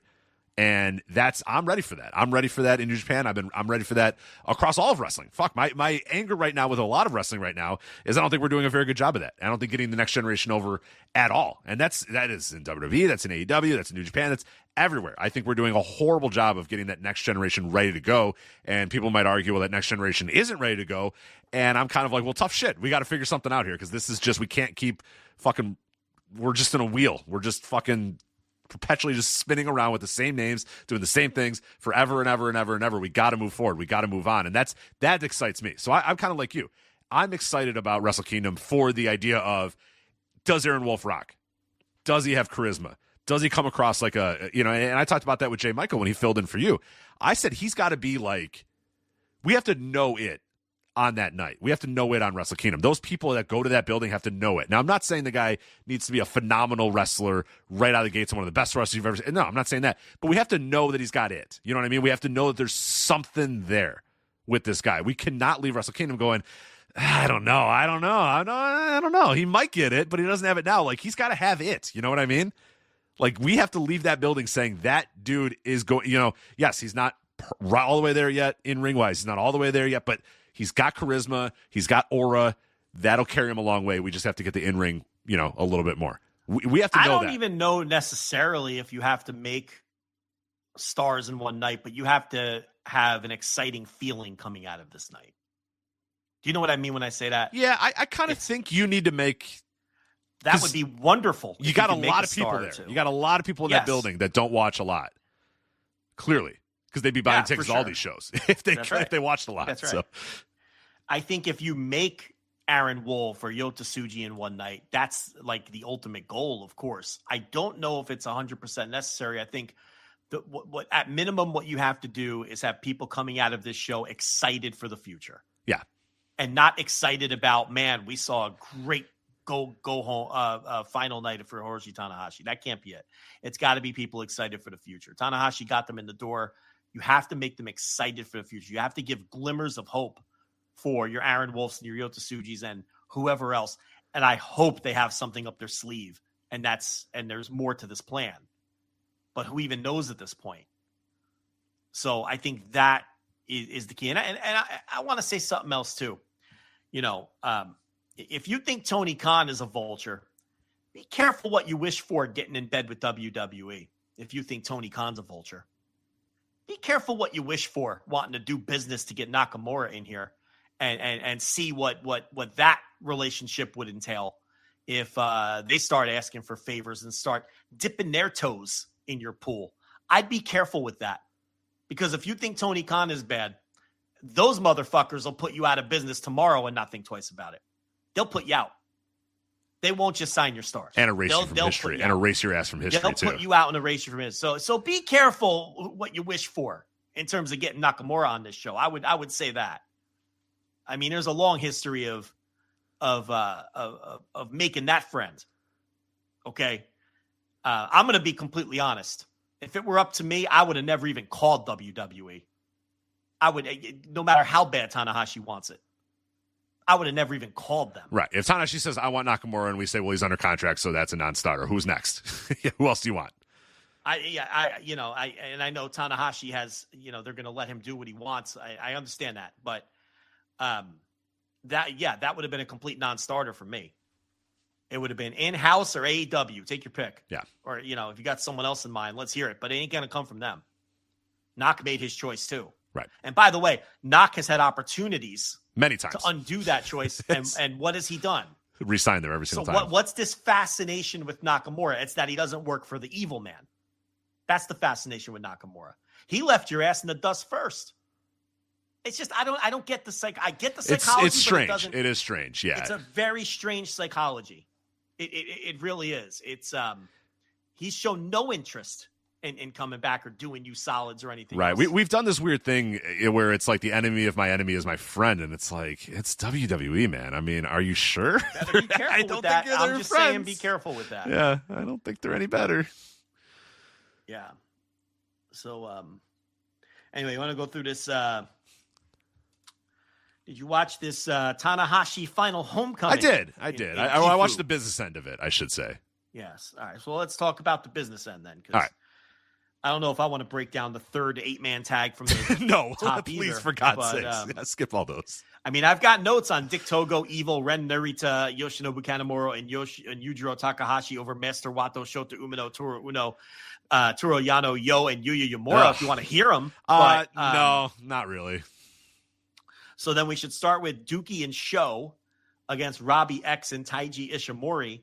And I'm ready for that. I'm ready for that in New Japan. I'm ready for that across all of wrestling. Fuck, my anger right now with a lot of wrestling right now is I don't think we're doing a very good job of that. I don't think getting the next generation over at all. And that is in WWE, that's in AEW, that's in New Japan, that's everywhere. I think we're doing a horrible job of getting that next generation ready to go. And people might argue, well, that next generation isn't ready to go. And I'm kind of like, well, tough shit. We got to figure something out here because this is just, we can't keep fucking, we're just in a wheel. We're just fucking perpetually just spinning around with the same names, doing the same things forever and ever and ever and ever. We got to move forward. We got to move on. And that excites me. So I'm kind of like you. I'm excited about Wrestle Kingdom for the idea of, does Aaron Wolf rock? Does he have charisma? Does he come across like and I talked about that with Jay Michael when he filled in for you. I said he's got to be like, we have to know it on that night. We have to know it on Wrestle Kingdom. Those people that go to that building have to know it. Now, I'm not saying the guy needs to be a phenomenal wrestler right out of the gates, one of the best wrestlers you've ever seen. No, I'm not saying that. But we have to know that he's got it. You know what I mean? We have to know that there's something there with this guy. We cannot leave Wrestle Kingdom going, I don't know. He might get it, but he doesn't have it now. Like, he's got to have it. You know what I mean? Like, we have to leave that building saying that dude is going, yes, he's not all the way there yet in ring-wise. He's not all the way there yet, but he's got charisma. He's got aura. That'll carry him a long way. We just have to get the in-ring, a little bit more. We have to know that. I don't even know necessarily if you have to make stars in one night, but you have to have an exciting feeling coming out of this night. Do you know what I mean when I say that? Yeah, I kind of think you need to make... That would be wonderful. You got a lot of people there. You got a lot of people in that building that don't watch a lot. Clearly. Because they'd be buying tickets to all these shows if they watched a lot. That's right. So. I think if you make Aaron Wolf or Yota Tsuji in one night, that's like the ultimate goal, of course. I don't know if it's 100% necessary. I think what at minimum what you have to do is have people coming out of this show excited for the future. Yeah. And not excited about, man, we saw a great go home final night for Hiroshi Tanahashi. That can't be it. It's got to be people excited for the future. Tanahashi got them in the door. You have to make them excited for the future. You have to give glimmers of hope for your Aaron Wolfs and your Yota Tsujis and whoever else. And I hope they have something up their sleeve. And there's more to this plan. But who even knows at this point? So I think that is the key. And I want to say something else too. If you think Tony Khan is a vulture, be careful what you wish for getting in bed with WWE. If you think Tony Khan's a vulture, be careful what you wish for wanting to do business to get Nakamura in here and see what that relationship would entail if they start asking for favors and start dipping their toes in your pool. I'd be careful with that, because if you think Tony Khan is bad, those motherfuckers will put you out of business tomorrow and not think twice about it. They'll put you out. They won't just sign your stars. And erase you from history. And erase your ass from history, too. They'll put you out and erase you from history. So be careful what you wish for in terms of getting Nakamura on this show. I would say that. I mean, there's a long history of making that friend. Okay? I'm going to be completely honest. If it were up to me, I would have never even called WWE. No matter how bad Tanahashi wants it, I would have never even called them. Right. If Tanahashi says, I want Nakamura, and we say, well, he's under contract, so that's a non-starter. Who's next? Who else do you want? I know Tanahashi has, they're going to let him do what he wants. I understand that. But that would have been a complete non-starter for me. It would have been in-house or AEW. Take your pick. Yeah. Or, if you got someone else in mind, let's hear it. But it ain't going to come from them. Knock made his choice too. Right. And by the way, Knock has had opportunities many times to undo that choice. and what has he done? Resign there every single time. So what's this fascination with Nakamura? It's that he doesn't work for the evil man. That's the fascination with Nakamura. He left your ass in the dust first. It's just I don't get the I get the psychology. It's strange. It is strange. Yeah. It's a very strange psychology. It really is. It's he's shown no interest in coming back or doing you solids or anything. Right. Else. We've done this weird thing where it's like the enemy of my enemy is my friend, and it's like it's WWE, man. I mean, are you sure? Better be careful I don't with that. I'm just friends. Saying, be careful with that. Yeah, I don't think they're any better. Yeah. So anyway, you want to go through this Did you watch this Tanahashi final homecoming? I did. I watched the business end of it, I should say. Yes. All right. So let's talk about the business end then. All right. I don't know if I want to break down the third 8-man tag from the no, top please, either, for God's sakes. Skip all those. I mean, I've got notes on Dick Togo, Evil, Ren Narita, Yoshinobu Kanemaru, and Yujiro Takahashi over Master Wato, Shota Umino, Toru Uno, Toru Yano, Yo, and Yuya Yamura if you want to hear them. No, not really. So then we should start with Dookie and Sho against Robbie X and Taiji Ishimori.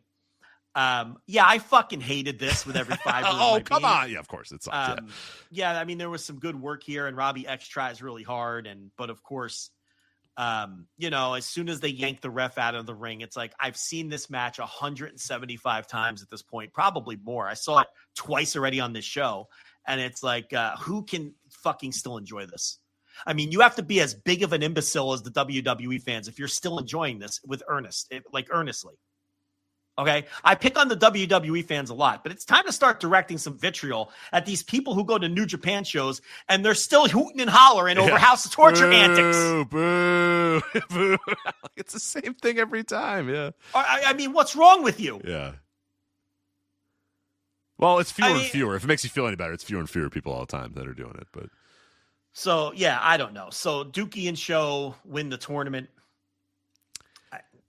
I fucking hated this with every fiber of my come being. on. Yeah, of course. It's I mean, there was some good work here, and Robbie X tries really hard. But of course, as soon as they yank the ref out of the ring, it's like, I've seen this match 175 times at this point, probably more. I saw it twice already on this show. And it's like, who can fucking still enjoy this? I mean, you have to be as big of an imbecile as the WWE fans if you're still enjoying this with earnestly. Okay, I pick on the WWE fans a lot, but it's time to start directing some vitriol at these people who go to New Japan shows and they're still hooting and hollering over House of Torture antics. Boo, boo. It's the same thing every time, yeah. I mean, what's wrong with you? Yeah. Well, it's fewer and fewer. If it makes you feel any better, it's fewer and fewer people all the time that are doing it. But so, yeah, I don't know. So Dookie and Sho win the tournament.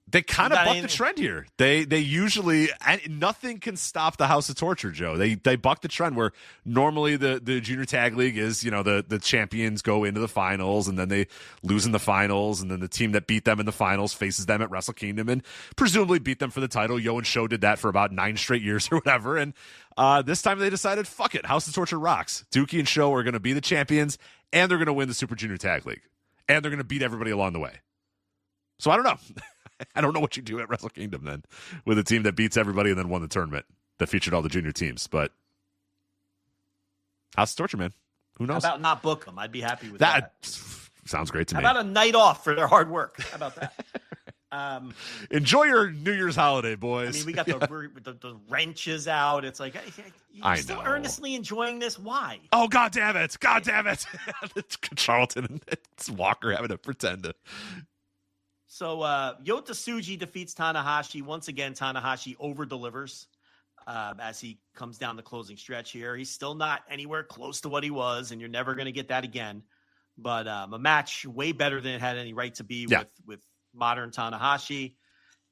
They kind of buck the trend here. They usually, and nothing can stop the House of Torture, Joe. They buck the trend where normally the Junior Tag League is, the champions go into the finals and then they lose in the finals, and then the team that beat them in the finals faces them at Wrestle Kingdom and presumably beat them for the title. Yo and Sho did that for about 9 straight years or whatever. And this time they decided, fuck it, House of Torture rocks. Dookie and Sho are going to be the champions, and they're going to win the Super Junior Tag League, and they're going to beat everybody along the way. So I don't know. I don't know what you do at Wrestle Kingdom then with a team that beats everybody and then won the tournament that featured all the junior teams. But House of Torture, man. Who knows? How about not book them? I'd be happy with that. Sounds great to me. How about a night off for their hard work? How about that? Enjoy your New Year's holiday, boys. I mean, we got the wrenches out. It's like, you're still earnestly enjoying this? Why? Oh, God damn it. God damn it. Charlton and Walker having to pretend to. So Yota Tsuji defeats Tanahashi. Once again, Tanahashi over-delivers as he comes down the closing stretch here. He's still not anywhere close to what he was, and you're never going to get that again. But a match way better than it had any right to be with modern Tanahashi.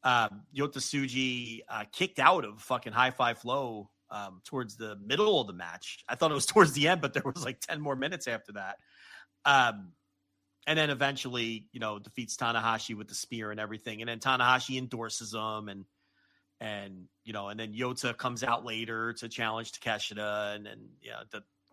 Yota Tsuji kicked out of fucking High-Fi Flow towards the middle of the match. I thought it was towards the end, but there was like 10 more minutes after that. And then eventually, defeats Tanahashi with the spear and everything. And then Tanahashi endorses him, and then Yota comes out later to challenge Takeshita, and then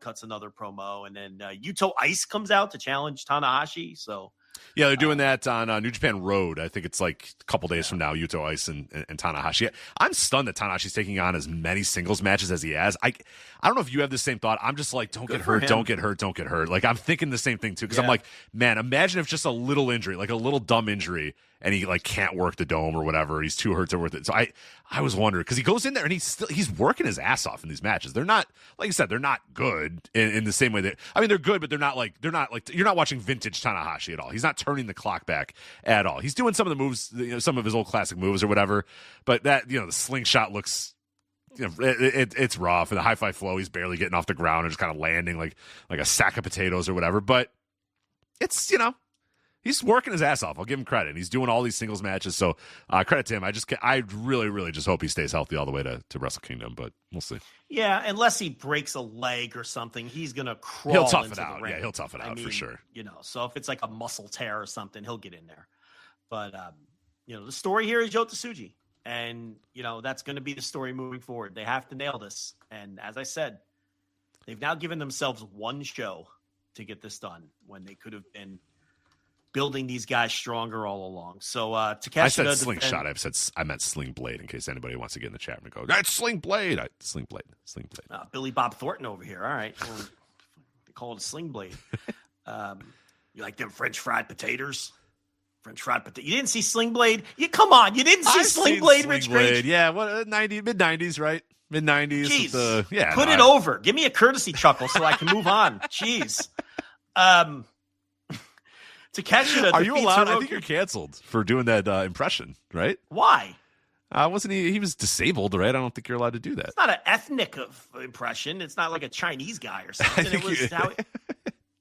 cuts another promo, and then Yuto Ice comes out to challenge Tanahashi. So yeah, they're doing that on New Japan Road. I think it's like a couple days from now, Yuto Ice and Tanahashi. I'm stunned that Tanahashi's taking on as many singles matches as he has. I don't know if you have the same thought. I'm just like, don't get hurt, don't get hurt, don't get hurt. Like, I'm thinking the same thing too, because I'm like, man, imagine if just a little injury, like a little dumb injury, and he like can't work the dome or whatever. He's too hurt to work it. So I was wondering, because he goes in there and he's working his ass off in these matches. They're not, like you said, they're not good in the same way that, I mean, they're good, but they're not like you're not watching vintage Tanahashi at all. He's not turning the clock back at all. He's doing some of the moves, some of his old classic moves or whatever. But that, the slingshot looks, it's rough. And the High-Fi Flow, he's barely getting off the ground and just kind of landing like a sack of potatoes or whatever. But it's, he's working his ass off. I'll give him credit. He's doing all these singles matches, so credit to him. I really, really just hope he stays healthy all the way to Wrestle Kingdom, but we'll see. Yeah, unless he breaks a leg or something, he's gonna crawl. He'll tough into it out. the ring. Yeah, he'll tough it out for sure. So if it's like a muscle tear or something, he'll get in there. But the story here is Yota Tsuji, and that's going to be the story moving forward. They have to nail this, and as I said, they've now given themselves one show to get this done when they could have been building these guys stronger all along. So Takeshita, I said slingshot. I meant sling blade in case anybody wants to get in the chat and go, that's sling blade. Sling blade. Billy Bob Thornton over here. All right. Well, they call it a sling blade. You like them French fried potatoes? You didn't see Sling Blade? Come on. You didn't see Sling Blade, Rich Grage? Yeah. What, mid-90s, right? Mid-90s. Jeez. Put it over. Give me a courtesy chuckle so I can move on. Jeez. Takeshita. Are you allowed? I Hiroki. think you're canceled for doing that impression, right? Why? Wasn't he? He was disabled, right? I don't think you're allowed to do that. It's not an ethnic impression. It's not like a Chinese guy or something.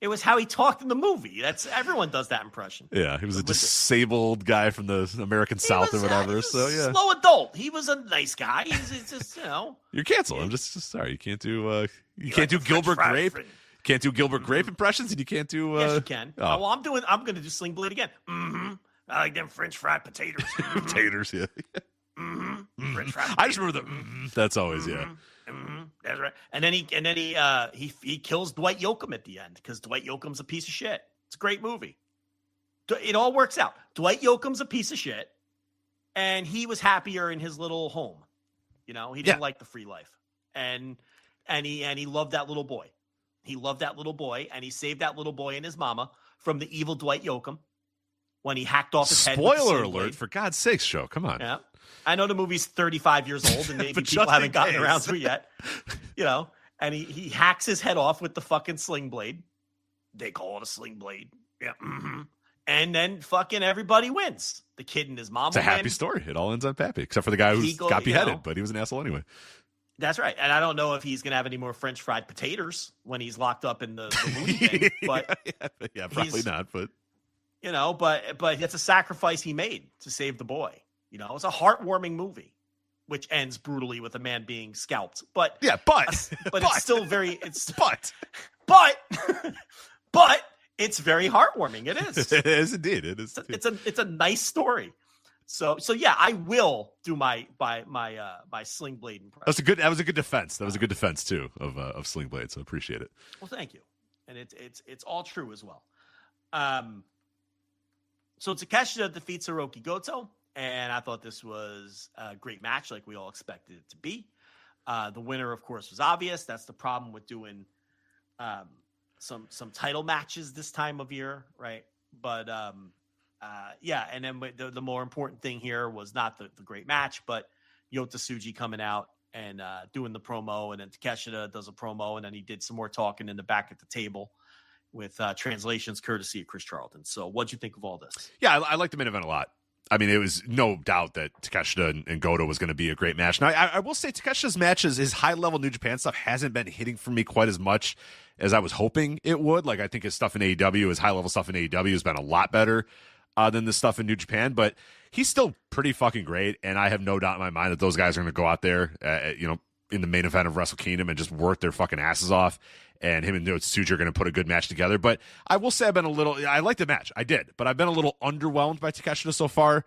It was how he talked in the movie. Everyone does that impression. Yeah, he was a disabled guy from the American South or whatever. So yeah, slow adult. He was a nice guy. He's just You're canceled. I'm just sorry. You can't do Gilbert Grape. Can't do Gilbert Grape impressions, and you can't do. Yes, you can. Oh. Well, I'm going to do Sling Blade again. Mm-hmm. I like them French fried potatoes. Potatoes, yeah. Mm-hmm. French fried potatoes. I just remember that's always Mm-hmm. That's right. And then he kills Dwight Yoakam at the end because Dwight Yoakam's a piece of shit. It's a great movie. It all works out. Dwight Yoakam's a piece of shit, and he was happier in his little home. He didn't like the free life, and he loved that little boy. He loved that little boy, and he saved that little boy and his mama from the evil Dwight Yoakam when he hacked off his head. Spoiler alert! For God's sakes, show. Come on. Yeah. I know the movie's 35 years old and maybe people haven't gotten around to it yet, and he hacks his head off with the fucking sling blade. They call it a sling blade. Yeah. Mm-hmm. And then fucking everybody wins. The kid and his mom. It's a happy story. It all ends up happy, except for the guy who got beheaded, but he was an asshole anyway. That's right. And I don't know if he's going to have any more French fried potatoes when he's locked up in the movie thing, but yeah, probably not, but but that's a sacrifice he made to save the boy. It's a heartwarming movie, which ends brutally with a man being scalped. But it's still very. But it's very heartwarming. It is. It is indeed. It is. It's a nice story. So yeah, I will do my Sling Blade impression. That was a good defense. That was a good defense too of Sling Blade. So appreciate it. Well, thank you. And it's all true as well. So Takeshita defeats Hiroki Goto. And I thought this was a great match, like we all expected it to be. The winner, of course, was obvious. That's the problem with doing some title matches this time of year, right? But and then the more important thing here was not the great match, but Yota Tsuji coming out and doing the promo, and then Takeshita does a promo, and then he did some more talking in the back at the table with translations courtesy of Chris Charlton. So what'd you think of all this? Yeah, I like the main event a lot. I mean, it was no doubt that Takeshita and Goto was going to be a great match. Now, I will say Takeshita's matches, his high-level New Japan stuff hasn't been hitting for me quite as much as I was hoping it would. Like, I think his stuff in AEW, his high-level stuff in AEW has been a lot better than the stuff in New Japan. But he's still pretty fucking great, and I have no doubt in my mind that those guys are going to go out there, in the main event of Wrestle Kingdom and just work their fucking asses off. And him and Tsuji are going to put a good match together. But I will say I liked the match. I did. But I've been a little underwhelmed by Takeshita so far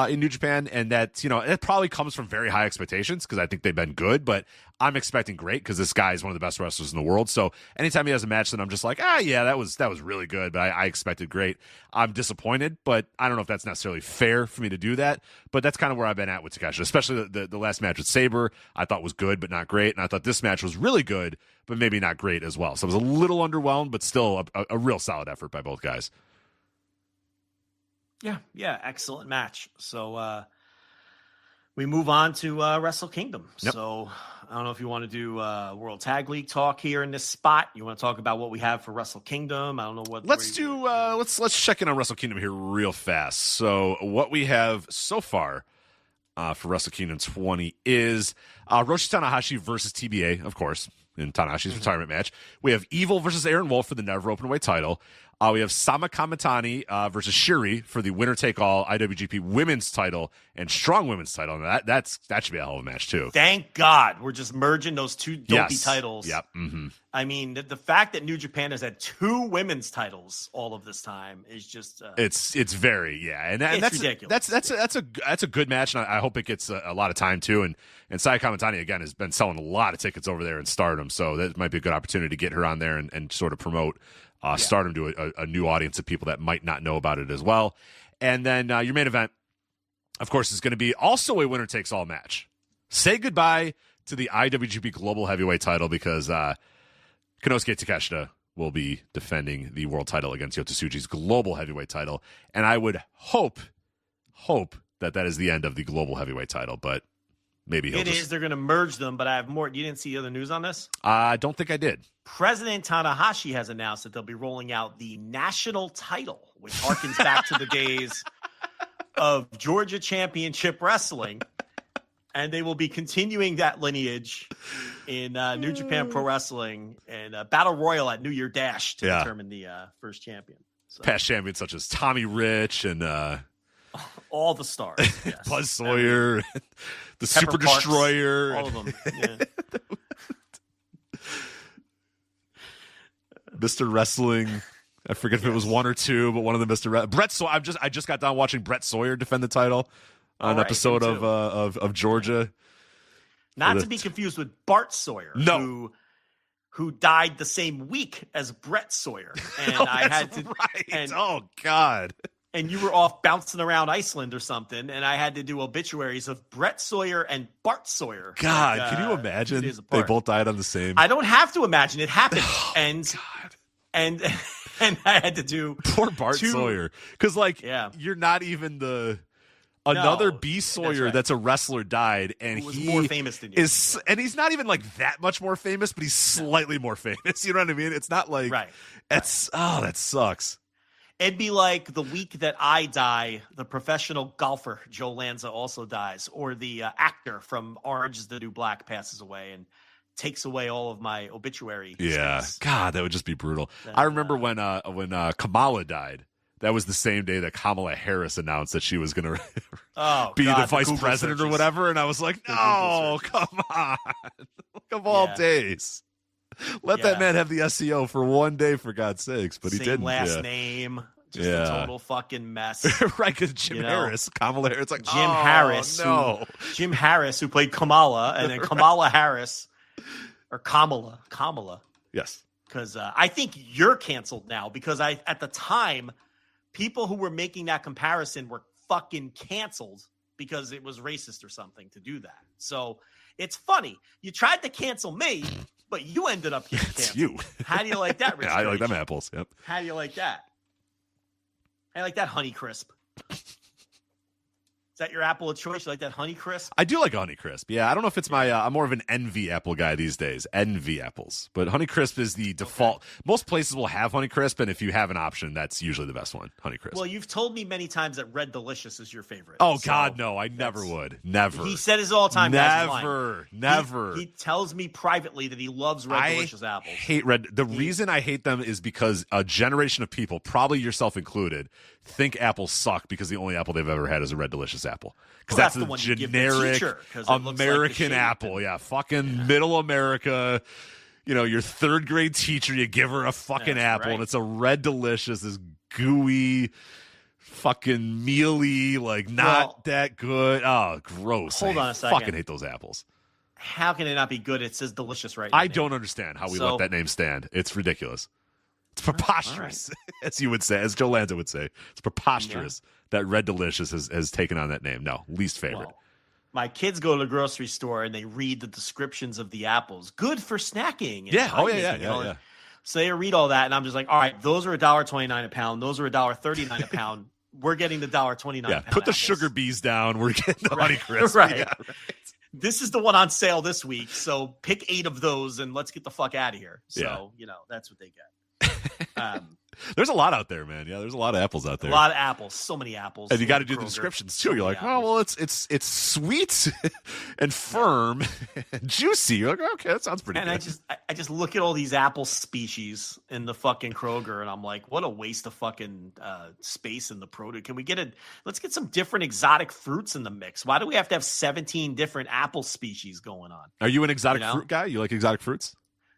in New Japan. And that, it probably comes from very high expectations because I think they've been good. But I'm expecting great because this guy is one of the best wrestlers in the world. So anytime he has a match, then I'm just like, that was really good. But I expected great. I'm disappointed, but I don't know if that's necessarily fair for me to do that. But that's kind of where I've been at with Takeshita, especially the last match with Sabre. I thought was good, but not great. And I thought this match was really good, but maybe not great as well. So I was a little underwhelmed, but still a real solid effort by both guys. Yeah, excellent match. So we move on to Wrestle Kingdom. Yep. So I don't know if you want to do World Tag League talk here in this spot. You want to talk about what we have for Wrestle Kingdom? I don't know what. Let's check in on Wrestle Kingdom here real fast. So what we have so far for Wrestle Kingdom 20 is Hiroshi Tanahashi versus TBA, of course, in Tanahashi's retirement match. We have Evil versus Aaron Wolf for the Never Openweight title. We have Sama Kamatani versus Shuri for the winner-take-all IWGP Women's title and Strong Women's title. And that should be a hell of a match, too. Thank God. We're just merging those two dopey titles. Yep. Mm-hmm. I mean, the fact that New Japan has had two women's titles all of this time is just... It's very, and that's ridiculous. That's a good match, and I hope it gets a lot of time, too. And Saya Kamatani, again, has been selling a lot of tickets over there in Stardom, so that might be a good opportunity to get her on there and sort of promote Stardom to a new audience of people that might not know about it as well. And then your main event, of course, is going to be also a winner-takes-all match. Say goodbye to the IWGP Global Heavyweight title because Konosuke Takeshita will be defending the world title against Yota Tsuji's Global Heavyweight title. And I would hope that is the end of the Global Heavyweight title, but maybe he'll They're going to merge them, but I have more. You didn't see other news on this? I don't think I did. President Tanahashi has announced that they'll be rolling out the national title, which harkens back to the days of Georgia Championship Wrestling. And they will be continuing that lineage in New Japan Pro Wrestling and Battle Royal at New Year Dash to determine the first champion. So. Past champions such as Tommy Rich and all the stars. Yes. Buzz Sawyer, the Pepper Super Parks, Destroyer. all of them. Yeah. Mr. Wrestling. I forget if it was one or two, but one of the Mr. Brett Sawyer. I just got done watching Brett Sawyer defend the title on an episode of Georgia. Not to be confused with Bart Sawyer, who died the same week as Brett Sawyer. And I had to oh God. And you were off bouncing around Iceland or something, and I had to do obituaries of Brett Sawyer and Bart Sawyer. God, can you imagine? They both died on the same. I don't have to imagine. It happened. And I had to do poor Bart Sawyer. Because you're not even another B Sawyer that's a wrestler died, and he was more famous than you. And he's not even like that much more famous, but he's slightly more famous. You know what I mean? It's not like that sucks. It'd be like the week that I die, the professional golfer Joe Lanza also dies, or the actor from Orange is the New Black passes away and takes away all of my obituary. Yeah, space. God, that would just be brutal. Then, I remember when Kamala died. That was the same day that Kamala Harris announced that she was going to be the vice president or whatever, and I was like, no, come on, of all days. Let that man have the SEO for one day, for God's sakes. But he didn't. Last name. Just a total fucking mess. Right, because Jim Harris, Kamala Harris, like Jim Harris. No. Jim Harris, who played Kamala, and then Kamala Harris, or Kamala. Yes. Because I think you're canceled now, because at the time, people who were making that comparison were fucking canceled because it was racist or something to do that. So it's funny. You tried to cancel me, but you ended up getting canceled. You. How do you like that, Rich? Yeah, I like them apples. Yep. How do you like that? I like that Honey Crisp. Is that your apple of choice? You like that Honey Crisp? I do like Honey Crisp. Yeah, I don't know if it's I'm more of an Envy apple guy these days. Envy apples. But Honey Crisp is the default. Okay. Most places will have Honey Crisp, and if you have an option, that's usually the best one, Honey Crisp. Well, you've told me many times that Red Delicious is your favorite. Oh, so God, no. I never would. Never. He said it all the time. Never. He tells me privately that he loves Red Delicious apples. I hate Red. The reason I hate them is because a generation of people, probably yourself included, think apples suck because the only apple they've ever had is a Red Delicious apple. Because that's the generic American apple. Yeah, fucking middle America. You know, your third grade teacher, you give her a fucking apple, and it's a Red Delicious, this gooey, fucking mealy, like not that good. Oh, gross. Hold on a second. I fucking hate those apples. How can it not be good? It says delicious right now. I don't understand how we let that name stand. It's ridiculous. It's preposterous, as you would say, as Joe Lanza would say. It's preposterous that Red Delicious has taken on that name. No, least favorite. Well, my kids go to the grocery store and they read the descriptions of the apples. Good for snacking. Yeah. So they read all that, and I'm just like, all right, those are $1.29 a pound. Those are $1.39 a pound. We're getting the $1.29 a pound. Put the apples. Sugar Bees down. We're getting the Honey Crisp. Right. Yeah, This is the one on sale this week, so pick 8 of those and let's get the fuck out of here. So, that's what they get. There's a lot out there, man. Yeah, there's a lot of apples out there. A lot of apples, so many apples. And you got to do the descriptions too. You're like, it's sweet and firm and juicy. You're like, okay, that sounds pretty good. And I just look at all these apple species in the fucking Kroger, and I'm like, what a waste of fucking space in the produce. Can we let's get some different exotic fruits in the mix? Why do we have to have 17 different apple species going on? Are you an exotic fruit guy? You like exotic fruits?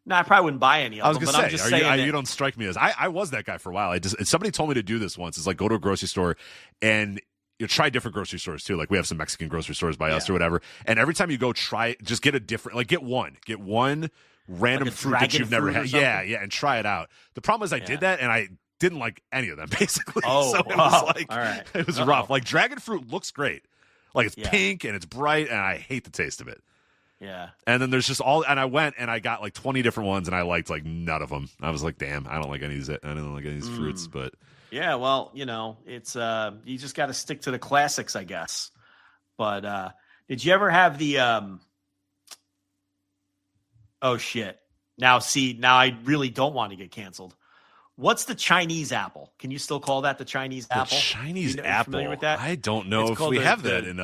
No, I probably wouldn't buy any of them. I'm just saying you don't strike me as. I was that guy for a while. Somebody told me to do this once. It's like go to a grocery store and you try different grocery stores too. Like we have some Mexican grocery stores by us or whatever. And every time you go, just get a different. Like get one random fruit that you've never had. Yeah, and try it out. The problem is I did that and I didn't like any of them basically. So it was all right. It was rough. Like dragon fruit looks great. Like it's pink and it's bright and I hate the taste of it. Yeah. And then there's just and I went and I got like 20 different ones and I liked like none of them. I was like, damn, I don't like any of these fruits, but yeah, well, it's you just got to stick to the classics, I guess. But Did you ever have the oh shit. Now I really don't want to get canceled. What's the Chinese apple? Can you still call that the Chinese apple? Chinese apple. apple. Familiar with that? I don't know if we have that in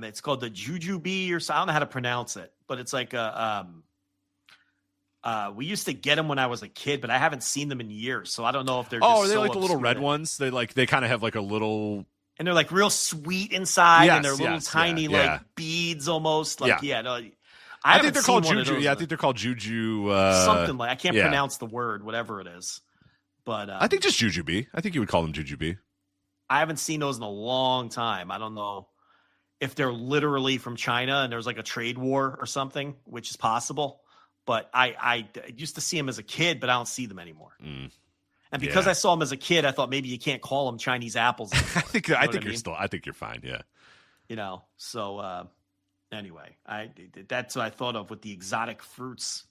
it's called the jujube or so. I don't know how to pronounce it, but it's like we used to get them when I was a kid, but I haven't seen them in years, so I don't know if they're just are they like the little red ones? They kind of have like a little, and they're like real sweet inside, and they're little tiny like beads almost. Like I think they're called juju. Yeah, I think they're called juju. Something like I can't pronounce the word, whatever it is. But I think just jujube. I think you would call them jujube. I haven't seen those in a long time. I don't know if they're literally from China and there's like a trade war or something, which is possible. But I used to see them as a kid, but I don't see them anymore. And because I saw them as a kid, I thought maybe you can't call them Chinese apples anymore. I think you're fine. Yeah. So anyway, that's what I thought of with the exotic fruits.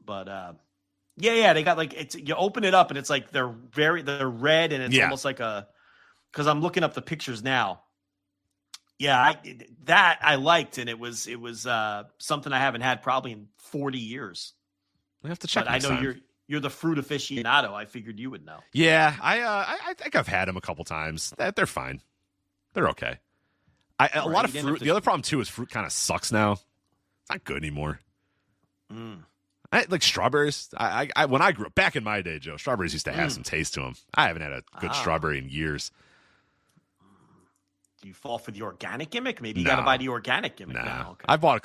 But they got like it's you open it up and it's like they're red and it's almost like because I'm looking up the pictures now. Yeah, I liked, and it was something I haven't had probably in 40 years. I have to check. But I know you're the fruit aficionado. I figured you would know. Yeah, I think I've had them a couple times. They're fine. They're okay. A lot of fruit. The other problem too is fruit kind of sucks now. It's not good anymore. I like strawberries. I when I grew up back in my day, Joe, strawberries used to have some taste to them. I haven't had a good strawberry in years. Do you fall for the organic gimmick? Maybe you got to buy the organic gimmick now. Okay. I bought a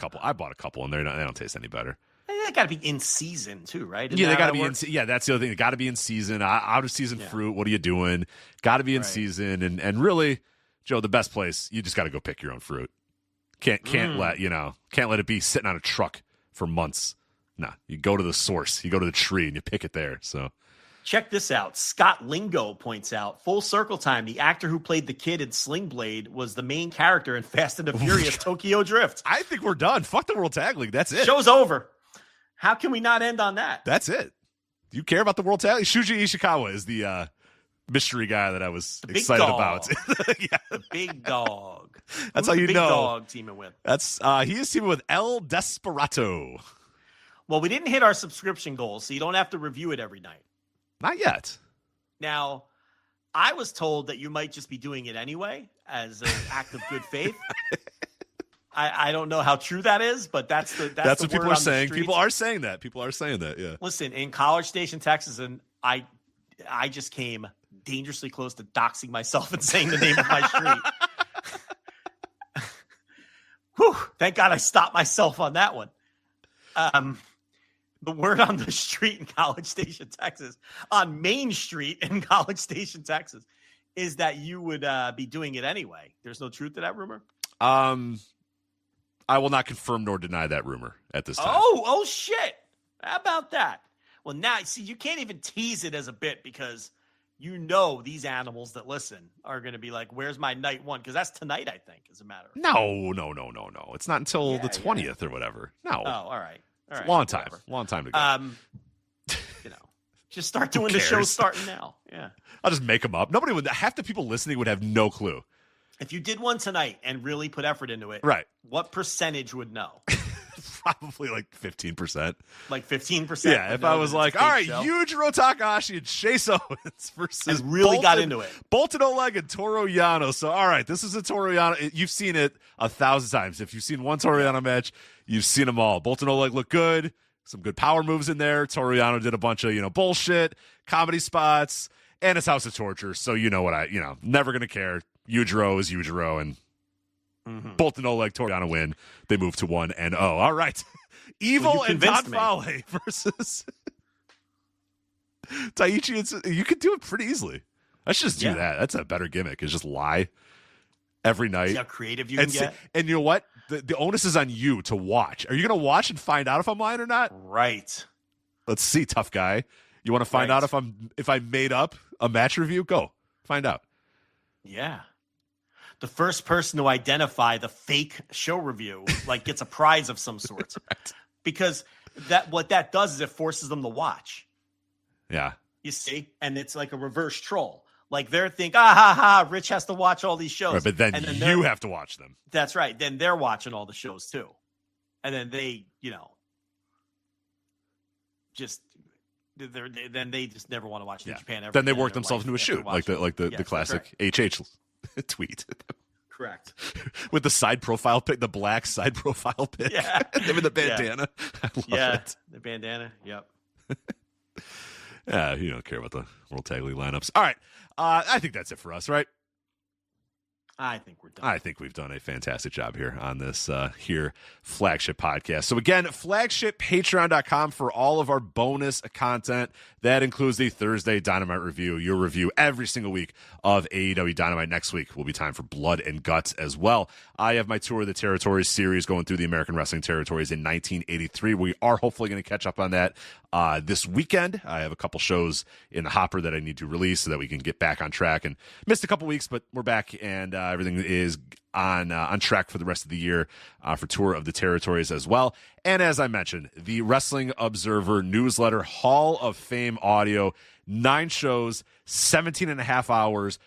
couple, and they don't taste any better. They got to be in season too, right? They got to be in. Yeah, that's the other thing. They got to be in season. Out of season fruit. What are you doing? Got to be in season. And really, Joe, the best place. You just got to go pick your own fruit. Can't let it be sitting on a truck for months. No, you go to the source. You go to the tree and you pick it there. So. Check this out. Scott Lingo points out, full circle time, the actor who played the kid in Sling Blade was the main character in Fast and the Furious Tokyo Drift. I think we're done. Fuck the World Tag League. That's it. Show's over. How can we not end on that? That's it. Do you care about the World Tag League? Shuji Ishikawa is the mystery guy that I was excited about. The big dog. That's how you know. Big dog teaming with. That's he is teaming with El Desperado. Well, we didn't hit our subscription goals, so you don't have to review it every night. Not yet. Now, I was told that you might just be doing it anyway as an act of good faith. I don't know how true that is, but that's what people are saying. People are saying that. Yeah. Listen, in College Station, Texas, and I just came dangerously close to doxing myself and saying the name of my street. Whew, thank God I stopped myself on that one. The word on the street in College Station, Texas, on Main Street in College Station, Texas, is that you would be doing it anyway. There's no truth to that rumor? I will not confirm nor deny that rumor at this time. Oh, shit. How about that? Well, now, see, you can't even tease it as a bit because you know these animals that listen are going to be like, where's my night one? Because that's tonight, I think, as a matter of fact. No. It's not until the 20th or whatever. No. Oh, all right. Long time to go. Just start doing the show starting now. Yeah. I'll just make them up. Half the people listening would have no clue. If you did one tonight and really put effort into it, right? What percentage would know? Probably like 15%. Like 15%. Yeah, if I was like, all right, Yujiro Takahashi and Chase Owens versus got into it. Bolton Oleg and Toru Yano. So, all right, this is a Toru Yano. You've seen it 1,000 times. If you've seen one Toru Yano match, you've seen them all. Bolton Oleg looked good. Some good power moves in there. Toru Yano did a bunch of, bullshit, comedy spots, and it's House of Torture. So you know what never going to care. Yujiro is Yujiro, and Bolton Oleg, Toru Yano win. They move to 1-0. All right. Evil and Don Fale versus Taichi. You could do it pretty easily. Let's just do that. That's a better gimmick. Is just lie every night. See how creative you can get. And you know what? The onus is on you to watch. Are you going to watch and find out if I'm lying or not? Right. Let's see, tough guy. You want to find out if I made up a match review? Go find out. Yeah. The first person to identify the fake show review gets a prize of some sort. Right. Because what that does is it forces them to watch. Yeah. You see? And it's like a reverse troll. Like they're thinking, ha ha, Rich has to watch all these shows. Right, but then you have to watch them. That's right. Then they're watching all the shows too. And then they, then they just never want to watch New Japan ever. Then they work themselves into a shoot, like the classic HH tweet. Correct. With the side profile pic, the black side profile pic. Yeah. With the bandana. I love it. The bandana. Yep. Yeah, you don't care about the World Tag League lineups. All right. I think that's it for us, right? I think we're done. I think we've done a fantastic job here on this Flagship podcast. So again, flagshippatreon.com for all of our bonus content. That includes the Thursday Dynamite review, your review every single week of AEW Dynamite. Next week will be time for Blood and Guts as well. I have my Tour of the Territories series going through the American Wrestling Territories in 1983. We are hopefully going to catch up on that this weekend. I have a couple shows in the hopper that I need to release so that we can get back on track, and missed a couple weeks, but we're back, and everything is on track for the rest of the year for Tour of the Territories as well. And as I mentioned, the Wrestling Observer newsletter, Hall of Fame audio, 9 shows, 17 and a half hours,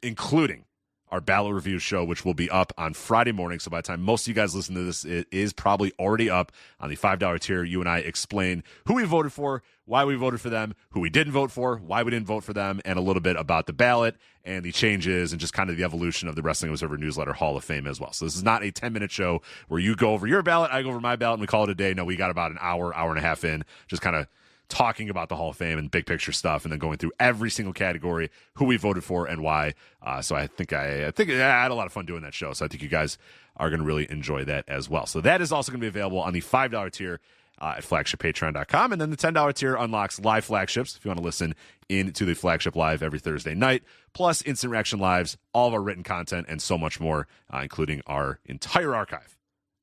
including our Battle Review show, which will be up on Friday morning. So by the time most of you guys listen to this, it is probably already up on the $5 tier. You and I explain who we voted for, why we voted for them, who we didn't vote for, why we didn't vote for them, and a little bit about the ballot and the changes and just kind of the evolution of the Wrestling Observer newsletter Hall of Fame as well. So this is not a 10-minute show where you go over your ballot, I go over my ballot, and we call it a day. No, we got about an hour and a half in, just kind of talking about the Hall of Fame and big picture stuff, and then going through every single category, who we voted for and why. So I think I had a lot of fun doing that show. So I think you guys are going to really enjoy that as well. So that is also going to be available on the $5 tier at flagshippatreon.com. And then the $10 tier unlocks live flagships if you want to listen into the Flagship Live every Thursday night, plus instant reaction lives, all of our written content, and so much more, including our entire archive.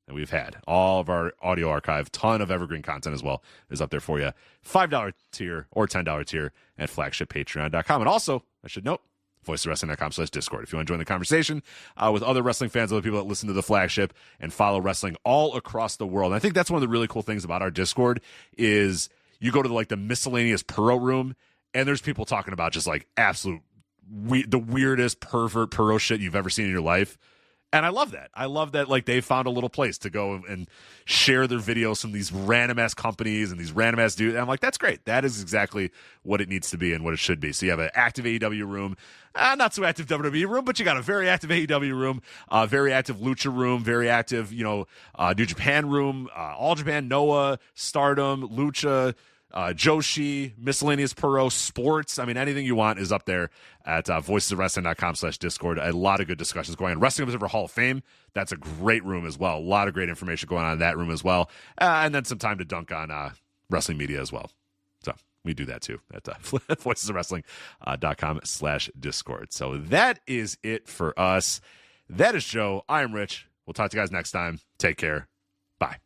And we've had all of our audio archive, ton of evergreen content as well, is up there for you. $5 tier or $10 tier at flagshippatreon.com. And also, I should note, voicesofwrestling.com/Discord. If you want to join the conversation with other wrestling fans, other people that listen to the Flagship and follow wrestling all across the world. And I think that's one of the really cool things about our Discord is you go to the miscellaneous Puro room, and there's people talking about just the weirdest pervert Puro shit you've ever seen in your life. And I love that. I love that they found a little place to go and share their videos from these random-ass companies and these random-ass dudes. And I'm like, that's great. That is exactly what it needs to be and what it should be. So you have an active AEW room, not so active WWE room, but you got a very active AEW room, very active Lucha room, very active, New Japan room, All Japan, Noah, Stardom, Lucha, Joshi, miscellaneous Puro, sports. I mean, anything you want is up there at voicesofwrestling.com/Discord. A lot of good discussions going on. Wrestling Observer Hall of Fame, that's a great room as well. A lot of great information going on in that room as well. And then some time to dunk on wrestling media as well. So we do that too at voicesofwrestling.com/Discord. So that is it for us. That is Joe. I am Rich. We'll talk to you guys next time. Take care. Bye.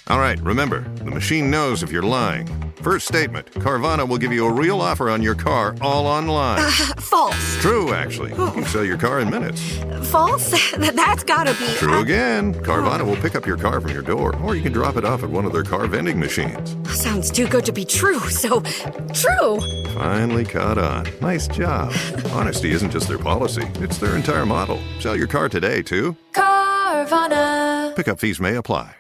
All right, remember, the machine knows if you're lying. First statement, Carvana will give you a real offer on your car all online. False. True, actually. You can sell your car in minutes. False? That's gotta be... True again. Carvana will pick up your car from your door, or you can drop it off at one of their car vending machines. Sounds too good to be true, so true. Finally caught on. Nice job. Honesty isn't just their policy, it's their entire model. Sell your car today, too. Carvana. Pickup fees may apply.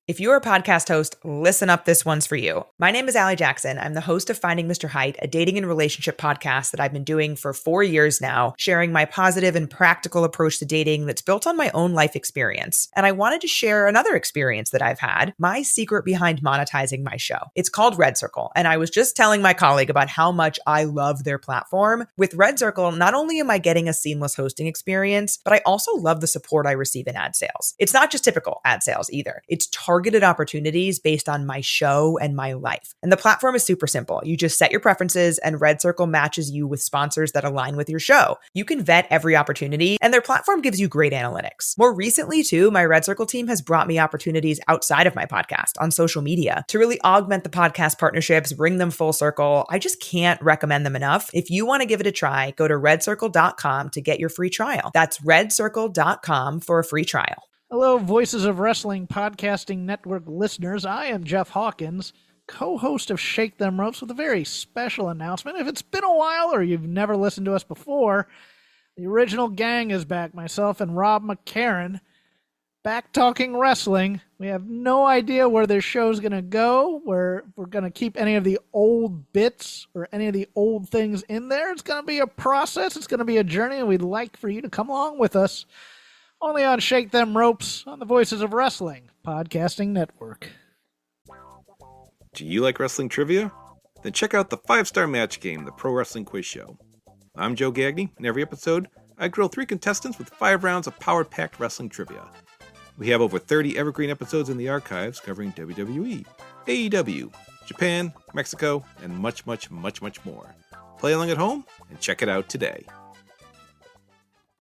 If you're a podcast host, listen up, this one's for you. My name is Allie Jackson. I'm the host of Finding Mr. Height, a dating and relationship podcast that I've been doing for 4 years now, sharing my positive and practical approach to dating that's built on my own life experience. And I wanted to share another experience that I've had, my secret behind monetizing my show. It's called Red Circle, and I was just telling my colleague about how much I love their platform. With Red Circle, not only am I getting a seamless hosting experience, but I also love the support I receive in ad sales. It's not just typical ad sales either. It's targeted opportunities based on my show and my life. And the platform is super simple. You just set your preferences and Red Circle matches you with sponsors that align with your show. You can vet every opportunity and their platform gives you great analytics. More recently too, my Red Circle team has brought me opportunities outside of my podcast on social media to really augment the podcast partnerships, bring them full circle. I just can't recommend them enough. If you want to give it a try, go to redcircle.com to get your free trial. That's redcircle.com for a free trial. Hello, Voices of Wrestling Podcasting Network listeners. I am Jeff Hawkins, co-host of Shake Them Ropes, with a very special announcement. If it's been a while or you've never listened to us before, the original gang is back. Myself and Rob McCarran, back talking wrestling. We have no idea where this show's going to go, where we're going to keep any of the old bits or any of the old things in there. It's going to be a process. It's going to be a journey, and we'd like for you to come along with us. Only on Shake Them Ropes on the Voices of Wrestling Podcasting Network. Do you like wrestling trivia? Then check out the 5-Star Match Game, the Pro Wrestling Quiz Show. I'm Joe Gagney, and every episode, I grill 3 contestants with 5 rounds of power-packed wrestling trivia. We have over 30 evergreen episodes in the archives covering WWE, AEW, Japan, Mexico, and much, much, much, much more. Play along at home and check it out today.